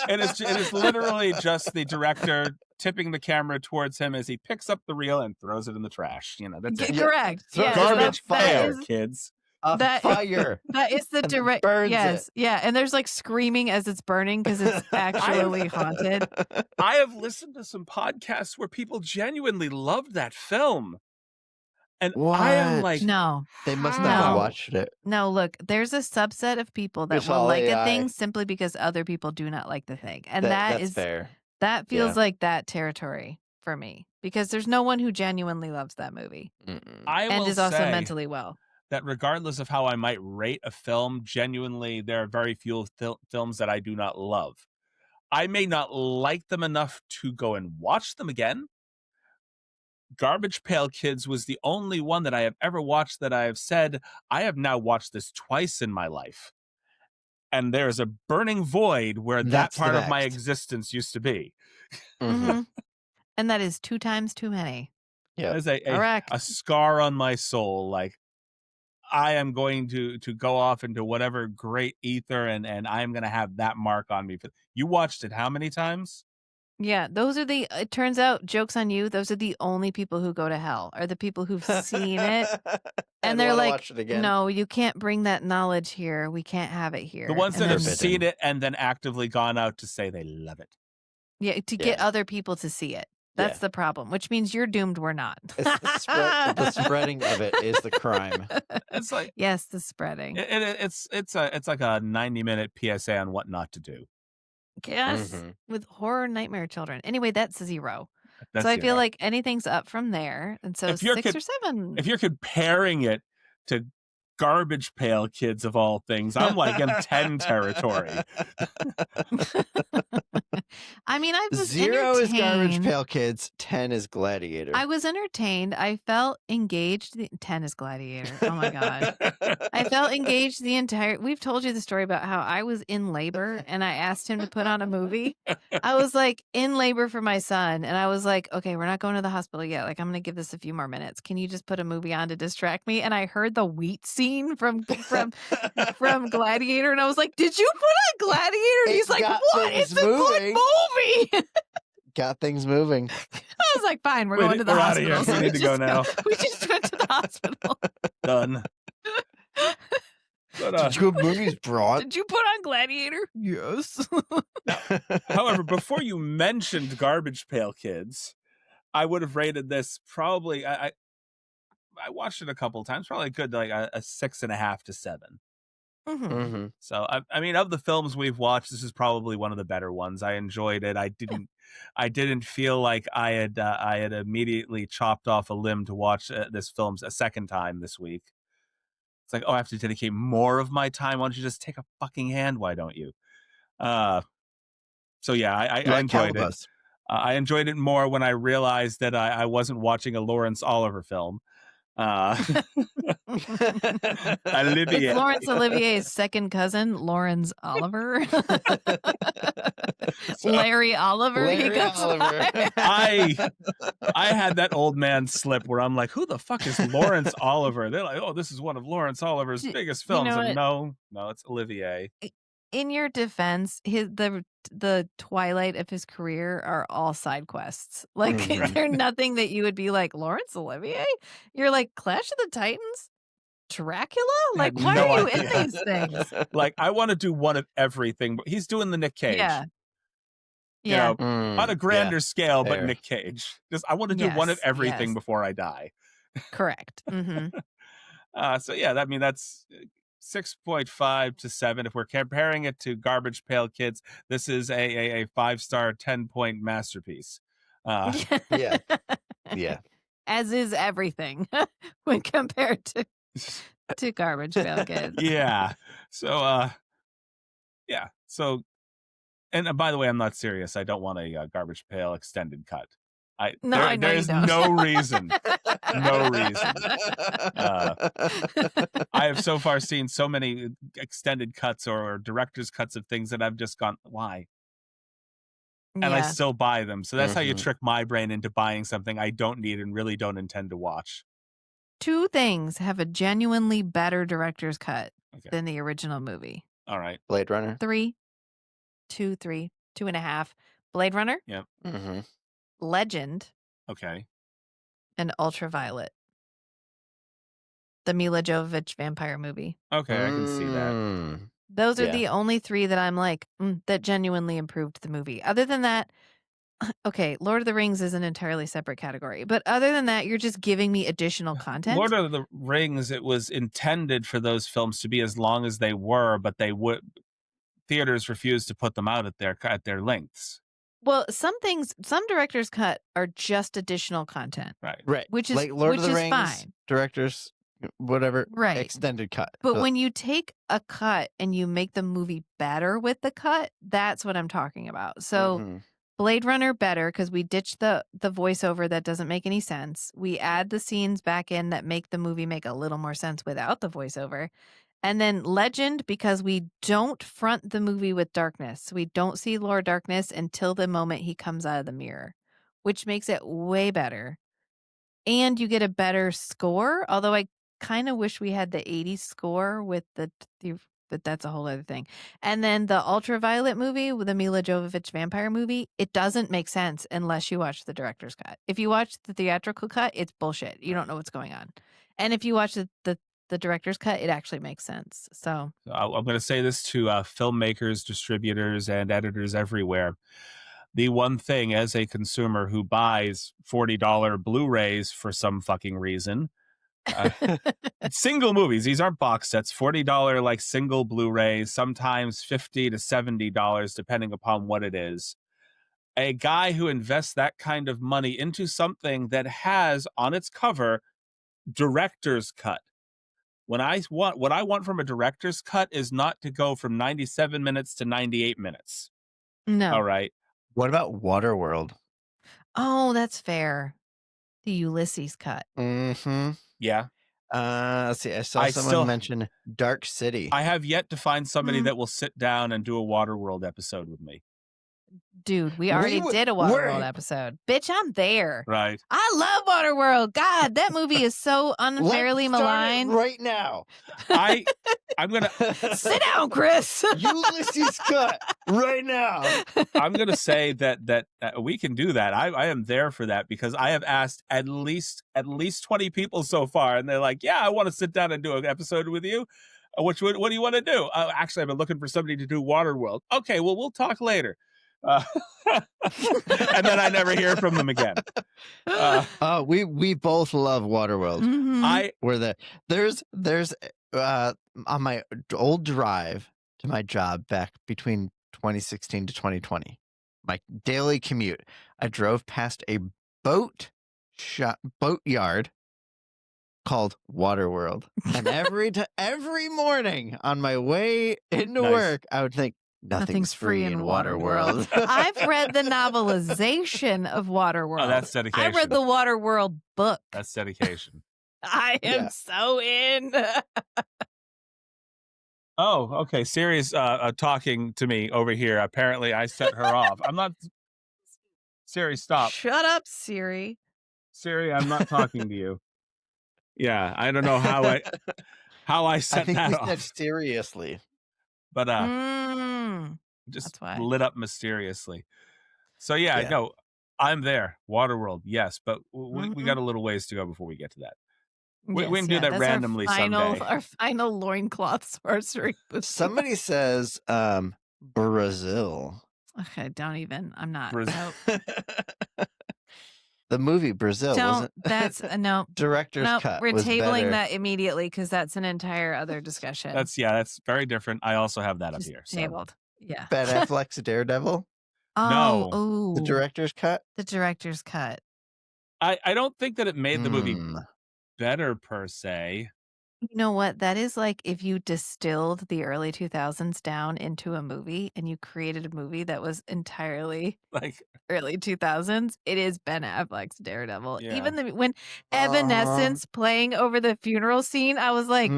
It is literally just the director tipping the camera towards him as he picks up the reel and throws it in the trash. That's it. Correct. So garbage fire, kids. fire. That is the and direct. burns Yes, it. yeah, and there's like screaming as it's burning because it's actually haunted. I have listened to some podcasts where people genuinely loved that film. And I am What? like, No, They must not how? have watched it. no. Look, there's a subset of people that It's will all like a AI. thing simply because other people do not like the thing, and That's fair. that feels Yeah. like that territory for me because there's no one who genuinely loves that movie I and will is also say mentally well. that regardless of how I might rate a film, genuinely, there are very few films that I do not love. I may not like them enough to go and watch them again. Garbage Pail Kids was the only one that I have ever watched that I have said, I have now watched this twice in my life. And there's a burning void where That's that part the of my next. existence used to be. And that is 2 times too many. Yeah. There's Correct. a scar on my soul. Like, I am going to go off into whatever great ether, and I'm going to have that mark on me. You watched it how many times? Yeah, those are it turns out, joke's on you, those are the only people who go to hell, are the people who've seen it. And they're wanna like, watch it again. no, you can't bring that knowledge here. We can't have it here. The ones And that have then- seen it and then actively gone out to say they love it. Yeah, to get other people to see it. That's the problem, which means you're doomed, we're not. It's the spreading of it is the crime. It's like, yes, the spreading. It's like a 90-minute PSA on what not to do. Yes, with horror nightmare children. Anyway, that's 0. That's so I feel 0. like anything's up from there. And so 6 or 7. If you're comparing it to Garbage Pail Kids of all things, I'm like in 10 territory. I mean, I was 0 is Garbage entertained. Pail Kids, 10 is Gladiator. I was entertained. I felt engaged. 10 is Gladiator. Oh my God. I felt engaged the entire. We've told you the story about how I was in labor and I asked him to put on a movie. I was like in labor for my son and I was like, okay, we're not going to the hospital yet. Like, I'm going to give this a few more minutes. Can you just put a movie on to distract me? And I heard the wheat scene from Gladiator and I was like, did you put on Gladiator? And he's like, what? It's a good movie. Got things moving. I was like, fine, we're going to the hospital. Out of here. We need to go now. We just went to the hospital. Done. But, Did you have movies brought? Did you put on Gladiator? Yes. However, before you mentioned Garbage Pail Kids, I would have rated this probably. I watched it a couple of times, probably good, like a 6.5 to 7. So I mean, of the films we've watched, this is probably one of the better ones. I enjoyed it. I didn't feel like I had immediately chopped off a limb to watch this film a second time this week. It's like, oh, I have to dedicate more of my time. Why don't you just take a fucking hand? Why don't you? So yeah, I enjoyed it. I enjoyed it more when I realized that I wasn't watching a Laurence Olivier film. Olivier. It's Laurence Olivier's second cousin, Laurence Oliver. Larry Oliver. I had that old man slip where I'm like, who the fuck is Laurence Olivier? They're like, oh, this is one of Laurence Olivier's biggest films. You know And no, it's Olivier. In your defense, the twilight of his career are all side quests. Like they're nothing that you would be like, Laurence Olivier? You're like Clash of the Titans? Dracula? Like, why are you in these things? Like, I want to do one of everything, but he's doing the Nick Cage. Yeah. You know, on a grander scale, but Nick Cage. Just I want to do one of everything before I die. Correct. So yeah, I mean that's 6.5 to 7. If we're comparing it to Garbage Pail Kids, this is a 5-star 10-point masterpiece. Yeah. As is everything when compared to Garbage Pail Kids. Yeah. So yeah. So, and by the way, I'm not serious. I don't want a Garbage Pail extended cut. There's no reason. No reason. I have so far seen so many extended cuts or director's cuts of things that I've just gone, why? And I still buy them. So that's how you trick my brain into buying something I don't need and really don't intend to watch. 2 things have a genuinely better director's cut than the original movie. All right. Blade Runner. 3, 2, 3, 2.5. Blade Runner. Yep. Legend. Okay. And Ultraviolet. the Mila Jovovich vampire movie. Okay, I can see that. Those are the only 3 that I'm like, that genuinely improved the movie. Other than that, okay, Lord of the Rings is an entirely separate category. But other than that, you're just giving me additional content. Lord of the Rings, it was intended for those films to be as long as they were, but theaters refused to put them out at their lengths. Well, some director's cut are just additional content. Right. Which is like Lord of the Rings, fine. Director's whatever, right. extended cut. But when you take a cut and you make the movie better with the cut, that's what I'm talking about. So Blade Runner better because we ditched the voiceover that doesn't make any sense. We add the scenes back in that make the movie make a little more sense without the voiceover. And then Legend because we don't front the movie with darkness. We don't see Lord Darkness until the moment he comes out of the mirror, which makes it way better. And you get a better score, although I kind of wish we had the 80s score with but that's a whole other thing. And then the Ultraviolet movie with the Mila Jovovich vampire movie, it doesn't make sense unless you watch the director's cut. If you watch the theatrical cut, it's bullshit. You don't know what's going on. And if you watch the director's cut, it actually makes sense. So I'm going to say this to filmmakers, distributors, and editors everywhere. The one thing as a consumer who buys $40 Blu-rays for some fucking reason, single movies, these aren't box sets, $40 like single Blu-rays, sometimes $50 to $70 depending upon what it is. A guy who invests that kind of money into something that has on its cover director's cut. What I want from a director's cut is not to go from 97 minutes to 98 minutes. No. All right. What about Waterworld? Oh, that's fair. The Ulysses cut. Yeah. Let's see. I saw someone mention Dark City. I have yet to find somebody that will sit down and do a Waterworld episode with me. Dude, we already did a Waterworld episode. Bitch, I'm there. Right. I love Waterworld. God, that movie is so unfairly maligned. Right now. I'm going to... Sit down, Chris. Ulysses cut right now. I'm going to say that we can do that. I am there for that because I have asked at least 20 people so far, and they're like, yeah, I want to sit down and do an episode with you. What do you want to do? Actually, I've been looking for somebody to do Waterworld. Okay, well, we'll talk later. And then I never hear from them again. We both love Waterworld. There's on my old drive to my job back between 2016 to 2020, my daily commute, I drove past a boat yard called Waterworld, and every morning on my way into work, I would think, Nothing's free in Waterworld. I've read the novelization of Waterworld. Oh, that's dedication. I read the Waterworld book. That's dedication. I am so in. Oh, okay. Siri's talking to me over here. Apparently, I set her off. I'm not. Siri, stop. Shut up, Siri. Siri, I'm not talking to you. Yeah, I don't know how I set that off. I think we said seriously. But just lit up mysteriously. So yeah, no, I'm there. Waterworld, yes, but we got a little ways to go before we get to that. We can do that randomly someday. Our final loincloth sorcery. Somebody says Brazil. Okay, don't even. I'm not. Brazil. Nope. The movie Brazil. That's no director's cut. We're tabling that immediately because that's an entire other discussion. That's very different. I also have that up here. Tabled. Yeah. Ben Affleck's Daredevil. No. Ooh. The director's cut. The director's cut. I don't think that it made the movie better per se. You know what? That is like if you distilled the early 2000s down into a movie and you created a movie that was entirely like early 2000s. It is Ben Affleck's Daredevil. Yeah. Even when Evanescence playing over the funeral scene, I was like,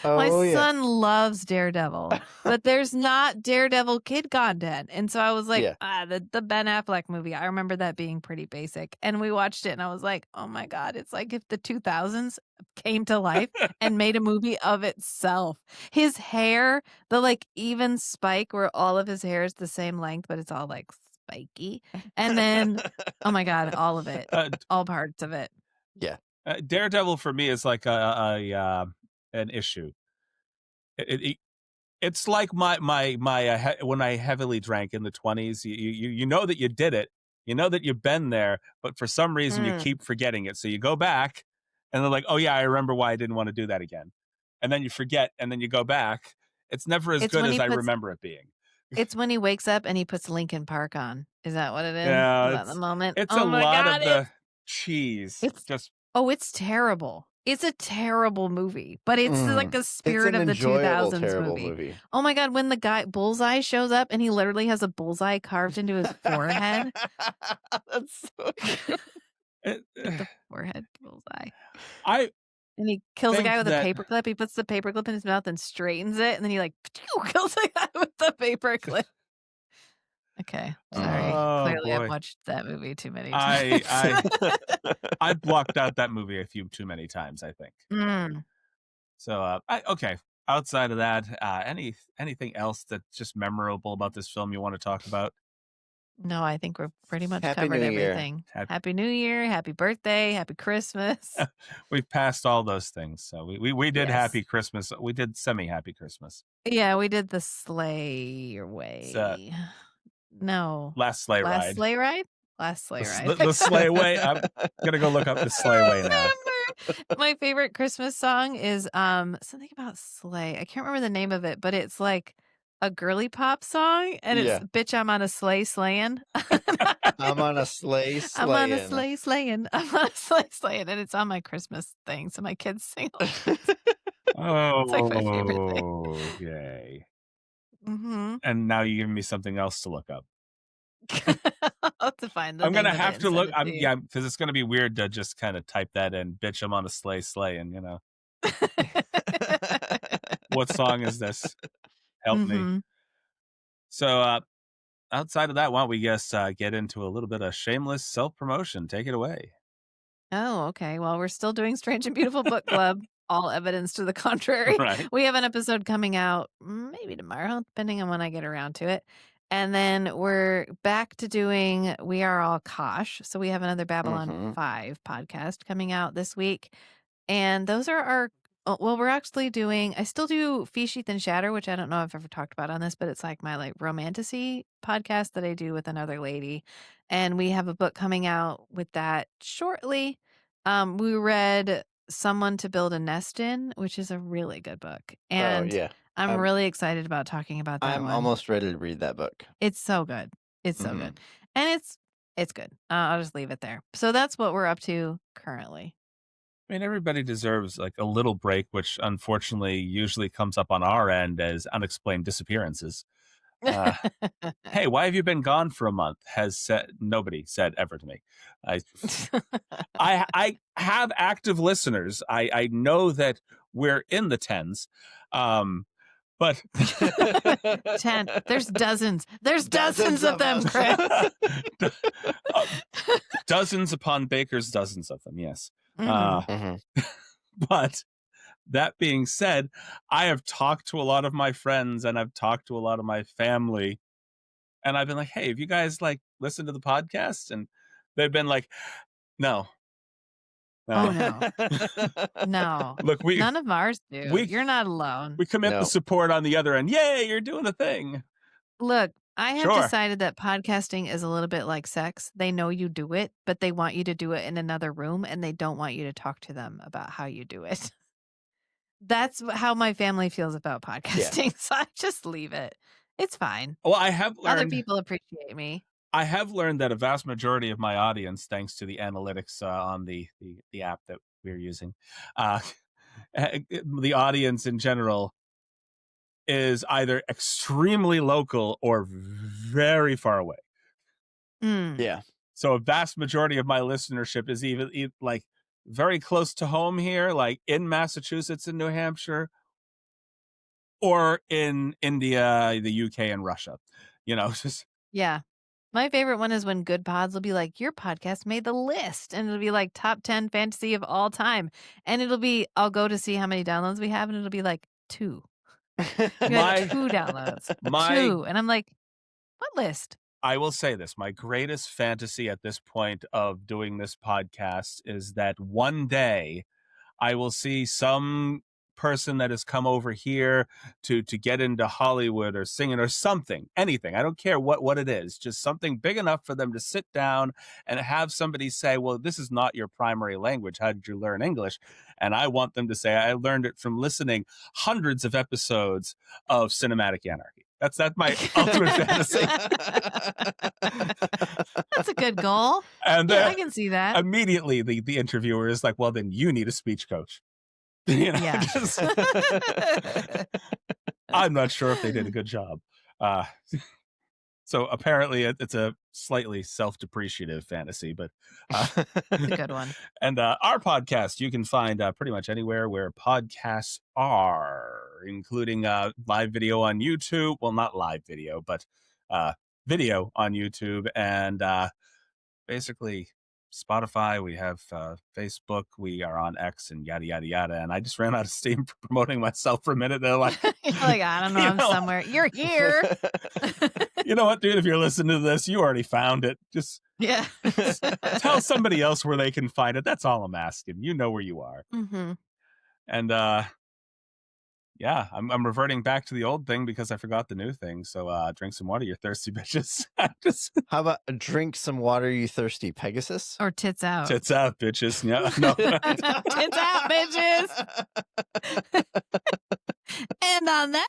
my son loves Daredevil, but there's not Daredevil kid content. And so I was like, the Ben Affleck movie, I remember that being pretty basic. And we watched it and I was like, oh my God, it's like if the 2000s came to life and made a movie of itself. His hair, the like even spike where all of his hair is the same length, but it's all like spiky. And then, oh my God, all of it, all parts of it. Yeah. Daredevil for me is like an issue. It's like my when I heavily drank in the 20s. You know that you did it, you know that you've been there, but for some reason you keep forgetting it. So you go back, and they're like, "Oh yeah, I remember why I didn't want to do that again," and then you forget, and then you go back. It's never as It's good when as he I puts remember it being. it's when he wakes up and he puts Linkin Park on. Is that what it is? Yeah, Is that the moment? it's a Oh my lot god, of the cheese. it's Just it's terrible. It's a terrible movie, but it's like a It's spirit an of the enjoyable, 2000s terrible movie. movie. Oh my god, when the guy Bullseye shows up and he literally has a bullseye carved into his forehead. That's so good. Like the forehead bullseye. I And he kills a think guy with a that paperclip. He puts the paperclip in his mouth and straightens it, and then he like kills the guy with the paperclip. Okay, sorry. oh Clearly, I've boy, watched that movie too many I times. I blocked out that movie a few too many times, I think. Mm. So, okay. Outside of that, anything else that's just memorable about this film you want to talk about? No, I think we're pretty much Happy covered New Year. everything. Happy New Year, happy birthday, happy Christmas. We've passed all those things. So we did Yes. Happy Christmas. We did semi-Happy Christmas. Yeah, we did the sleigh way. No. Last sleigh Last ride. sleigh ride? Last sleigh ride. The sleigh way. I'm gonna go look up the sleigh way now. My favorite Christmas song is something about sleigh. I can't remember the name of it, but it's like a girly pop song, and it's Yeah. "Bitch, I'm on a sleigh slaying." I'm on a sleigh I'm on a slaying. sleigh slaying. I'm on a sleigh slaying, and it's on my Christmas thing, so my kids sing along. It's like my favorite thing. Oh, yay! Mhm. And now you're giving me something else to look up. I'll have to find the I'm name gonna of it have and to send look. it to you. Yeah, because it's gonna be weird to just kind of type that in. Bitch, I'm on a sleigh, and what song is this? Help me. Mhm. So, outside of that, why don't we just get into a little bit of shameless self-promotion? Take it away. Oh, okay. Well, we're still doing Strange and Beautiful Book Club. All evidence to the contrary. Right. We have an episode coming out maybe tomorrow, depending on when I get around to it. And then we're back to doing We Are All Kosh. So we have another Babylon 5 podcast coming out this week. And those are our well, we're actually doing I still do Feast, Sheath, and Shatter, which I don't know if I've ever talked about on this, but it's like my like romantasy podcast that I do with another lady. And we have a book coming out with that shortly. We read Someone to Build a Nest In, which is a really good book. And yeah. I'm really excited about talking about that I'm one. almost ready to read that book. It's so good. It's so good. And it's good. I'll just leave it there. So that's what we're up to currently. I mean, everybody deserves like a little break, which unfortunately usually comes up on our end as unexplained disappearances. Hey, why have you been gone for a month? Nobody said ever to me. I have active listeners. I know that we're in the tens, but 10. There's dozens. There's dozens of them, Chris. Dozens upon bakers, dozens of them. Yes. But that being said, I have talked to a lot of my friends and I've talked to a lot of my family, and I've been like, "Hey, have you guys like listened to the podcast?" And they've been like, "No, Oh no, no. Look, none of ours do. You're not alone. We commit the support on the other end. Yay, you're doing the thing. Look, I have decided that podcasting is a little bit like sex. They know you do it, but they want you to do it in another room, and they don't want you to talk to them about how you do it. That's how my family feels about podcasting. So I just leave it. It's fine. Well, I have learned other people appreciate me. I have learned that a vast majority of my audience, thanks to the analytics on the app that we're using, the audience in general is either extremely local or very far away. Yeah. So a vast majority of my listenership is even like very close to home here, like in Massachusetts and New Hampshire, or in India, the UK, and Russia. Just yeah. My favorite one is when Good Pods will be like, your podcast made the list. And it'll be like top 10 fantasy of all time. And it'll be, I'll go to see how many downloads we have. And it'll be like 2. You had 2 downloads. 2. And I'm like, what list? I will say this. My greatest fantasy at this point of doing this podcast is that one day I will see some person that has come over here to get into Hollywood or singing or something, anything. I don't care what it is, just something big enough for them to sit down and have somebody say, well, this is not your primary language. How did you learn English? And I want them to say, I learned it from listening hundreds of episodes of Cinematic Anarchy. That's my ultimate fantasy. That's a good goal. And I can see that. Immediately the interviewer is like, well, then you need a speech coach. You know, Yeah. I'm not sure if they did a good job. So apparently it's a slightly self-depreciative fantasy, but it's a good one. And our podcast you can find pretty much anywhere where podcasts are, including live video on YouTube. Well, not live video, but video on YouTube, and basically Spotify. We have Facebook. We are on X, and yada yada yada. And I just ran out of steam for promoting myself for a minute. They're like, you're like, I don't know, I'm somewhere. You're here. You know what, dude? If you're listening to this, you already found it. Just tell somebody else where they can find it. That's all I'm asking. You know where you are. Mm-hmm. And yeah, I'm reverting back to the old thing because I forgot the new thing. So drink some water, you thirsty bitches. How about drink some water, you thirsty Pegasus? Or tits out. Tits out, bitches. Yeah, no. Tits out, bitches. And on that